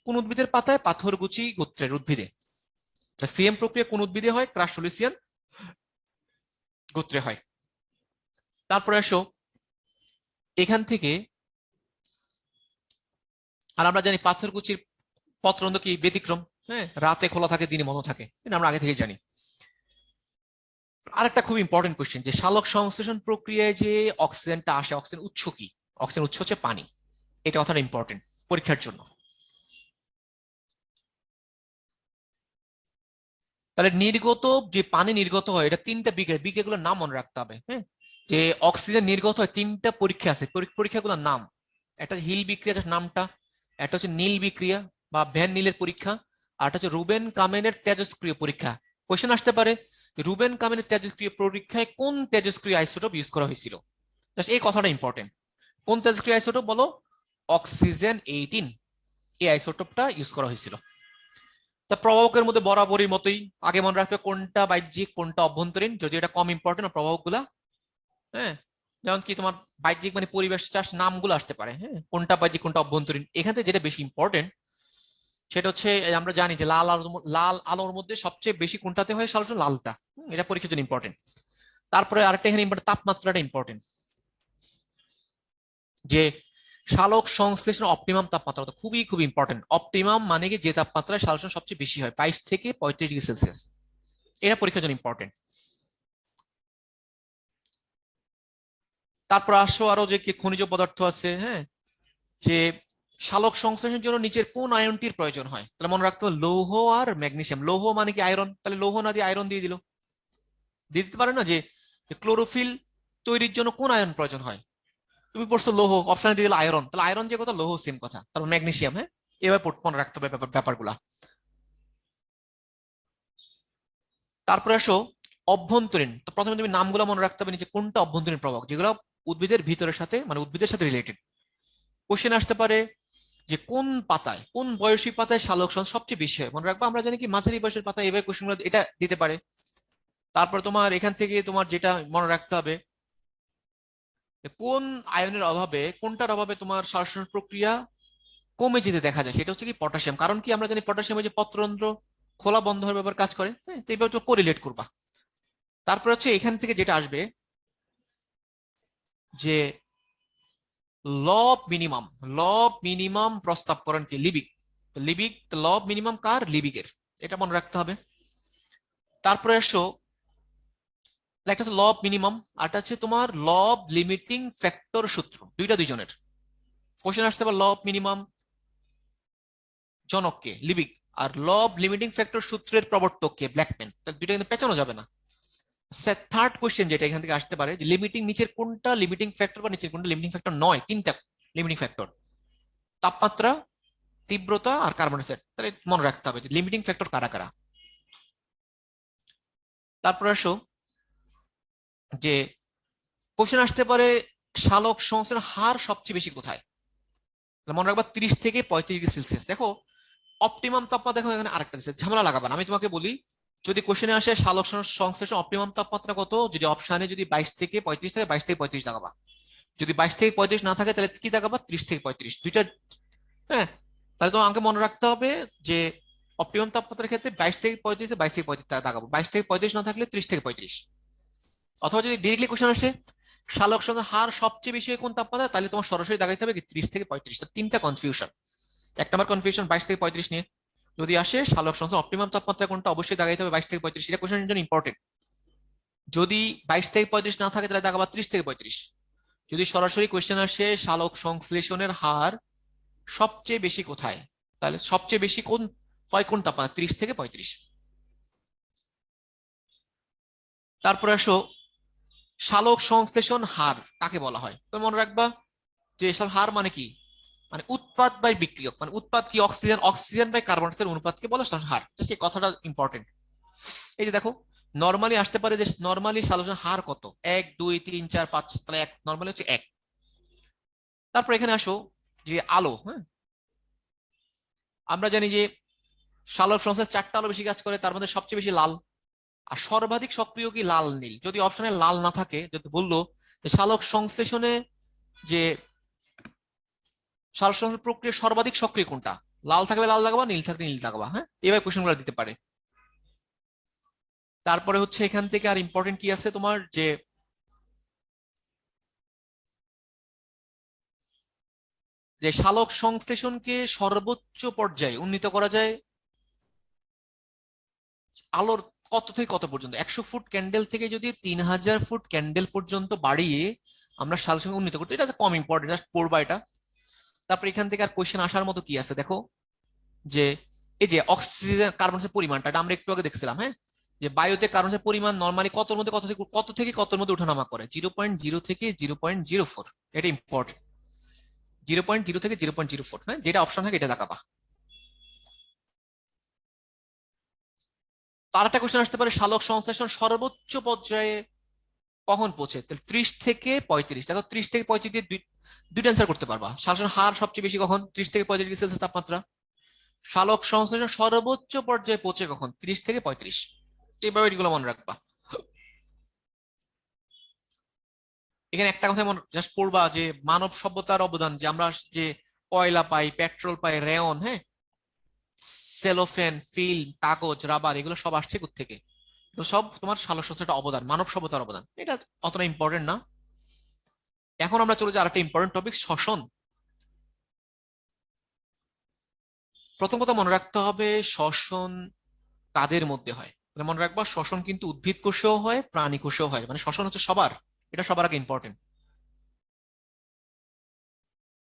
কোন উদ্ভিদের পাতায়? পাথরগুচি গোত্রের উদ্ভিদে। CM প্রক্রিয়া কোন উদ্ভিদে হয়? ক্রাসুলেসিয়ান গোত্রে হয়। তারপরে আসো এখান থেকে, আর আমরা জানি পাথরকুচির পত্ররন্ধ্র কি ব্যতিক্রম? হ্যাঁ, রাতে খোলা থাকে দিনে বন্ধ থাকে, এটা আমরা আগে থেকে জানি। আরেকটা খুব ইম্পর্টেন্ট কোশ্চেন, যে সালোক সংশ্লেষণ প্রক্রিয়ায় যে অক্সিজেনটা আসে, অক্সিজেন উৎস কি? অক্সিজেন উৎস হচ্ছে পানি। এটা কথাটা ইম্পর্টেন্ট পরীক্ষার জন্য। তাহলে নির্গত যে পানি নির্গত হয় এটা 3টা বিক্রিয়াগুলোর নাম মনে রাখতে হবে। হ্যাঁ, যে অক্সিজেন নির্গত হয় 3টা পরীক্ষা আছে, পরীক্ষাগুলোর নাম, একটা হিল বিক্রিয়া যার নামটা, একটা হচ্ছে নীল বিক্রিয়া বা ভ্যান নিলের পরীক্ষা, আর একটা হচ্ছে রুবেন কামেনের তেজস্ক্রিয় পরীক্ষা। কোয়েশ্চেন আসতে পারে রুবেন কামেনের তেজস্ক্রিয় পরীক্ষায় কোন তেজস্ক্রিয় আইসোটোপ ইউজ করা হয়েছিল। জাস্ট এই কথাটা ইম্পর্টেন্ট। কোন তেজস্ক্রিয় আইসোটোপ বলো? অক্সিজেন 18, এই আইসোটোপটা ইউজ করা হয়েছিল। তা প্রবাহকের মধ্যে বরাবরই মতোই আগে মনে রাখবে কোনটা বাহ্যিক কোনটা অভ্যন্তরীণ, যদি এটা কম ইম্পর্টেন্ট প্রবাহক গুলা। হ্যাঁ, যেমন কি তোমার বাহ্যিক মানে পরিবেশ চাষ নামগুলো আসতে পারে, হ্যাঁ, কোনটা বাহ্যিক কোনটা অভ্যন্তরীণ। এখান থেকে যেটা বেশি ইম্পর্টেন্ট সেটা হচ্ছে আমরা জানি যে লাল আলোর মধ্যে সবচেয়ে বেশি কোনটাতে হয়, সাধারণত লালটা। এটা পরীক্ষার জন্য ইম্পর্টেন্ট। তারপরে আরেকটা এখানে ইম্পর্টেন্ট, তাপমাত্রাটা ইম্পর্টেন্ট। যে সালোক সংশ্লেষণ অপটিমাম তাপমাত্রা খুবই খুবই ইম্পর্টেন্ট। অপটিমাম মানে কি যে তাপমাত্রায় সালোকসংশ্লেষণ সবচেয়ে বেশি হয়, 22 থেকে 35 ডিগ্রি সেলসিয়াস। এটা পরীক্ষার জন্য ইম্পর্টেন্ট। তারপর আসো আরো যে কি খনিজ পদার্থ আছে, হ্যাঁ, যে সালোক সংশ্লেষণের জন্য নিচের কোন আয়নটির প্রয়োজন হয়। তাহলে মনে রাখতে হবে লৌহ আর ম্যাগনেসিয়াম। লৌহ মানে কি আয়রন, তাহলে লৌহ না দিয়ে আয়রন দিয়ে দিতে পারে না। যে ক্লোরোফিল তৈরির জন্য কোন আয়ন প্রয়োজন হয়, তুমি পড়ছো লৌহ, অপশনে দিয়ে দিলে আয়রন, তাহলে আয়রন যে কথা লৌহ সেম কথা। তারপর ম্যাগনেসিয়াম, হ্যাঁ, এভাবে মনে রাখতে হবে ব্যাপারগুলা। তারপরে আসো অভ্যন্তরীণ। তো প্রথমে তুমি নামগুলো মনে রাখতে হবে নিচে কোনটা অভ্যন্তরীণ প্রভাব, যেগুলো উদ্ভিদের ভিতরের সাথে মানে উদ্ভিদের সাথে রিলেটেড। কোশ্চেন আসতে পারে যে কোন পাতায়, কোন বয়সী পাতায় সালোক সংশ্লেষণ সবচেয়ে বেশি হয়। মনে রাখবা আমরা জানি কি মাঝারি বয়সের পাতা, এভাবে কোশ্চেনগুলো এটা দিতে পারে। তারপর তোমার এখান থেকে তোমার যেটা মনে রাখতে হবে কোন আয়নের অভাবে, কোনটার অভাবে তোমার শ্বসন প্রক্রিয়া কমে যেতে দেখা যায়, সেটা হচ্ছে কি পটাশিয়াম। কারণ কি আমরা জানি পটাশিয়াম যে পত্ররন্ধ্র খোলা বন্ধ হওয়ার ব্যাপার কাজ করে। হ্যাঁ, তো এইভাবে তো কোরিলেট করবা। তারপর হচ্ছে এখান থেকে যেটা আসবে যে লব মিনিমাম, লব মিনিমাম প্রস্তাবকরণ কি লিবিক। লিবিক লব মিনিমাম কার, লিবিকের, এটা মনে রাখতে হবে। তারপরে এসো একটা হচ্ছে লব মিনিমাম, আরটা হচ্ছে তোমার লব লিমিটিং ফ্যাক্টর সূত্র, দুইটা দুইজনের। কোশ্চেন আসতে পারে লব মিনিমাম জনককে লিবিক, আর লব লিমিটিং ফ্যাক্টর সূত্রের প্রবর্তক কে, ব্ল্যাকম্যান। দুইটা কিন্তু পেঁচানো যাবে না। থার্ড কোশ্চেন যেটা এখান থেকে আসতে পারে যে লিমিটিং নিচের কোনটা লিমিটিং ফ্যাক্টর বা নিচের কোনটা লিমিটিং ফ্যাক্টর নয়। 3টা লিমিটিং ফ্যাক্টর, তাপমাত্রা, তীব্রতা আর কার্বন ডাইঅক্সাইড। তাহলে মনে রাখতে হবে যে লিমিটিং ফ্যাক্টর কারা কারা। তারপর আসো যে কোশ্চেন আসতে পারে সালোক সংশ্লেষণ হার সবচেয়ে বেশি কোথায়। মনে রাখবা 30 থেকে 35 ডিগ্রি সেলসিয়াস। দেখো অপটিমাম তাপমাত্রা, দেখো এখানে আরেকটা দিচ্ছে, ঝামেলা লাগাবা না। আমি তোমাকে বলি যদি কোশ্চেনে আসে সালোক সংশ্লেষণ অপটিমাম তাপমাত্রা কত, যদি অপশনে যদি 22 থেকে 35 থাকে 22 থেকে 35 লাগাবা। যদি 22 থেকে 35 না থাকে তাহলে কি লাগাবা, 30 থেকে 35, দুইটা। হ্যাঁ, তাহলে তো আমাকে মনে রাখতে হবে যে অপটিমাম তাপমাত্রার ক্ষেত্রে 22 থেকে 35, 22 থেকে 35 লাগাবো। 22 থেকে 35 না থাকলে 30 থেকে 35। অথবা যদি ডিরেক্টলি কোশ্চেন আসে সালোক সংশ্লেষণ হার সবচেয়ে বেশি কোন তাপমাত্রা, তাহলে তোমার সরাসরি দাগাইতে হবে কি 30 থেকে 35। 3টা কনফিউশন। এক নম্বর কনফিউশন 22 থেকে 35 নিয়ে। যদি আসে সালোক সংশ্লেষণ অপটিমাম তাপমাত্রা কোনটা, অবশ্যই দাগাইতে হবে 22 থেকে 35। এটা কোশ্চেনের জন্য ইম্পর্টেন্ট। যদি 22 থেকে 35 না থাকে তাহলে দাগাবা 30 থেকে 35। যদি সরাসরি কোশ্চেন আসে সালোক সংশ্লেষণের হার সবচেয়ে বেশি কোথায়, তাহলে সবচেয়ে বেশি কোন হয় কোন তাপমাত্রা, 30 থেকে 35। তারপরে আসো সালোক সংশ্লেষণ হার কাকে বলা হয়। তো মনে রাখবা যে এসব হার মানে কি, মানে উৎপাদ বাই বিক্রিয়ক, মানে উৎপাদ কি oxygen, oxygen by carbon dioxide অনুপাতকে বলে হার। সেই কথাটা ইম্পর্টেন্ট। এই যে দেখো নর্মালি আসতে পারে যে নর্মালি সালোকসংশ্লেষণ হার কত, 1 2 3 4 5, তাহলে 1 নর্মালি হচ্ছে 1। তারপর এখানে আসো যে আলো, হ্যাঁ, আমরা জানি যে সালোক সংশ্লেষণ 4টা আলো বেশি কাজ করে, তার মধ্যে সবচেয়ে বেশি লাল। আর সর্বাধিক সক্রিয় কি লাল নীল। যদি অপশনে লাল না থাকে, যদি বললো যে সালোক সংশ্লেষণে যে সালোক সংশ্লেষণ প্রক্রিয়া সর্বাধিক সক্রিয় কোনটা, লাল থাকলে লাল লাগাবা, নীল থাকলে নীল লাগাবা। হ্যাঁ, এভাবে কোশ্চেন গুলো দিতে পারে। তারপরে হচ্ছে এখান থেকে আর ইম্পর্টেন্ট কি আছে তোমার যে সালোক সংশ্লেষণকে সর্বোচ্চ পর্যায়ে উন্নীত করা যায় আলোর কত থেকে কত পর্যন্ত, 100 ফুট ক্যান্ডেল থেকে যদি 3000 ফুট ক্যান্ডেল পর্যন্ত বাড়িয়ে আমরা সালোকসংশ্লেষণ উন্নীত করতে, এটা কম ইম্পর্টেন্ট, জাস্ট পড়বা এটা। তারপর এখান থেকে আর কোয়েশ্চেন আসার মতো কি আছে দেখো, যে এই যে অক্সিজেন কার্বনের পরিমাণটা, এটা আমরা একটু আগে দেখছিলাম, হ্যাঁ, যে বায়ুতে কার্বনের পরিমাণ নরমালি কতর মধ্যে কতর মধ্যে ওঠানামা করে, 0.0 থেকে 0.04, এটা ইম্পর্টেন্ট, 0.0 থেকে 0.04, হ্যাঁ, যেটা অপশন থাকে এটা দেখাবা। তার একটা কোশ্চেন আসতে পারে, সালোক সংশ্লেষণ সর্বোচ্চ পর্যায়ে কখন পৌঁছে, তাহলে 30 থেকে 35, দেখো 30 থেকে 35 দিয়ে দুইটা অ্যান্সার করতে পারবা। সালোকসংশ্লেষণ হার সবচেয়ে বেশি কখন, 30 থেকে 35 ডিগ্রি সেলসিয়াস তাপমাত্রা। সালোক সংশ্লেষণ সর্বোচ্চ পর্যায়ে পৌঁছে কখন, 30 থেকে 35, এইভাবে এগুলো মনে রাখবা। এখানে একটা কথা মনে জাস্ট পড়বা, যে মানব সভ্যতার অবদান, যে আমরা যে কয়লা পাই, পেট্রোল পাই, রেয়ন, হ্যাঁ, সেলোফেন, ফিল্ম, কাগজ, রাবার, এগুলো সব আসছে কোত্থেকে, তো সব তোমার সালোক সংশ্লেষণের অবদান, মানব সভ্যতার অবদান, এটা অতটা ইম্পর্টেন্ট না। এখন আমরা চলে যাই আরেকটা ইম্পর্টেন্ট টপিক, শ্বসন। প্রথম কথা মনে রাখতে হবে, শ্বসন কাদের মধ্যে হয়, মনে রাখবা শ্বসন কিন্তু উদ্ভিদ কোষেও হয়, প্রাণী কোষেও হয়, মানে শ্বসন হচ্ছে সবার, এটা সবার আগে ইম্পর্টেন্ট।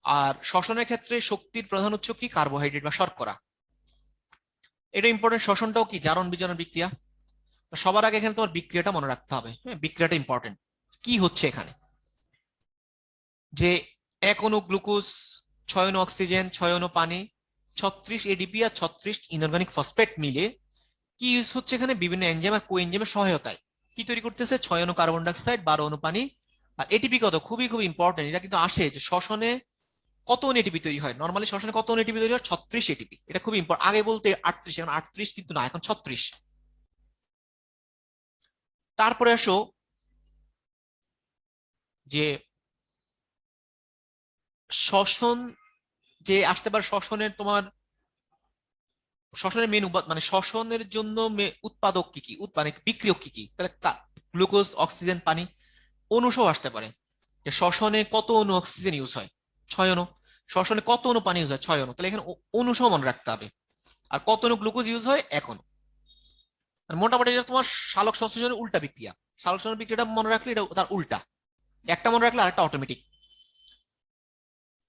আর শ্বসনের ক্ষেত্রে শক্তির প্রধান উৎস কি, কার্বোহাইড্রেট বা শর্করা, এটা ইম্পর্টেন্ট। শ্বসনটাও কি, জারণ বিজারণ বিক্রিয়া। সবার আগে এখানে তোমার বিক্রিয়াটা মনে রাখতে হবে, হ্যাঁ, বিক্রিয়াটা ইম্পর্টেন্ট। কি হচ্ছে এখানে, যে 1 অণু গ্লুকোজ, 6 অণু অক্সিজেন, 6 অণু পানি, 36 এডিপি আর 36 ইনঅর্গানিক ফসফেট মিলে কি ইউজ হচ্ছে এখানে, বিভিন্ন এনজাইম আর কোএনজাইমের সহায়তায় কি তৈরি করতেছে, 6 অণু কার্বন ডাইঅক্সাইড, 12 অণু পানি আর এটিপি। কত, খুবই খুব ইম্পর্টেন্ট, এটা কিন্তু আসে যে শ্বসনে কত অণু এটিপি তৈরি হয়, নর্মালি শ্বসনে কত অণু এটিপি তৈরি হয়, 36 এটিপি, এটা খুব ইম্পর্টেন্ট। আগে বলতে 38, এখন 38 কিন্তু না, এখন 36। তারপরে আসো যে শ্বসন, যে আসতে পারে শ্বসনের তোমার, শ্বসনের মেন মানে শ্বসনের জন্য উৎপাদক কি কি, মানে বিক্রিয়ক কি কি, তাহলে গ্লুকোজ, অক্সিজেন, পানি, অণু সহ আসতে পারে। যে শ্বসনে কত অণু অক্সিজেন ইউজ হয়, 6 অণু। শ্বসনে কত অণু পানি ইউজ হয়, 6 অণু, তাহলে এখানে অণু সহ মনে রাখতে হবে। আর কত অণু গ্লুকোজ ইউজ হয়, 1 অণু। আর মোটামুটি এটা তোমার সালোক সংশ্লেষণের উল্টা বিক্রিয়া, সালোক সংশ্লেষণ বিক্রিয়াটা মনে রাখলে এটা তার উল্টা, একটা মনে রাখলে আরেকটা অটোমেটিক।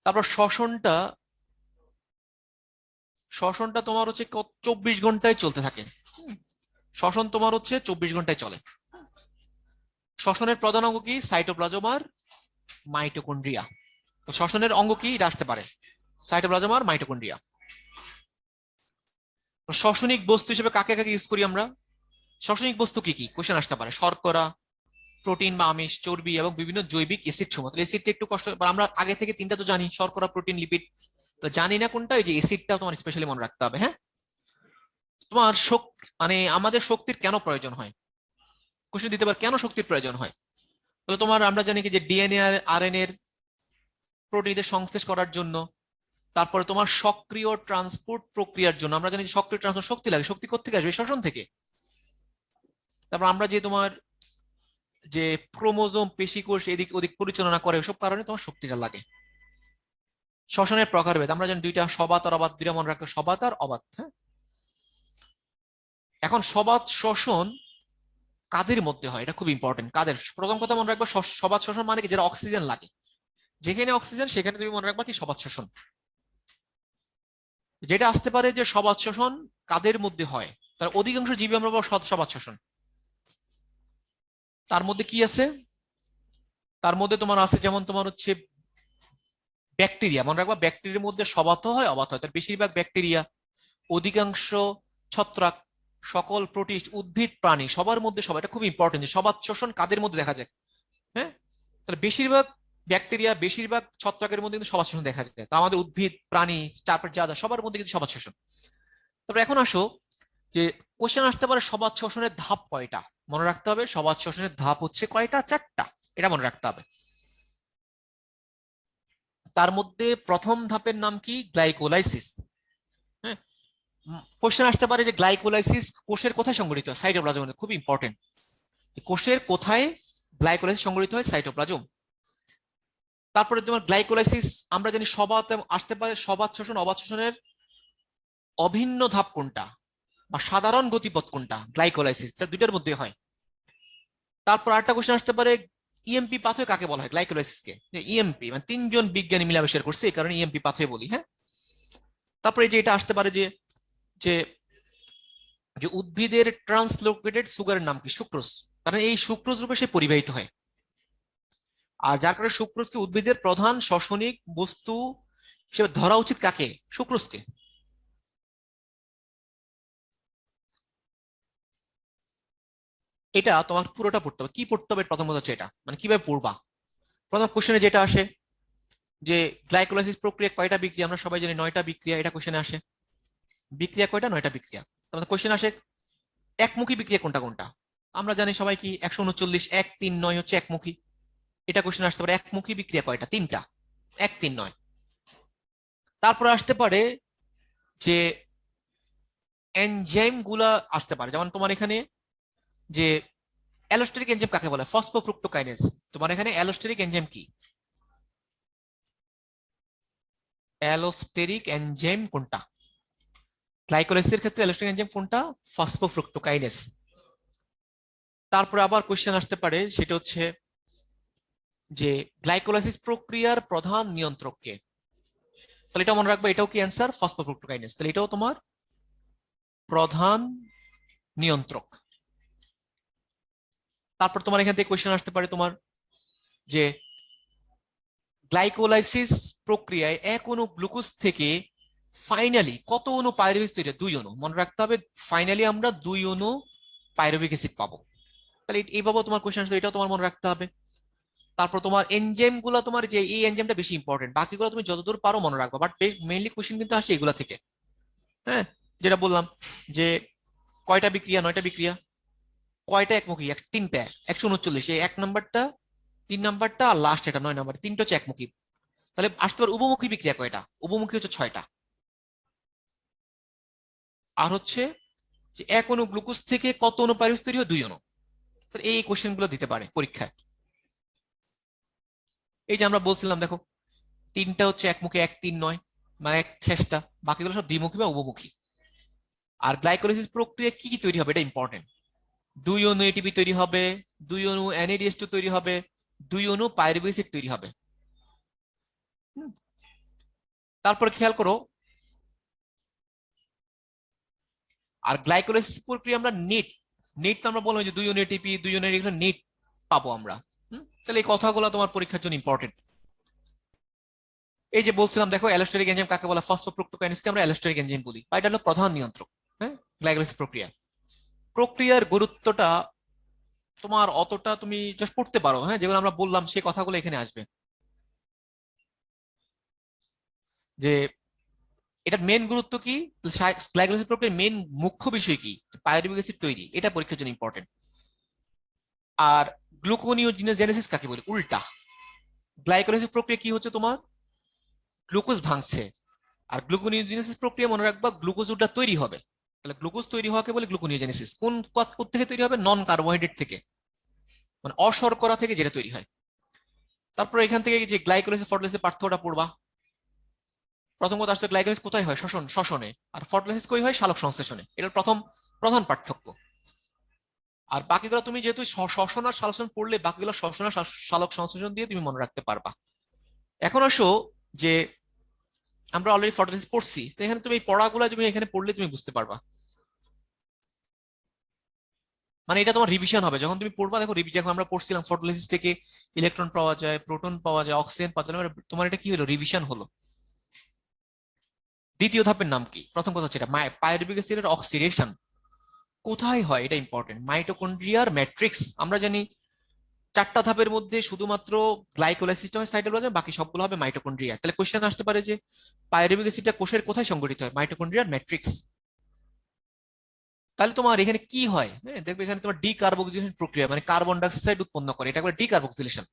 তারপর শ্বসনটা, শ্বসনটা তোমার হচ্ছে 24 ঘন্টায় চলতে থাকে। শ্বসন তোমার হচ্ছে 24 ঘন্টায় চলে। শ্বসনের প্রধান অঙ্গ কি, সাইটোপ্লাজম আর মাইটোকন্ড্রিয়া। শ্বসনের অঙ্গ কি, এটা আসতে পারে, সাইটোপ্লাজম আর মাইটোকন্ড্রিয়া। শ্বসনিক বস্তু হিসেবে কাকে কাকে ইউজ করি আমরা, শ্বসনিক বস্তু কি কি কোশ্চেন আসতে পারে, শর্করা, প্রোটিন বা আমিষ, চর্বি এবং বিভিন্ন জৈবিক অ্যাসিড সমূহ। অ্যাসিডটা একটু কষ্ট, আমরা আগে থেকে তিনটা তো জানি, শর্করা, প্রোটিন, লিপিড, তো জানি না কোনটা, এই যে অ্যাসিডটা তোমার স্পেশালি মনে রাখতে হবে। হ্যাঁ, তোমার মানে আমাদের শক্তির কেন প্রয়োজন হয়, কোশ্চেন দিতে পারে কেন শক্তির প্রয়োজন হয়। তাহলে তোমার আমরা জানি কি, যে ডিএনএ আর আরএনএ এর প্রোটিনের সংশ্লেষ করার জন্য, তারপরে তোমার সক্রিয় ট্রান্সপোর্ট প্রক্রিয়ার জন্য, আমরা জানি সক্রিয় ট্রান্সপোর্ট শক্তি লাগে, শক্তি কোথেকে আসবে, শ্বসন থেকে। তারপর আমরা যে তোমার যে ক্রোমোজোম, পেশিকোষ এদিক ওদিক পরিচালনা করে, ওসব কারণে তোমার শক্তিটা লাগে। শ্বসনের প্রকারভেদ আমরা জানি দুইটা, সবাত আর অবাত, দুইটা মনে রাখতে, সবাত আর অবাত। হ্যাঁ, এখন সবাত শ্বসন কাদের মধ্যে হয়, এটা খুব ইম্পর্টেন্ট, কাদের, প্রথম কথা মনে রাখবা, সবাত শ্বসন মানে কি, যেটা অক্সিজেন লাগে, যেখানে অক্সিজেন সেখানে তুমি মনে রাখবা কি, সবাত শ্বসন। যেটা আসতে পারে যে সবাত শ্বসন কাদের মধ্যে হয়, তার অধিকাংশ জীবী আমরা পাবো সবাত শ্বসন। তার মধ্যে কি আছে, তার মধ্যে তোমার আছে যেমন তোমার হচ্ছে ব্যাকটেরিয়া, মনে রাখবা ব্যাকটেরিয়ার মধ্যে সবাত হয় অবাত হয়, তার বেশিরভাগ ব্যাকটেরিয়া, অধিকাংশ ছত্রাক, সকল প্রোটিস্ট, উদ্ভিদ, প্রাণী, সবার মধ্যে সবাই, এটা খুব ইম্পর্টেন্ট যে সবাত শ্বসন কাদের মধ্যে দেখা যায়। হ্যাঁ, তাহলে বেশিরভাগ ব্যাকটেরিয়া, বেশিরভাগ ছত্রাকের মধ্যে কিন্তু সবাত শ্বসন দেখা যায়, তা আমাদের উদ্ভিদ, প্রাণী, তারপর যা যা সবার মধ্যে কিন্তু সবাত শ্বসন। তারপর এখন আসো যে কোশ্চেন আসতে পারে সবাত শ্বসনের ধাপ কয়টা, মনে রাখতে হবে সবাত শ্বসনের ধাপ হচ্ছে কয়টা, 4টা, এটা মনে রাখতে হবে। তার মধ্যে প্রথম ধাপের নাম কি, গ্লাইকোলাইসিস। হ্যাঁ, কোশ্চেন আসতে পারে যে গ্লাইকোলাইসিস কোষের কোথায় সংঘটিত হয়, সাইটোপ্লাজম, খুব ইম্পর্টেন্ট, কোষের কোথায় গ্লাইকোলাইসিস সংঘটিত হয়, সাইটোপ্লাজম। তারপরে তোমার গ্লাইকোলাইসিস আমরা জানি সবাত আসতে পারে, সবাত শ্বসন অবাত শ্বসনের অভিন্ন ধাপ কোনটা বা সাধারণ গতিপথ কোনটা, গ্লাইকোলাইসিস, দুইটার মধ্যে হয়। তারপর আরেকটা কোশ্চেন আসতে পারে, ইএমপি পাথওয়ে কাকে বলা হয়? গ্লাইকোলাইসিসকে। ইএমপি মানে তিনজন বিজ্ঞানী মিলে আবিষ্কার করছে, এই কারণে ইএমপি পাথওয়ে বলি। হ্যাঁ, তারপরে যে এটা আসতে পারে যে যে যে উদ্ভিদের ট্রান্সলোকেটেড সুগারের নাম কি? সুক্রোজ। কারণ এই সুক্রোজ রূপে সে পরিবাহিত হয়, আর যার কারণে সুক্রোজকে উদ্ভিদের প্রধান শ্বসনিক বস্তু হিসেবে ধরা উচিত কাকে? সুক্রোজকে। এটা তোমার পুরোটা পড়তে হবে। কি পড়তে হবে প্রথমত হচ্ছে এটা, মানে কিভাবে পড়বা। প্রথম কোশ্চেনে যেটা আসে যে গ্লাইকোলাইসিস প্রক্রিয়া কয়টা বিক্রিয়া? আমরা সবাই জানি 9টা বিক্রিয়া, এটা কোশ্চেনে আসে। বিক্রিয়া কয়টা? 9টা বিক্রিয়া। তারপরে কোশ্চেন আসে একমুখী বিক্রিয়া কোনটা কোনটা? আমরা জানি সবাই কি 139, 1, 3, 9 হচ্ছে একমুখী। এটা কোশ্চেন আসতে পারে একমুখী বিক্রিয়া কয়টা? 3টা, 1, 3, 9। তারপরে আসতে পারে যে এনজাইম গুলা আসতে পারে, যেমন তোমার এখানে যে অ্যালোস্টেরিক এনজাইম কাকে বলে? ফসফোফ্রুক্টোকাইনেজ। তোমার এখানে অ্যালোস্টেরিক এনজাইম কি? অ্যালোস্টেরিক এনজাইম কোনটা? গ্লাইকোলাইসিসের ক্ষেত্রে অ্যালোস্টেরিক এনজাইম কোনটা? ফসফোফ্রুক্টোকাইনেজ। তারপরে আবার কোশ্চেন আসতে পারে, সেটা হচ্ছে যে গ্লাইকোলাইসিস প্রক্রিয়ার প্রধান নিয়ন্ত্রক কে? তাহলে এটা মনে রাখবে, এটাও কি অ্যান্সার? ফসফোফ্রুক্টোকাইনেজ। তাহলে এটাও তোমার প্রধান নিয়ন্ত্রক। তারপর তোমার এখান থেকে কোশ্চেন আসতে পারে তোমার যে গ্লাইকোলাইসিস প্রক্রিয়ায় এক অণু গ্লুকোজ থেকে ফাইনালি কত অণু পাইরুভিক তৈরি হয়? 2 অণু। মনে রাখতে হবে ফাইনালি আমরা 2 অণু পাইরুভিক অ্যাসিড পাবো। তাহলে এইভাবে তোমার কোশ্চেন আসবে, এটাও তোমার মনে রাখতে হবে। তারপর তোমার এনজাইম গুলো, তোমার যে এই এনজাইমটা বেশি ইম্পর্টেন্ট, বাকিগুলো তুমি যতদূর পারো মনে রাখবা, বাট মেইনলি কোশ্চেন কিন্তু আসে এগুলা থেকে। হ্যাঁ, যেটা বললাম যে কয়টা বিক্রিয়া? 9টা বিক্রিয়া। কয়টা একমুখী? 3টা। 139, এই 1 নাম্বারটা, 3 নাম্বারটা আর লাস্ট এটা 9 নাম্বার, 3টা হচ্ছে একমুখী। তাহলে আসতে পারে উভমুখী বিক্রিয়া কয়টা? উভমুখী হচ্ছে 6টা। আর হচ্ছে যে এক অণু গ্লুকোজ থেকে কত অণু পাইরুভেজ তৈরি হয়? 2 অণু। তাহলে এই কোশ্চেন গুলো দিতে পারে পরীক্ষায়। এই যে আমরা বলছিলাম দেখো, 3টা হচ্ছে একমুখী, 1, 3, 9 মানে এক শেষটা, বাকিগুলো সব দ্বিমুখী বা উভমুখী। আর গ্লাইকোলাইসিস প্রক্রিয়া কি কি তৈরি হবে এটা ইম্পর্টেন্ট। 2 অণু এটিপি তৈরি হবে, 2 অণু NADH2 তৈরি হবে, 2 অণু পাইরুভিক অ্যাসিড তৈরি হবে। তারপরে খেয়াল করো, আর গ্লাইকোলাইসিস প্রক্রিয়া আমরা নিট, নিট তো আমরা বললাম যে 2 অণু এটিপি, 2 অণু এগুলো নিট পাবো আমরা। তাহলে এই কথাগুলো তোমার পরীক্ষার জন্য ইম্পর্টেন্ট। এই যে বলছিলাম দেখো, অ্যালোস্টেরিক এনজাইম কাকে বলে? ফসফোফ্রুক্টোকাইনেজকে আমরা অ্যালোস্টেরিক এনজাইম বলি, বা এটা হলো প্রধান নিয়ন্ত্রক। হ্যাঁ, গ্লাইকোলাইসিস প্রক্রিয়া। প্রক্রিয়ার গুরুত্বটা তোমার অতটা তুমি জাস্ট পড়তে পারো। হ্যাঁ, যেগুলো আমরা বললাম সেই কথাগুলো এখানে আসবে। যে এটার মেন গুরুত্ব কি, গ্লাইকোলাইসিস প্রক্রিয়ার মেন মুখ্য বিষয় কি, পাইরুভিক অ্যাসিড তৈরি, এটা পরীক্ষার জন্য ইম্পর্টেন্ট। আর গ্লুকোনিওজেনেসিস কাকে বলে? উল্টা, গ্লাইকোলাইসিস প্রক্রিয়া কি হচ্ছে তোমার? গ্লুকোজ ভাঙছে। আর গ্লুকোনিওজেনেসিস প্রক্রিয়া মনে রাখবা, গ্লুকোজ ওটা তৈরি হবে। তাহলে গ্লুকোজ তৈরি হওয়াকে বলে গ্লুকোনিওজেনেসিস। কোন থেকে তৈরি হবে? নন কার্বোহাইড্রেট থেকে, মানে অশর্করা থেকে যেটা তৈরি হয়। তারপর এখান থেকে যে গ্লাইকোলাইসিস ফসফোলিসিস পার্থক্যটা পড়বা। প্রথম কথা আসলে গ্লাইকোলাইসিস কোথায় হয়? শ্বসনে। আর ফসফোলিসিস কই হয়? সালোক সংশ্লেষণে। এটা প্রধান পার্থক্য। আর বাকিগুলো তুমি যেহেতু শ্বসন আর সালোকসংশ্লেষণ পড়লে, বাকিগুলো শ্বসন আর সালোক সংশ্লেষণ দিয়ে তুমি মনে রাখতে পারবা। এখন আসো যে আমরা অলরেডি ফটোলিসিস পড়ছি, তো এখানে তুমি এই পড়াগুলো তুমি এখানে পড়লে তুমি বুঝতে পারবা। মানে এটা তোমার রিভিশন হবে যখন তুমি পড়বা। দেখো যখন আমরা পড়ছিলাম ফটোলিসিস থেকে ইলেকট্রন পাওয়া যায়, প্রোটন পাওয়া যায়, অক্সিজেন পাওয়া যায়, তোমার এটা কি হলো? রিভিশন হলো। দ্বিতীয় ধাপের নাম কি? প্রথম কথা হচ্ছে এটা পাইরুভিক অ্যাসিডের অক্সিডেশন কোথায় হয়, এটা ইম্পর্টেন্ট। মাইটোকন্ড্রিয়ার ম্যাট্রিক্স। আমরা জানি 4টা ধাপের মধ্যে শুধুমাত্র গ্লাইকোলাইসিসটা হয় সাইটোপ্লাজমে, বাকি সবগুলো হবে মাইটোকন্ড্রিয়া। তাহলে কোশ্চেন আসতে পারে যে পাইরুভিক অ্যাসিডটা কোষের কোথায় সংগঠিত হয়? মাইটোকন্ড্রিয়ার ম্যাট্রিক্স। তাহলে তোমার এখানে কি হয়? হ্যাঁ, দেখবে এখানে তোমার ডিকার্বক্সিলেশন প্রক্রিয়া, মানে কার্বন ডাইঅক্সাইড উৎপন্ন করে, এটা বলে ডিকার্বক্সিলেশন।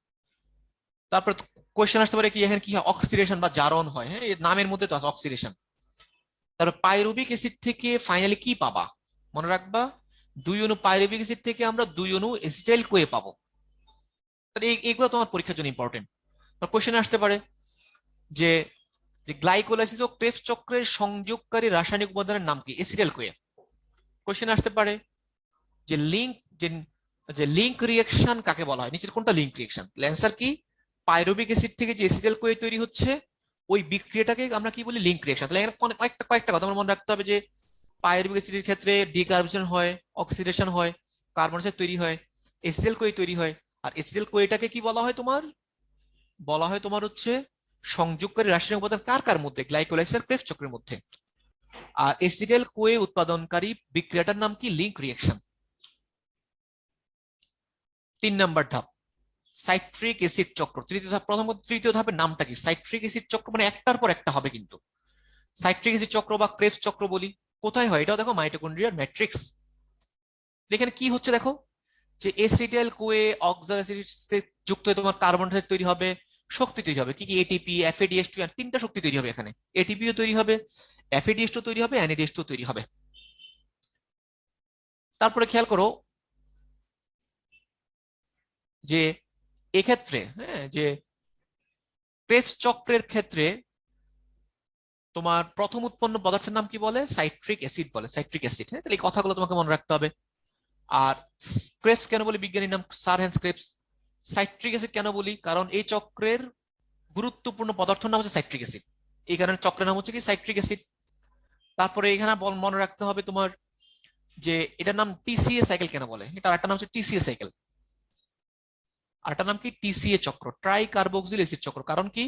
তারপর কোশ্চেন আসতে পারে কি এখানে কি হয়? অক্সিডেশন বা জারণ হয়। হ্যাঁ, এর নামের মধ্যে তো আছে অক্সিডেশন। তারপর পাইরুভিক অ্যাসিড থেকে ফাইনালি কি পাবা? মনে রাখবা 2 অণু পাইরুভিক অ্যাসিড থেকে আমরা 2 অণু এসিটাইল কোয়ে পাবো। তাহলে এইগুলো তোমার পরীক্ষার জন্য ইম্পর্টেন্ট। কোশ্চেন আসতে পারে যে গ্লাইকোলাইসিস ও ক্রেবস চক্রের সংযোগকারী রাসায়নিক উপাদানের নাম কি? এসিটাইল কোয়ে। কোশ্চেন আসতে পারে যে লিঙ্ক, যে যে লিঙ্ক রিঅ্যাকশন কাকে বলা হয়, নিচের কোনটা লিঙ্ক রিঅ্যাকশন? অ্যান্সার কি? পাইরুভিক অ্যাসিড থেকে যে এসিটাইল কোয়ে তৈরি হচ্ছে ওই বিক্রিয়াটাকে আমরা কি বলি? Link reaction. তাহলে এখানে কয়েকটা কথা আমার মনে রাখতে হবে যে পাইরুভিক অ্যাসিডের ক্ষেত্রে ডিকার্বনেশন হয়, অক্সিডেশন হয়, কার্বন ডাইঅক্সাইড তৈরি হয়, এসিটাইল কোয়ে তৈরি হয়। আর এসিটাইল কোয়েটাকে কি বলা হয় তোমার? বলা হয় তোমার হচ্ছে সংযোগকারী রাসায়নিক উপাদান কার কার মধ্যে? গ্লাইকোলাইসিস আর ক্রেবস চক্রের মধ্যে। আর এসিটাইল কোয়ে উৎপাদনকারী বিক্রিয়াটার নাম কি? Link reaction. 3 নাম্বার ধাপ সাইট্রিক অ্যাসিড চক্র। তৃতীয় ধাপ, তৃতীয় ধাপের নামটা কি? সাইট্রিক অ্যাসিড চক্র, মানে একটার পর একটা হবে কিন্তু। সাইট্রিক অ্যাসিড চক্র বা ক্রেবস চক্র বলি। কোথায় হয়? এটাও দেখো মাইটোকন্ড্রিয়ার ম্যাট্রিক্স। এখানে কি হচ্ছে দেখো, যে এসিটাইল কোয়ে অক্সালাইসিস যুক্ত হয়ে তোমার কার্বন ডাইঅক্সাইড তৈরি হবে, শক্তি তৈরি হবে। কি কি? এটিপি, এফএডিএস2, তিনটা শক্তি তৈরি হবে এখানে। এটিপিও তৈরি হবে, এফএডিএস2 তৈরি হবে, এনএডিএস2 তৈরি হবে। তারপরে খেয়াল করো যে এক্ষেত্রে হ্যাঁ, যে ক্রেবস চক্রের ক্ষেত্রে তোমার প্রথম উৎপন্ন পদার্থের নাম কি বলে? সাইট্রিক অ্যাসিড বলে, সাইট্রিক অ্যাসিড। হ্যাঁ, তাহলে এই কথাগুলো তোমাকে মনে রাখতে হবে। আর ক্রেবস কেন বলি? বিজ্ঞানীর নাম sir Hans Krebs. Citric acid কেন বলি? কারণ এই চক্রের গুরুত্বপূর্ণ পদার্থের নাম হচ্ছে সাইট্রিক অ্যাসিড, এই কারণে চক্রের নাম হচ্ছে কি? Citric acid. তারপরে এখানে মনে রাখতে হবে তোমার যে এটার নাম টিসিএ সাইকেল কেন বলে? এটার একটা নাম হচ্ছে টিসিএ সাইকেল, আরেকটা নাম কি? টিসিএ চক্র, ট্রাই কার্বক্সিল অ্যাসিড চক্র। কারণ কি?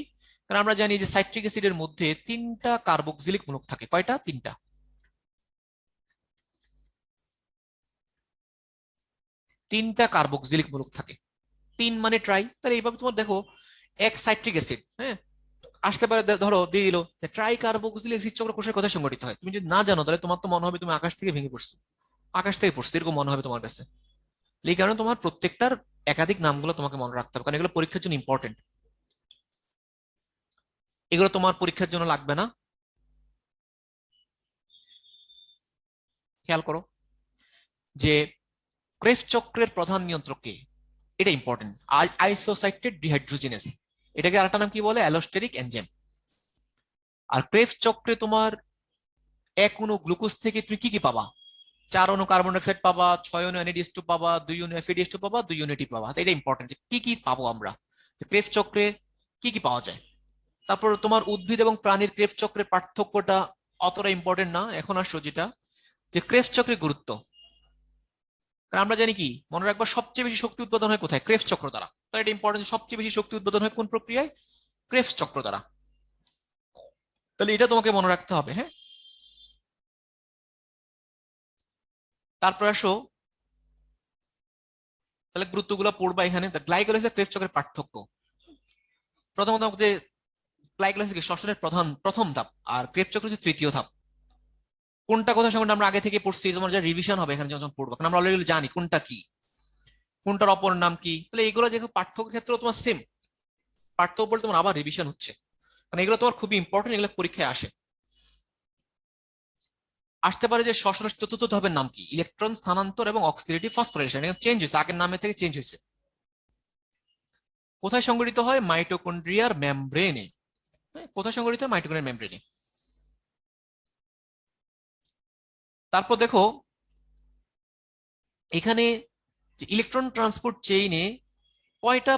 কারণ আমরা জানি যে সাইট্রিক অ্যাসিডের মধ্যে 3টা কার্বক্সিলিক মূলক থাকে। কয়টা? 3টা। 3টা কার্বক্সিলিক মূলক থাকে। 3 মানে ট্রাই। তাহলে এইভাবে তোমার দেখো এক সাইট্রিক অ্যাসিড হ্যাঁ আসতে পারে, ধরো দিয়ে দিল ট্রাই কার্বক্সিলিক অ্যাসিড চক্র কোষের কোথায় সংগঠিত হয়। তুমি যদি না জানো তাহলে তোমার তো মনে হবে তুমি আকাশ থেকে ভেঙে পড়ছো, আকাশ থেকে পড়ছো, এরকম মনে হবে তোমার কাছে। এই কারণে তোমার প্রত্যেকটার একাধিক নামগুলো তোমাকে মনে রাখতে হবে, কারণ এগুলো পরীক্ষার জন্য ইম্পর্টেন্ট। এগুলো তোমার পরীক্ষার জন্য লাগবে না। খেয়াল করো যে ক্রেবস চক্রের প্রধান নিয়ন্ত্রক কে? এটা ইম্পর্টেন্ট। আইসোসাইটেট ডিহাইড্রোজেনেস, এটাকে আরেকটা নাম কি বলে? Allosteric enzyme. আর ক্রেবস চক্রে তোমার 1 অণু গ্লুকোজ থেকে তুমি কি কি পাবা? 4 অণু কার্বন ডাইঅক্সাইড পাবা, 6 অণু এনএডিএস2 পাবা, 2 অণু এফএডিএস2 পাবা, 2 ইউনিটি পাবা। এটা ইম্পর্টেন্ট, কি কি পাবো আমরা ক্রেবস চক্রে, কি কি পাওয়া যায়। তারপর তোমার উদ্ভিদ এবং প্রাণীর ক্রেবস চক্রের পার্থক্যটা অতটা ইম্পর্টেন্ট না। এখন আসো যেটা, যে ক্রেবস চক্রের গুরুত্ব। কারণ আমরা জানি কি, মনে রাখবা সবচেয়ে বেশি শক্তি উৎপাদন হয় কোথায়? ক্রেবস চক্র দ্বারা। তো এটা ইম্পর্টেন্ট, সবচেয়ে বেশি শক্তি উৎপাদন হয় কোন প্রক্রিয়ায়? ক্রেবস চক্র দ্বারা। তাহলে এটা তোমাকে মনে রাখতে হবে। হ্যাঁ, তারপর আসো তাহলে গুরুত্বগুলো পড়বা এখানে। গ্লাইকোলাইসিস ক্রেবস চক্রের পার্থক্য। প্রথমত যে গ্লাইকোলাইসিস শ্বসনের প্রথম ধাপ, আর ক্রেবস চক্র হচ্ছে তৃতীয় ধাপ। কোনটা কথা সঙ্গে আমরা আগে থেকে পড়ছি, তোমার যা রিভিশন হবে এখানে যখন পড়বো, কারণ আমরা অলরেডি জানি কোনটা কি, কোনটার অপর নাম কি। তাহলে এইগুলো যেহেতু পার্থক্যের ক্ষেত্রে তোমার সেম, পার্থক্য বলতে তোমার আবার রিভিশন হচ্ছে, কারণ এগুলো তোমার খুবই ইম্পর্টেন্ট, এগুলো পরীক্ষায় আসে। আসতে পারে যে শ্বসনের চতুর্থ ধাপের নাম কি? ইলেকট্রন স্থানান্তর এবং অক্সিডেটিভ ফসফোরিলেশন। এটা চেঞ্জ হয়েছে, আগের নামে থেকে চেঞ্জ হয়েছে। কোথায় সংঘটিত হয়? মাইটোকন্ড্রিয়ার মেমব্রেনে। কোথায় সংঘটিত হয়? মাইটোকন্ড্রিয়ার মেমব্রেনে। তারপর দেখো এখানে যে ইলেকট্রন ট্রান্সপোর্ট চেইনে কয়টা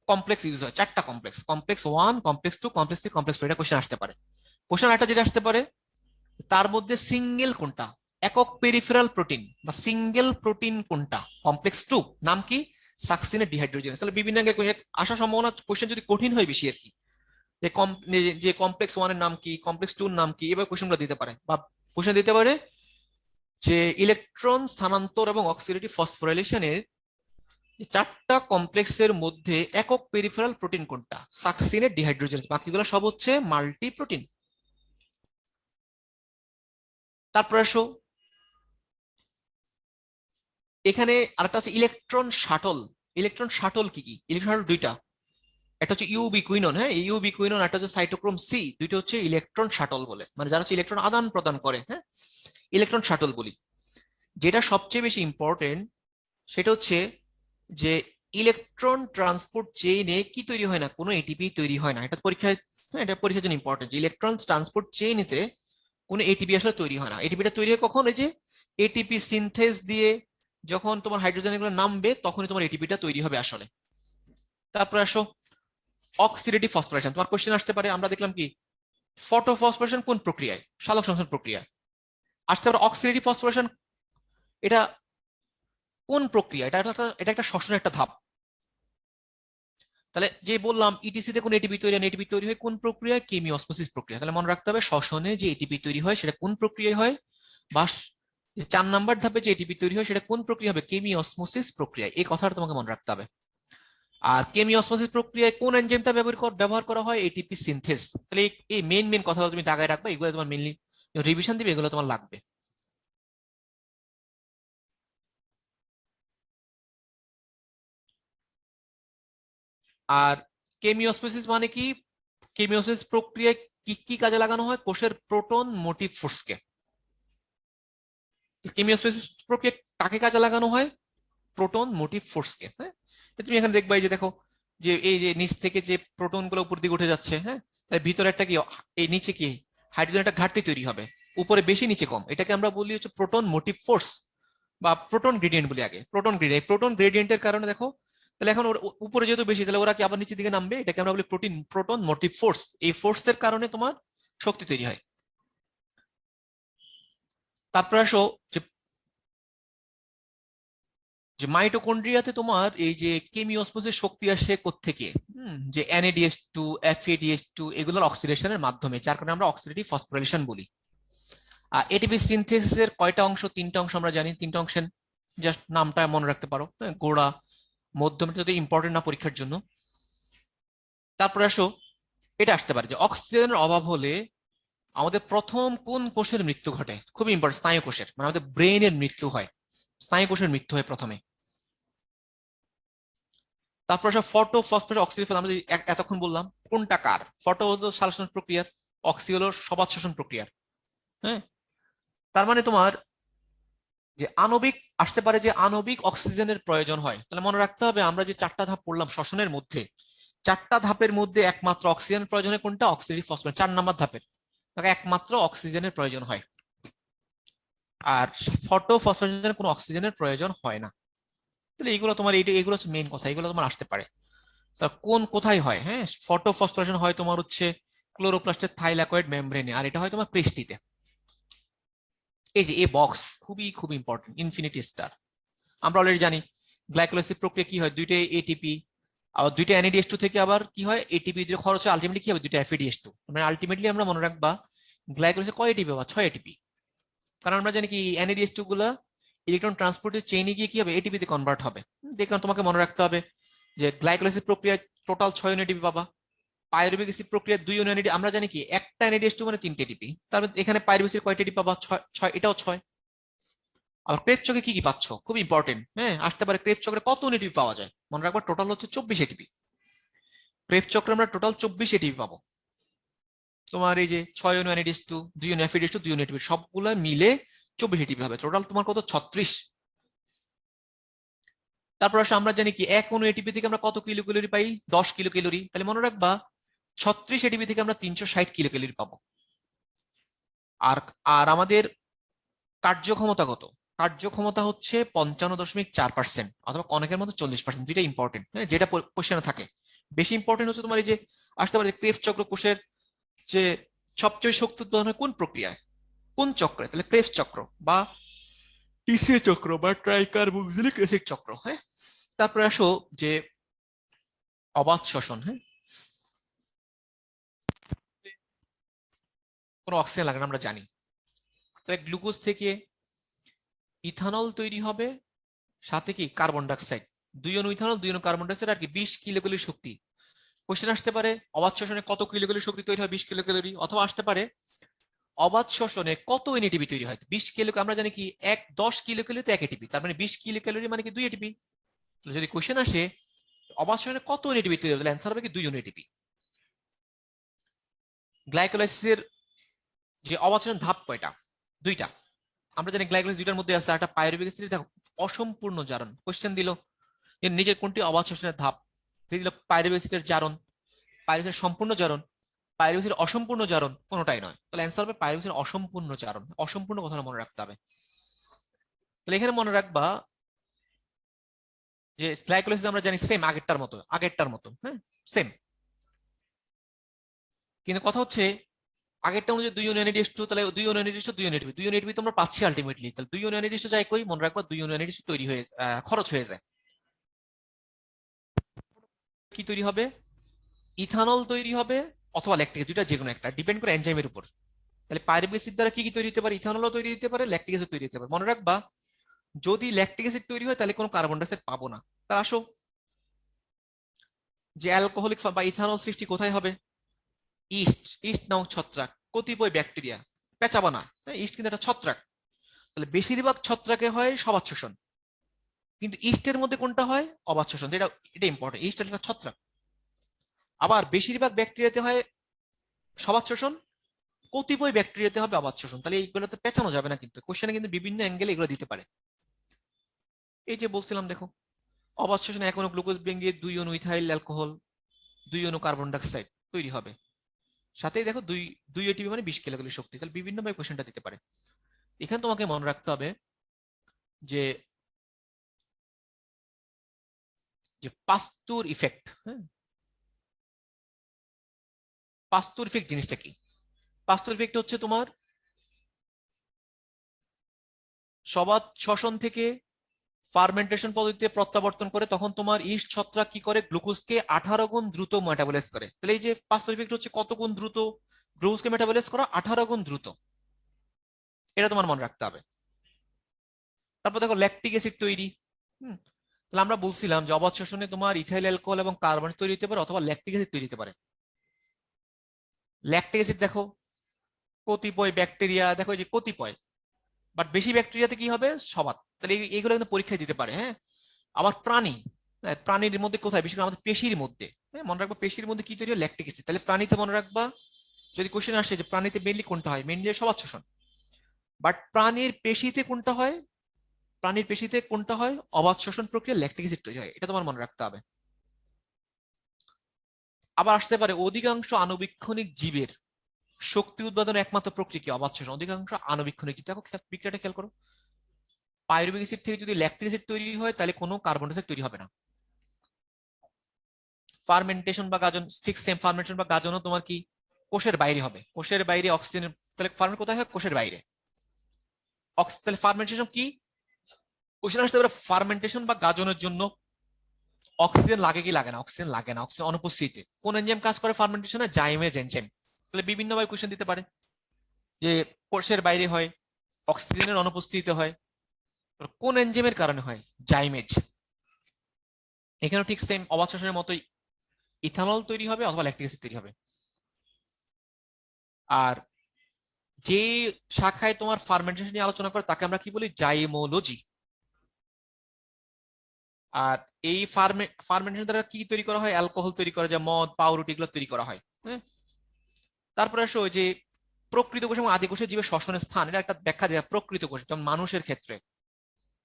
কমপ্লেক্স ইউজ হয়? 4টা complex, complex 1, complex 2, complex 3, complex 4। এটা কোশ্চেন আসতে পারে। কোশ্চেন একটা যেটা আসতে পারে, তার মধ্যে সিঙ্গেল কোনটা? একক পেরিফেরাল প্রোটিন বা সিঙ্গেল প্রোটিন কোনটা? কমপ্লেক্স 2 নাম কি? সাকসিনের ডিহাইড্রোজেনেস। তাহলে বিভিন্ন আসার সম্ভাবনা, কোশ্চেন যদি কঠিন হয় বেশি আর কি, যে কমপ্লেক্স 1 এর নাম কি, কমপ্লেক্স 2 এর নাম কি, এবার কোশ্চেনগুলো দিতে পারে। বা কোশ্চেন দিতে পারে যে ইলেকট্রন স্থানান্তর এবং অক্সিডেটিভ ফসফোরাইলেশনের 4টা কমপ্লেক্সের মধ্যে একক পেরিফেরাল প্রোটিন কোনটা? সাকসিনের ডিহাইড্রোজেনেস। বাকিগুলো সব হচ্ছে মাল্টি প্রোটিন। তারপর আসো এখানে আরেকটা আছে ইলেকট্রন শাটল। ইলেকট্রন শাটল কি কি? ইলেকট্রন শাটল দুইটা, একটা হচ্ছে ইউবিকুইনন, হ্যাঁ ইউবিকুইনন, একটা হচ্ছে সাইটোক্রোম সি। দুইটা হচ্ছে ইলেকট্রন শাটল বলে, মানে যারা হচ্ছে ইলেকট্রন আদান প্রদান করে, হ্যাঁ ইলেকট্রন শাটল বলি। যেটা সবচেয়ে বেশি ইম্পর্টেন্ট সেটা হচ্ছে যে ইলেকট্রন ট্রান্সপোর্ট চেইনে কি তৈরি হয় না? কোনো এটিপি তৈরি হয় না। এটা পরীক্ষায়, হ্যাঁ এটা পরীক্ষার জন্য ইম্পর্টেন্ট। ইলেকট্রন ট্রান্সপোর্ট চেইনেতে কোনো এটিপি আসলে তৈরি হয় না। এটিপিটা তৈরি হয় কখন? এই যে এটিপি সিনথেস দিয়ে যখন তোমার হাইড্রোজেন এগুলো নামবে তখনই তোমার এটিপিটা তৈরি হবে আসলে। তারপরে আসো অক্সিডেটিভ ফসফোরিলেশন। তোমার কোশ্চেন আসতে পারে, আমরা দেখলাম কি ফটোফসফোরিলেশন কোন প্রক্রিয়ায়, সালোক সংশ্লেষণ প্রক্রিয়ায়। আসতে পারে অক্সিডেটিভ ফসফোরিলেশন এটা কোন প্রক্রিয়া, এটা একটা শ্বসনের একটা ধাপ। তাহলে যে বললাম ইটিসি তে কোন এটিপি তৈরি হয়, এটিপি তৈরি হয় কোন প্রক্রিয়া, কেমিওসমোসিস প্রক্রিয়া। তাহলে মনে রাখতে হবে শ্বসনে যে এটিপি তৈরি হয় সেটা কোন প্রক্রিয়ায় হয়, বা 4 নাম্বার ধাপে যে এটিপি তৈরি হয় সেটা কোন প্রক্রিয়া হবে, কেমিওসমোসিস প্রক্রিয়া। এই কথাটা তোমাকে মনে রাখতে হবে। আর কেমিওসমোসিস প্রক্রিয়ায় কোন এনজাইমটা ব্যবহার করা হয়, এটিপি সিনথেস। তাহলে এই মেন কথাগুলো তুমি দাগায় রাখবে, এগুলো তোমার মেইনলি রিভিশন দিবে, এগুলো তোমার লাগবে। আর কেমিওসমোসিস মানে কি, কেমিওসিস প্রক্রিয়ায় কি কি কাজে লাগানো হয়, কোষের প্রোটন মোটিভ ফোর্সকে। কেমিওস্পেসিস প্রক্রিয়া কাকে কাজে লাগানো হয়, প্রোটন মোটিভ ফোর্সকে। হ্যাঁ, তুমি এখানে দেখবা, এই যে দেখো যে এই যে নিচ থেকে যে প্রোটন গুলো উপর দিকে উঠে যাচ্ছে, হ্যাঁ, তার ভিতরে একটা কি, এই নিচে কি হাইড্রোজেন একটা ঘাটতি তৈরি হবে, উপরে বেশি নিচে কম, এটাকে আমরা বলি হচ্ছে প্রোটন মোটিভ ফোর্স বা প্রোটন গ্রেডিয়েন্ট বলি আগে। প্রোটন গ্রেডিয়েন্টের কারণে দেখো, তাহলে এখন উপরে যেহেতু বেশি, তাহলে ওরা কি আবার নিচের দিকে নামবে, এটাকে আমরা বলি প্রোটন মোটিভ ফোর্স। এই ফোর্সের কারণে তোমার শক্তি তৈরি হয়। তারপর আসো যে যে মাইটোকন্ড্রিয়াতে তোমার এই যে কেমিওসমোসিস শক্তি আসে কোত্থেকে, যে NADH2 FADH2 এগুলোর অক্সিডেশনের মাধ্যমে, যার কারণে আমরা অক্সিডেটিভ ফসফোরিলেশন বলি। আর এটিপি সিনথেসিসের কয়টা অংশ, 3টা অংশ আমরা জানি, 3টা অংশের জাস্ট নামটা মনে রাখতে পারো, গোড়া মধ্যমটা যদি ইম্পর্টেন্ট না পরীক্ষার জন্য। তারপরে আসো এটা আসতে পারে যে অক্সিজেনের অভাব হলে আমাদের প্রথম কোন কোষের মৃত্যু ঘটে, খুবই ইম্পর্টেন্ট, স্নায়ু কোষের, মানে আমাদের ব্রেনের মৃত্যু হয়, স্নায়ু কোষের মৃত্যু হয় প্রথমে। তারপর সব ফটো ফসফেট অক্সিডেশন, আমরা এতক্ষণ বললাম কোনটা কার, ফটো হলো সালোকসংশ্লেষণ প্রক্রিয়ার, অক্সি হলো সবাত শোষণ প্রক্রিয়ার। হ্যাঁ, তার মানে তোমার যে আণবিক আসতে পারে, যে আণবিক অক্সিজেনের প্রয়োজন হয়। তাহলে মনে রাখতে হবে আমরা যে 4টা ধাপ পড়লাম শ্বসনের মধ্যে, 4টা ধাপের মধ্যে একমাত্র অক্সিজেনের প্রয়োজন হয় কোনটা, অক্সিডেটিভ ফসফেট। 4 নাম্বার ধাপের তাকে একমাত্র অক্সিজেনের প্রয়োজন হয়, আর ফটো ফসফেটের কোনো অক্সিজেনের প্রয়োজন হয় না। তাহলে এগুলো তোমার এগুলো হচ্ছে মেইন কথা, এগুলো তোমার আসতে পারে। কোন কোথায় হয়, হ্যাঁ, ফটোফসফোরিলেশন হয় তোমার হচ্ছে ক্লোরোপ্লাস্টের থাইলাকয়েড মেমব্রেনে, আর এটা হয় তোমার পেস্টিতে। এই যে এ বক্স খুবই খুব ইম্পর্টেন্ট, ইনফিনিটি স্টার। আমরা অলরেডি জানি গ্লাইকোলাইসিস প্রক্রিয়া কি হয়, 2টা এটিপি, আবার 2টা NADH2 থেকে আবার কি হয়, এটিপি যে খরচ হয় আলটিমেটলি কি হবে, 2টা FADH2। মানে আলটিমেটলি আমরা মনে রাখবা গ্লাইকোলাইসিস কয় এটিপি বা 6 এটিপি। কারণ আমরা জানি কি NADH2 গুলা ইলেকট্রন ট্রান্সপোর্টের চেইনে গিয়ে কি হবে, এটিপি তে কনভার্ট হবে। দেখলাম তোমাকে মনে রাখতে হবে যে গ্লাইকোলাইসিস প্রক্রিয়ায় টোটাল 6 এটিপি পাবা, পাইরুভিক অ্যাসিড প্রক্রিয়া 2 এনএডি, আমরা জানি কি একটা NADH2 মানে 3 এটিপি, তার মানে এখানে পাইরুভিক অ্যাসিড কয়টা এটিপি পাবা, 6, এটাও 6। আর ক্রেবস চক্রে কি কি পাচ্ছ, খুব ইম্পর্টেন্ট, হ্যাঁ, আসতে পারে ক্রেবস চক্রে কত এটিপি পাওয়া যায়, মনে রাখবা টোটাল হচ্ছে 24 এটিপি। ক্রেবস চক্রে আমরা টোটাল 24 এটিপি পাবো। তোমার এই যে 6 NADH2, 2 FADH2, 2 এটিপি সবগুলো মিলে 24 এটিপি হবে, টোটাল তোমার কত, 36। তারপর আসলে আমরা জানি কি এক অনু এটিপি থেকে আমরা কত কিলো ক্যালোরি পাই, 10 কিলো ক্যালোরি। তাহলে মনে রাখবা 36 এটিপি থেকে আমরা 360 কিলো ক্যালোরি পাবো। আর আর আমাদের কার্যক্ষমতা কত, কার্যক্ষমতা হচ্ছে 55.4%, অথবা অনেকের মধ্যে 40%, দুইটা ইম্পর্টেন্ট, হ্যাঁ, যেটা কোশ্চেনে থাকে। বেশি ইম্পর্টেন্ট হচ্ছে তোমার এই যে আসতে পারে ক্রেবস চক্র কোষের যে সবচেয়ে শক্তি উৎপাদন হয় কোন প্রক্রিয়ায়, কোন চক্রে, তাহলে ক্রেবস চক্র বা টিসিএ চক্র বা ট্রাইকার্বক্সিলিক অ্যাসিড চক্র। হ্যাঁ, তারপরে আসো যে অবাত শ্বসন। হ্যাঁ, কোনো অক্সিজেন লাগে না আমরা জানি, তাহলে গ্লুকোজ থেকে ইথানল তৈরি হবে, সাথে কি কার্বন ডাইঅক্সাইড, 2 অণু ইথানল 2 অণু কার্বন ডাইঅক্সাইড, আর কি 20 কিলো ক্যালোরি শক্তি। কোশ্চেন আসতে পারে অবাত শোষণে কত কিলো ক্যালোরি শক্তি তৈরি হয়, 20 কিলো ক্যালোরি। অথবা আসতে পারে অবাত শোষণে কত এনএটিপি তৈরি হয়, 20 কিলো, আমরা জানি কি 10 কিলো ক্যালোরিতে 1 এটিপি, তার মানে 20 কিলো ক্যালোরি মানে কি 2 এটিপি। তাহলে যদি কোশ্চেন আসে অবাত শোষণে কত এনএটিপি তৈরি হবে, তাহলে অ্যান্সার হবে কি 2 এটিপি। গ্লাইকোলাইসিসের যে অবাত শোষণ ধাপ কয়টা, 2টা। আমরা জানি গ্লাইকোলাইসিস 2টার মধ্যে আছে, একটা পাইরুভিক অ্যাসিড, দেখো অসম্পূর্ণ জারণ, কোশ্চেন দিল যে নিজের কোনটি অবাত শোষণের ধাপ, দিল পাইরুভিক অ্যাসিডের জারণ, পাইরুভিক সম্পূর্ণ জারণ, পাইরুভিক অসম্পূর্ণ জারণ, কোনোটাই নয়। তাহলে অ্যান্সার হবে পাইরুভিক অসম্পূর্ণ জারণ, অসম্পূর্ণ কথাটা মনে রাখতে হবে। তাহলে এখানে মনে রাখবা যে গ্লাইকোলাইসিস আমরা জানি সেম আগেরটার মতো, হ্যাঁ সেম। কিন্তু কথা হচ্ছে আগেরটা অনুযায়ী 2 ইউনিট ইস টু, তাহলে 2 unit is two 2 unit B, 2 unit B তোমরা পাচ্ছি আলটিমেটলি, তাহলে 2 ইউনিট ইস টু যাই কই মনে রাখবা 2 ইউনিট ইস টু তৈরি হয়ে খরচ হয়ে যায়। কি তৈরি হবে? ইথানল তৈরি হবে অথবা ল্যাকটিক অ্যাসিড, দুইটা যে কোনো একটা, ডিপেন্ড করে এনজাইমের উপর। তাহলে পাইরুভিক অ্যাসিড দ্বারা কি কি তৈরি হতে পারে? ইথানলও তৈরি হতে পারে, ল্যাকটিক অ্যাসিড তৈরি হতে পারে। মনে রাখবা যদি ল্যাকটিক অ্যাসিড তৈরি হয় তাহলে কোনো কার্বন ডাই অক্সাইড পাবো না। তার আসো যে অ্যালকোহলিক বা ইথানল সৃষ্টি কোথায় হবে? ইস্ট নামক ছত্রাক, কতিপয় ব্যাকটেরিয়া, পেঁচাবা না, ইস্ট কিন্তু একটা ছত্রাক। তাহলে বেশিরভাগ ছত্রাকে হয় সবাত শোষণ, কিন্তু ইস্টের মধ্যে কোনটা হয়? অবাত শোষণ। এটা এটা ইম্পর্টেন্ট, ইস্ট একটা ছত্রাক। আবার বেশিরভাগ ব্যাকটেরিয়াতে হয় সবাত শোষণ, কতিপয় ব্যাকটেরিয়াতে হবে অবাত শোষণ। তাহলে এইগুলো তো পেঁচানো যাবে না, কিন্তু কোশ্চেনে কিন্তু বিভিন্ন অ্যাঙ্গেলে এগুলো দিতে পারে। এই যে বলছিলাম দেখো, অবাত শোষণে এখনো গ্লুকোজ ভেঙে 2 অণু ইথাইল অ্যালকোহল, 2 অণু কার্বন ডাইঅক্সাইড তৈরি হবে। সাথেই দেখো 2 এটিপি মানে 20 কিলোক্যালোরি শক্তি। তাহলে বিভিন্ন ভাবে কোশ্চেনটা দিতে পারে। এখানে তোমাকে মনে রাখতে হবে যে যে পাস্তুর ইফেক্ট, হ্যাঁ পাস্তুর ইফেক্ট জিনিসটা কি? পাস্তুর ইফেক্ট হচ্ছে তোমার সবাত শ্বসন থেকে ফার্মেন্টেশন পদ্ধতিতে প্রত্যাবর্তন করে, তখন তোমার ইস্ট ছত্রাক কি করে? গ্লুকোজকে 18 গুণ দ্রুত মেটাবলাইজ করে। তাহলে এই যে পাস্তুর ইফেক্ট হচ্ছে কত গুণ দ্রুত গ্লুকোজকে মেটাবলাইজ করা? 18 গুণ দ্রুত। এটা তোমার মনে রাখতে হবে। তারপর দেখো ল্যাকটিক অ্যাসিড তৈরি। তাহলে আমরা বলছিলাম যে অবাত শোষণে তোমার ইথাইল অ্যালকোহল এবং কার্বন তৈরি হতে পারে অথবা ল্যাকটিক অ্যাসিড তৈরি হতে পারে। ল্যাকটিক অ্যাসিড দেখো কতিপয় ব্যাকটেরিয়া, দেখো এই যে কতিপয়, বাট বেশি ব্যাকটেরিয়াতে কি হবে? সবাত। তাহলে এইগুলো কিন্তু পরীক্ষায় দিতে পারে। হ্যাঁ আবার প্রাণী, প্রাণীর মধ্যে কোথায়? বিশেষ করে আমাদের পেশির মধ্যে। হ্যাঁ মনে রাখবা পেশির মধ্যে কি তৈরি হয়? Lactic acid. তাহলে প্রাণীতে মনে রাখবা যদি কোশ্চেন আসে যে প্রাণীতে মেনলি কোনটা হয়, মেনলি সবাত শোষণ। বাট প্রাণীর পেশিতে কোনটা হয়? প্রাণীর পেশিতে কোনটা হয়? অবাত শোষণ প্রক্রিয়া ল্যাকটিক অ্যাসিড তৈরি হয়। এটা তোমার মনে রাখতে হবে। আবার আসতে পারে অধিকাংশ আণুবীক্ষণিক জীবের শক্তি উৎপাদনের একমাত্র প্রক্রিয়া কি? অবাত শোষণ। অধিকাংশ আণুবীক্ষণিক জীব, দেখো বিক্রিয়াটা খেয়াল করো, পাইরুভিক অ্যাসিড থেকে যদি ল্যাকটিক অ্যাসিড তৈরি হয় তাহলে কোনো কার্বন ডাই অক্সাইড তৈরি হবে না। ফার্মেন্টেশন বা গাজন, ঠিক সেম, ফার্মেন্টেশন বা গাজনও তোমার কি কোষের বাইরে হবে, কোষের বাইরে অক্সিজেন। তাহলে ফার্মেন্ট কোথায় হয়? কোষের বাইরে। তাহলে ফার্মেন্টেশন কি? কোশ্চেন আসতে পারে ফার্মেন্টেশন বা গাজনের জন্য অক্সিজেন লাগে কি লাগে না? অক্সিজেন লাগে না, অক্সিজেন অনুপস্থিতিতে। কোন এনজাইম কাজ করে ফার্মেন্টেশনে? Zymase enzyme. তাহলে বিভিন্ন ভাবে কোশ্চেন দিতে পারে যে কোষের বাইরে হয়, অক্সিজেনের অনুপস্থিতিতে হয়, কোন এনজাইমের কারণে হয়? জাইমেজ। এখানেও ঠিক সেম অবাত শোষণের মতোই ইথানল তৈরি হবে অথবা ল্যাকটিক অ্যাসিড তৈরি হবে। আর যে শাখায় তোমার ফার্মেন্টেশন নিয়ে আলোচনা করে তাকে আমরা কি বলি? জাইমোলজি। আর এই ফার্মেন্টেশন দ্বারা কি তৈরি করা হয়? অ্যালকোহল তৈরি করা যায়, মদ পাউরুটি এগুলো তৈরি করা হয়। হ্যাঁ তারপরে আসো যে প্রকৃত কোষ এবং আদি কোষের জীবের শ্বসনের স্থান, এটা একটা ব্যাখ্যা দেওয়া। প্রকৃত কোষ যেমন মানুষের ক্ষেত্রে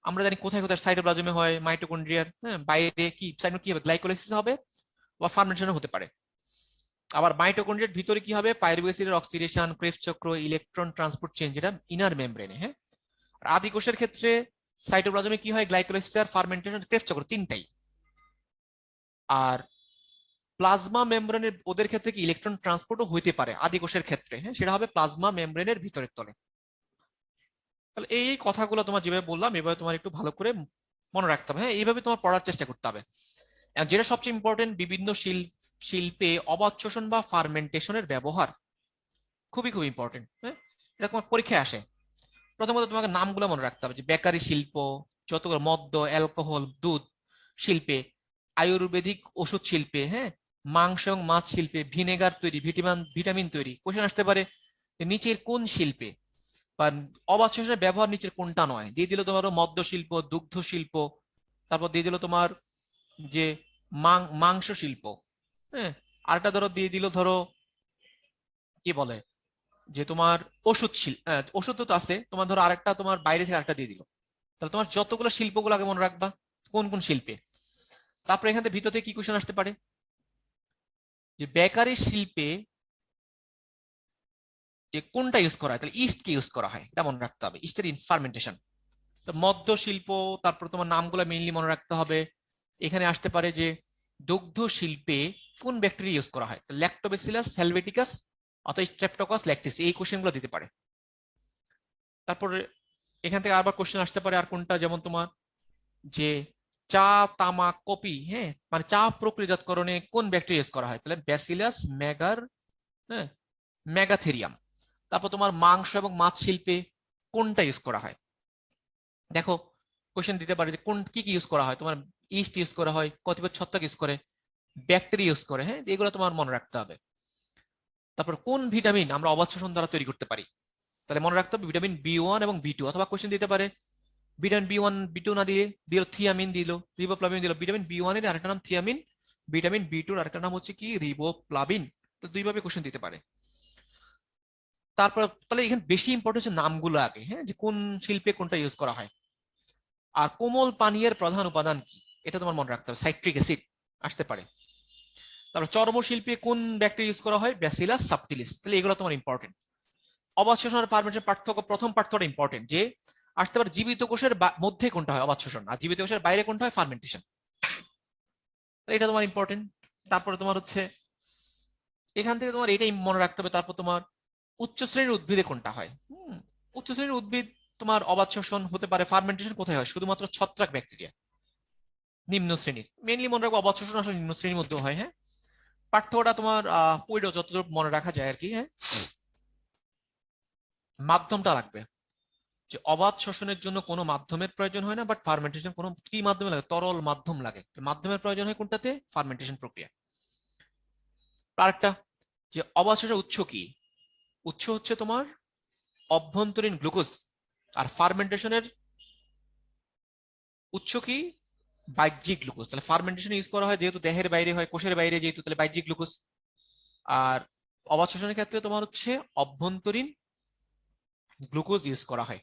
আমরা জানি কোথায় কোথায় সাইটোপ্লাজমে হয়, মাইটোকন্ড্রিয়ার, হ্যাঁ বাইরে কি কি হবে? গ্লাইকোলাইসিস হবে বা ফার্মেন্টেশন হতে পারে। আবার মাইটোকন্ড্রিয়ার ভিতরে কি হবে? পাইরুভিক অ্যাসিডের অক্সিডেশন, ক্রেবস চক্র, ইলেকট্রন ট্রান্সপোর্ট চেঞ্জ, যেটা ইনার মেমব্রেনে। হ্যাঁ আর আদি কোষের ক্ষেত্রে সাইটোপ্লাজমে কি হয়? গ্লাইকোলাইসিস আর ফার্মেন্টেশন, ক্রেবস চক্র, তিনটাই। আর প্লাজমা মেমব্রেনের ওদের ক্ষেত্রে কি ইলেকট্রন ট্রান্সপোর্টও হইতে পারে আদি কোষের ক্ষেত্রে। হ্যাঁ সেটা হবে প্লাজমা মেমব্রেনের ভিতরের তলে। তাহলে এই কথাগুলো তোমার যেভাবে বললাম এভাবে তোমার একটু ভালো করে মনে রাখতে হবে। হ্যাঁ এইভাবে তোমার পড়ার চেষ্টা করতে হবে। যেটা সবচেয়ে ইম্পর্টেন্ট, বিভিন্ন শিল্পে অবাত শোষণ বা ফার্মেন্টেশনের ব্যবহার খুবই খুব ইম্পর্টেন্ট। হ্যাঁ এটা তোমার পরীক্ষায় আসে। প্রথমত তোমাকে নামগুলো মনে রাখতে হবে, যে বেকারি শিল্প, যতগুলো মদ্য, অ্যালকোহল, দুধ শিল্পে, আয়ুর্বেদিক ওষুধ শিল্পে, হ্যাঁ মাংস এবং মাছ শিল্পে, ভিনেগার তৈরি, ভিটামিন তৈরি। কোশ্চেন আসতে পারে নিচের কোন শিল্পে বা অবাত শোষণের ব্যবহার নিচের কোনটা নয়? দিয়ে দিল তোমার মদ্য শিল্প, দুগ্ধ শিল্প, তারপর দিয়ে দিল তোমার যে মাংস শিল্প। হ্যাঁ আরেকটা ধরো দিয়ে দিল, ধরো কি বলে যে তোমার ওষুধ শিল্প, ওষুধ তো আছে তোমার, ধরো আরেকটা তোমার বাইরে থেকে আরেকটা দিয়ে দিল। তাহলে তোমার যতগুলো শিল্পগুলো আগে মনে রাখবা কোন কোন শিল্পে। তারপরে এখান থেকে ভিতর থেকে কি কোশ্চেন আসতে পারে যে বেকারি শিল্পে যে কোনটা ইউজ করা হয়? তাহলে ইস্ট কে ইউজ করা হয়, এটা মনে রাখতে হবে, ইস্টের ইনফার্মেন্টেশন। মদ্য শিল্প, তারপর তোমার নামগুলো মেইনলি মনে রাখতে হবে। এখানে আসতে পারে যে দুগ্ধ শিল্পে কোন ব্যাকটেরিয়া ইউজ করা হয়, ল্যাক্টোব্যাসিলাস হেলভেটিকাস অথবা স্ট্রেপ্টোককাস ল্যাকটিস, এই কোশ্চেনগুলো দিতে পারে। তারপরে এখান থেকে আবার কোশ্চেন আসতে পারে আর কোনটা, যেমন তোমার যে চা, তামাক, কফি, হ্যাঁ মানে চা প্রক্রিয়াজাতকরণে কোন ব্যাকটেরিয়া ইউজ করা হয়, তাহলে ব্যাসিলাস হ্যাঁ মেগাথেরিয়াম। তারপর তোমার মাংস এবং মাছ শিল্পে কোনটা ইউজ করা হয়, দেখো কোশ্চেন দিতে পারে যে কোন কি কি ইউজ করা হয়, তোমার ইস্ট ইউজ করা হয়, কতিপয় ছত্রাক ইউজ করে, ব্যাকটেরিয়া ইউজ করে, হ্যাঁ এগুলো তোমার মনে রাখতে হবে। তারপর কোন ভিটামিন আমরা অবাত শোষণ দ্বারা তৈরি করতে পারি, তাহলে মনে রাখতে হবে ভিটামিন বি1 এবং বি2, অথবা কোশ্চেন দিতে পারে ভিটামিন বি1 বি2 না দিয়ে দিল থিয়ামিন, দিল রিবোপ্লাভিন, দিল ভিটামিন বি1 এর আরেকটা নাম থিয়ামিন, ভিটামিন বি2 এর আরেকটা নাম হচ্ছে কি রিবোপ্লাভিন। তো দুইভাবে কোশ্চেন দিতে পারে। তারপর তাহলে এখানে বেশি ইম্পর্টেন্ট হচ্ছে নামগুলো আগে, হ্যাঁ যে কোন শিল্পে কোনটা ইউজ করা হয়। আর কোমল পানীয়ের প্রধান উপাদান কি, এটা তোমার মনে রাখতে হবে, সাইট্রিক অ্যাসিড আসতে পারে। তারপর চর্মশিল্পে কোন ব্যাকটেরিয়া ইউজ করা হয়, ব্যাসিলাস সাবটিলিস, তাহলে এগুলো তোমার ইম্পর্টেন্ট। অবাত শোষণ আর ফার্মেন্টেশন পার্থক্য, প্রথম পার্থক্যটা ইম্পর্টেন্ট, যে আসতে পারে জীবিত কোষের মধ্যে কোনটা হয় অবাত শোষণ, আর জীবিত কোষের বাইরে কোনটা হয় ফার্মেন্টেশন, এটা তোমার ইম্পর্টেন্ট। তারপরে তোমার হচ্ছে এখান থেকে তোমার এটাই মনে রাখতে হবে। তারপর তোমার উচ্চ শ্রেণীর উদ্ভিদে কোনটা হয়, উচ্চ শ্রেণীর উদ্ভিদ তোমার অবাত শোষণ হতে পারে, ফার্মেন্টেশন কোথায় হয়, শুধুমাত্র ছত্রাক ব্যাকটেরিয়া। নিম্ন শ্রেণীর মেইনলি মনে রাখবো অবাত শোষণ আসলে নিম্ন শ্রেণীর মধ্যে হয়, হ্যাঁ পার্থক্যটা তোমার পড়ে যতদূর মনে রাখা যায় আর কি। হ্যাঁ মাধ্যমটা লাগবে, যে অবাত শোষণের জন্য কোনো মাধ্যমের প্রয়োজন হয় না, বাট ফার্মেন্টেশন কোনো কি মাধ্যমে লাগে, তরল মাধ্যম লাগে, মাধ্যমের প্রয়োজন হয় কোনটাতে, ফার্মেন্টেশন প্রক্রিয়া। আরেকটা যে অবাত শোষণের উৎস কি, উৎস হচ্ছে তোমার অভ্যন্তরীণ গ্লুকোজ, আর ফার্মেন্টেশনের উৎস কি, বাহ্যিক গ্লুকোজ। তাহলে ফার্মেন্টেশন ইউজ করা হয় যেহেতু দেহের বাইরে হয়, কোষের বাইরে যেহেতু, তাহলে বাহ্যিক গ্লুকোজ। আর অবাত শোষণের ক্ষেত্রে তোমার হচ্ছে অভ্যন্তরীণ গ্লুকোজ ইউজ করা হয়।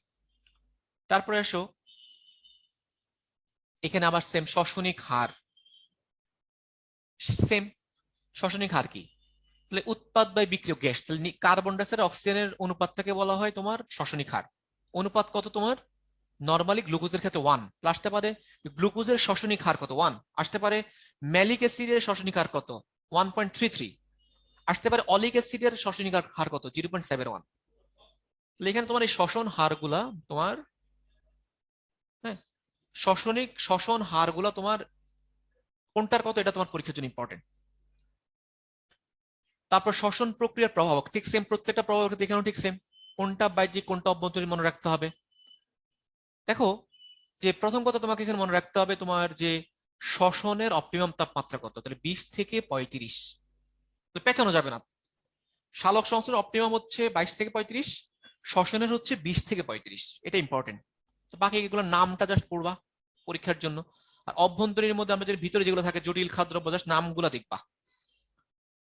তারপরে আসো এখানে আবার সেম শ্বসনিক হার, সেম শ্বসনিক হার কি, তাহলে উৎপাদ বাই বিক্রিয়ক গ্যাস, তাহলে কার্বন ডাইঅক্সাইড অক্সিজেনের অনুপাতটাকে বলা হয় তোমার শ্বসনিক হার। অনুপাত কত তোমার, নরমালি গ্লুকোজের ক্ষেত্রে 1, আসতে পারে গ্লুকোজের শ্বসনিক হার কত 1, আসতে পারে ম্যালিক অ্যাসিডের শ্বসনিক হার কত 1.33, আসতে পারে অলিক অ্যাসিডের শ্বসনিক হার কত 0.71। তাহলে এখানে তোমার এই শ্বসন হারগুলা তোমার, হ্যাঁ শ্বসন হারগুলা তোমার কোনটার কত, এটা তোমার পরীক্ষার জন্য ইম্পর্টেন্ট। তারপর শ্বসন প্রক্রিয়ার প্রভাবক, ঠিক সেম প্রত্যেকটা প্রভাবক দেখানো ঠিক সেম, কোনটা বাহ্যিক কোনটা অভ্যন্তরীণ মনে রাখতে হবে। দেখো যে প্রথম কথা তোমাকে এখানে মনে রাখতে হবে তোমার যে শ্বসনের অপটিমাম তাপমাত্রা কত, তাহলে 20 থেকে 35, পেঁচানো যাবে না। সালোক সংশ্লেষের অপটিমাম হচ্ছে 22 থেকে 35, শ্বসনের হচ্ছে 20 থেকে 35, এটা ইম্পর্টেন্ট। তো বাকি এগুলোর নামটা জাস্ট পড়বা পরীক্ষার জন্য। আর অভ্যন্তরীণের মধ্যে আমাদের ভিতরে যেগুলো থাকে জটিল খাদ্যদ্রব্য, জাস্ট নামগুলো দেখবা।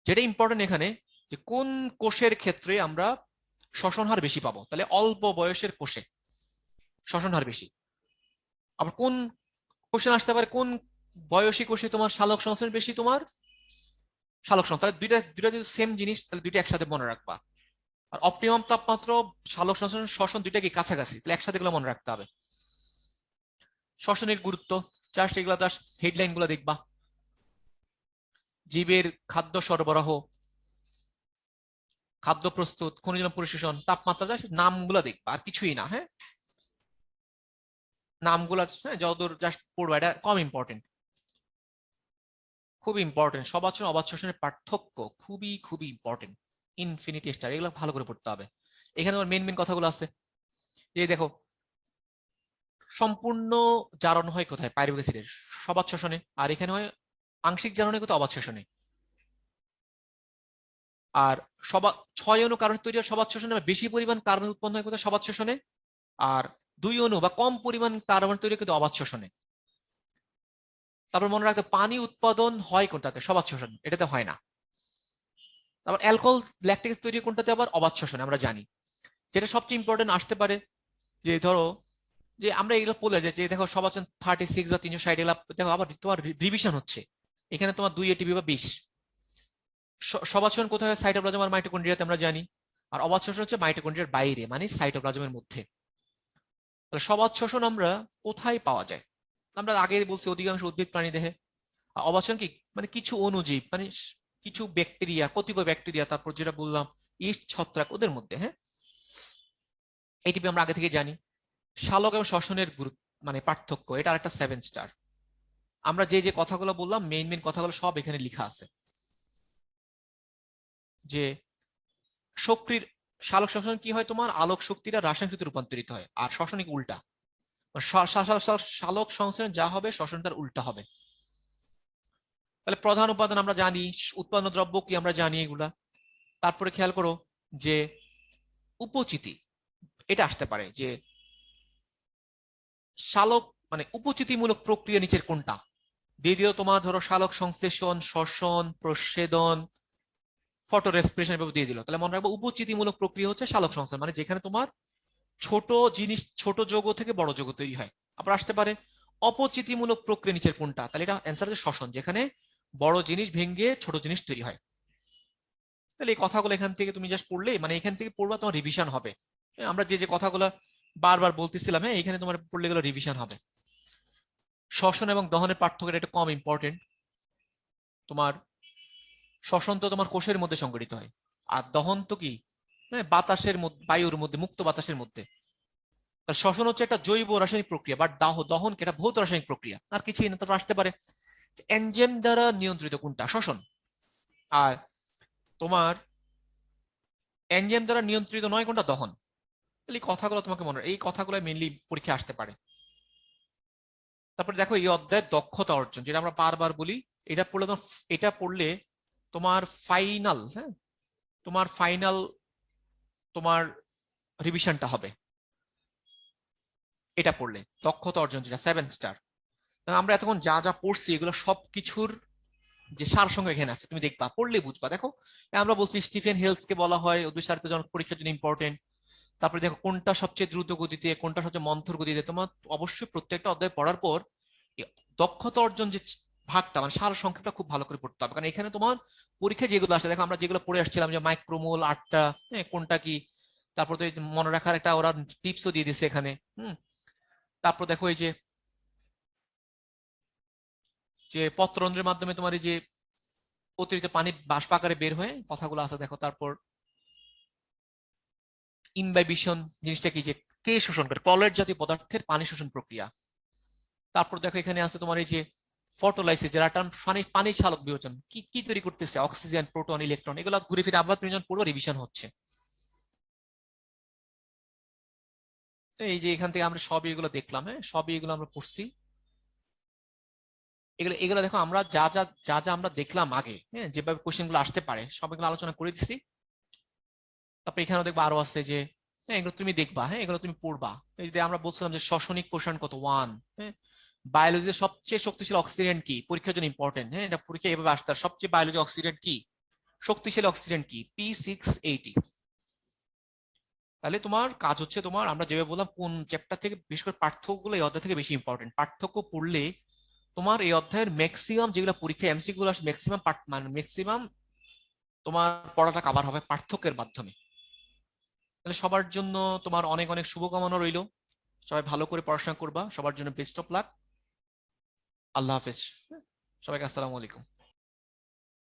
যেটা ইম্পর্টেন্ট এখানে যে কোন কোষের ক্ষেত্রে আমরা শ্বসন হার বেশি পাবো, তাহলে অল্প বয়সের কোষে শ্বসন হার বেশি। আবার কোন কোশ্চেন আসতে পারে কোন বয়সী কোষে তোমার সালোক সংশ্লেষণ বেশি, তোমার সালোক সংশ্লেষণ, তাহলে দুইটা দুইটা যদি সেম জিনিস, তাহলে দুইটা একসাথে মনে রাখবা। আর অপটিমাম তাপমাত্রা সালোক সংশ্লেষণ শ্বসন দুইটা কি কাছাকাছি, তাহলে একসাথে এগুলো মনে রাখতে হবে। শ্বসনের গুরুত্ব জাস্ট এগুলো জাস্ট হেডলাইন গুলো দেখবা। জীবের খাদ্য সরবরাহ, খাদ্য প্রস্তুত, খনিজ পরিশোষণ, তাপমাত্রা, জাস্ট নামগুলো দেখবা আর কিছুই না। হ্যাঁ নামগুলো হ্যাঁ যতদূর জাস্ট পড়বা, এটা কম ইম্পর্টেন্ট। খুব ইম্পর্টেন্ট, সবাত শোষণ অবাত শোষণের পার্থক্য খুবই খুবই ইম্পর্টেন্ট। ইনফিনিটি স্টার এগুলো ভালো করে পড়তে হবে। এখানে আমার মেন মেন কথাগুলো আছে, এই দেখো সম্পূর্ণ জারণ হয় কোথায়, পাইরুভিক অ্যাসিডের সবাত শোষণে, আর এখানে হয় আংশিক জারণ হয় কোথায়, অবাত শোষণে। আর সবা 6 অণু কার্বন তৈরি হয় সবাত শোষণে, বেশি পরিমাণ কার্বন উৎপন্ন হয় কোথায়, সবাত শোষণে। আর 2 অণু বা কম পরিমাণ কার্বন তৈরি হয় কিন্তু অবাত শোষণে। তারপর মনে রাখতে পানি উৎপাদন হয় কোনটাতে, সবাত শোষণ, এটাতে হয় না। তারপর অ্যালকোহল ল্যাকটিক তৈরি কোনটাতে, আবার অবাত শোষণে আমরা জানি। যেটা সবচেয়ে ইম্পর্টেন্ট আসতে পারে যে ধরো যে আমরা এগুলো বলে যে দেখো সবাত 36 বা 360, এগুলো দেখো আবার তোমার রিভিশন হচ্ছে, এখানে তোমার 2 এটিপি বা 20। সবাত শোষণ কোথায় হয়, সাইটোপ্লাজম আর মাইটোকন্ড্রিয়াতে আমরা জানি। আর অবাত শোষণ হচ্ছে মাইটোকন্ড্রিয়ার বাইরে, মানে সাইটোপ্লাজমের মধ্যে। তাহলে সবাত শোষণ আমরা কোথায় পাওয়া যায়, আমরা আগে বলছি অধিকাংশ উদ্ভিদ প্রাণী দেহে। অবাচন কি মানে কিছু অণুজীব, মানে কিছু ব্যাকটেরিয়া, কতিপয় ব্যাকটেরিয়া, তারপর যেটা বললাম ইস্ট, ছত্রাক, ওদের মধ্যে। হ্যাঁ, এটিপি আমরা আগে থেকে জানি। শালক এবং শ্বসনের গুরুত্ব মানে পার্থক্য, এটা আরেকটা 7 স্টার। আমরা যে যে কথাগুলো বললাম মেইন মেইন কথাগুলো সব এখানে লেখা আছে। যে শক্তির শালক শ্বসন কি হয়, তোমার আলোক শক্তিটা রাসায়নিক শক্তিতে রূপান্তরিত হয়, আর শ্বসনিক উল্টা। শালক সংশ্লেষণ যা হবে শ্বসন তার উল্টা হবে। তাহলে প্রধান উপাদান আমরা জানি, উৎপন্ন দ্রব্য কি আমরা জানি এগুলা। তারপরে খেয়াল করো যে উপচিতি, এটা আসতে পারে যে শালক মানে উপচিতিমূলক প্রক্রিয়া নিচের কোনটা দিয়ে দিও। তোমার ধরো শালক সংশ্লেষণ, শ্বসন, প্রচ্ছেদন, ফটো রেসপিরেশন এভাবে দিয়ে দিল, তাহলে মনে রাখবো উপচিতিমূলক প্রক্রিয়া হচ্ছে শালক সংশ্লেষণ, মানে যেখানে তোমার ছোট জিনিস, ছোট যৌগ থেকে বড় যৌগ তৈরি হয়। আবার আসতে পারে অপচিতিমূলক প্রক্রিয়া নিচের কোনটা, তাহলে এটা অ্যান্সার হচ্ছে শ্বসন, যেখানে বড় জিনিস ভেঙে ছোট জিনিস তৈরি হয়। তাহলে এই কথাগুলো এখান থেকে তুমি জাস্ট পড়লে, মানে এখান থেকে পড়বা তোমার রিভিশন হবে। আমরা যে যে কথাগুলো বারবার বলতেছিলাম, হ্যাঁ এখানে তোমার পড়লে গেলে রিভিশন হবে। শ্বসন এবং দহনের পার্থক্যটা একটু কম ইম্পর্টেন্ট। তোমার শ্বসন তো তোমার কোষের মধ্যে সংঘটিত হয়, আর দহন তো কি, হ্যাঁ বাতাসের মধ্যে, বায়ুর মধ্যে, মুক্ত বাতাসের মধ্যে। তার শ্বসন হচ্ছে একটা জৈব রাসায়নিক প্রক্রিয়া, বাট দহন কি এটা ভৌত রাসায়নিক প্রক্রিয়া, আর কিছুই না। তারপর আসতে পারে এনজাইম দ্বারা নিয়ন্ত্রিত কোনটা, শ্বসন। আর তোমার এনজাইম দ্বারা নিয়ন্ত্রিত নয় কোনটা, দহন। এই কথাগুলো তোমাকে মনে, এই কথাগুলো মেইনলি পরীক্ষা আসতে পারে। তারপরে দেখো এই অধ্যায়ের দক্ষতা অর্জন, যেটা আমরা বারবার বলি, এটা পড়লে তোমার, এটা পড়লে তোমার ফাইনাল, হ্যাঁ তোমার ফাইনাল তোমার রিভিশনটা হবে এটা পড়লে। দক্ষতা অর্জন যেটা 7 স্টার। আমরা এতক্ষণ যা যা পড়ছি এগুলো সবকিছুর যে সারসংঘ এখানে আছে, তুমি দেখবা পড়লে বুঝবা। দেখো আমরা বলছি স্টিফেন হেলস কে বলা হয় উদ্ভিদ সারিত পরীক্ষার জন্য ইম্পর্টেন্ট। তারপরে দেখো কোনটা সবচেয়ে দ্রুত গতিতে, কোনটা সবচেয়ে মন্থর গতিতে। তোমার অবশ্যই প্রত্যেকটা অধ্যায় পড়ার পর দক্ষতা অর্জন যে ভাগটা মানে সার সংক্ষেপটা খুব ভালো করে পড়তে হবে, কারণ এখানে তোমার পরীক্ষায় যেগুলো আসে, দেখো আমরা যেগুলো পড়ে আসছিলাম যে মাইক্রোমোল 8টা, হ্যাঁ কোনটা কি, তারপর তো মনে রাখার একটা ওরা টিপসও দিয়ে দিচ্ছে এখানে। তারপর দেখো এই যে যে পত্ররন্ধ্রের মাধ্যমে তোমার এই যে অতিরিক্ত পানি বাষ্প আকারে বের হয়ে কথাগুলো আছে দেখো। তারপর ইনবাইবিশন জিনিসটা কি, যে কে শোষণ করে, ক্লরাইড জাতীয় পদার্থের পানি শোষণ প্রক্রিয়া। তারপর দেখো এখানে আছে তোমার এই যে ফটোলাইসিস, যারা পানি পানি চালক বিয়োজন, কি কি তৈরি করতেছে, অক্সিজেন, প্রোটন, ইলেকট্রন, এগুলো ঘুরে ফিরে আবার তুমি যখন পড়বো রিভিশন হচ্ছে। এই যে এখান থেকে আমরা সবই এগুলো দেখলাম, হ্যাঁ সবই এগুলো আমরা পড়ছি। এগুলো এগুলো দেখো আমরা যা যা যা যা আমরা দেখলাম আগে, হ্যাঁ যেভাবে কোশ্চেন গুলো আসতে পারে সব এগুলো আলোচনা করে দিচ্ছি। তারপর এখানেও দেখবা আরো আছে যে, হ্যাঁ এগুলো তুমি দেখবা, হ্যাঁ এগুলো তুমি পড়বা। এই যে আমরা বলছিলাম যে শ্বসনিক কোষায়ন কত 1, হ্যাঁ বায়োলজিতে সবচেয়ে শক্তিশালী অক্সিডেন্ট কি, পরীক্ষার জন্য ইম্পর্টেন্ট, হ্যাঁ এটা পরীক্ষা এভাবে আসতে হয়। সবচেয়ে বায়োলজি অক্সিডেন্ট কি, শক্তিশালী অক্সিডেন্ট কি, P680। তাহলে তোমার কাজ হচ্ছে, তোমার আমরা যেভাবে বললাম কোন চ্যাপ্টার থেকে, বিশেষ করে পার্থক্যগুলো এই অধ্যায় থেকে বেশি ইম্পর্টেন্ট। পার্থক্য পড়লে তোমার এই অধ্যায়ের ম্যাক্সিমাম যেগুলো পরীক্ষা এমসি গুলো আসে, ম্যাক্সিমাম মানে ম্যাক্সিমাম তোমার পড়াটা কভার হবে পার্থক্যের মাধ্যমে। তাহলে সবার জন্য তোমার অনেক অনেক শুভকামনা রইলো। সবাই ভালো করে পড়াশোনা করবা, সবার জন্য বেস্ট অফ লাক। আল্লাহ হাফেজ, সবাইকে আসসালামু আলাইকুম।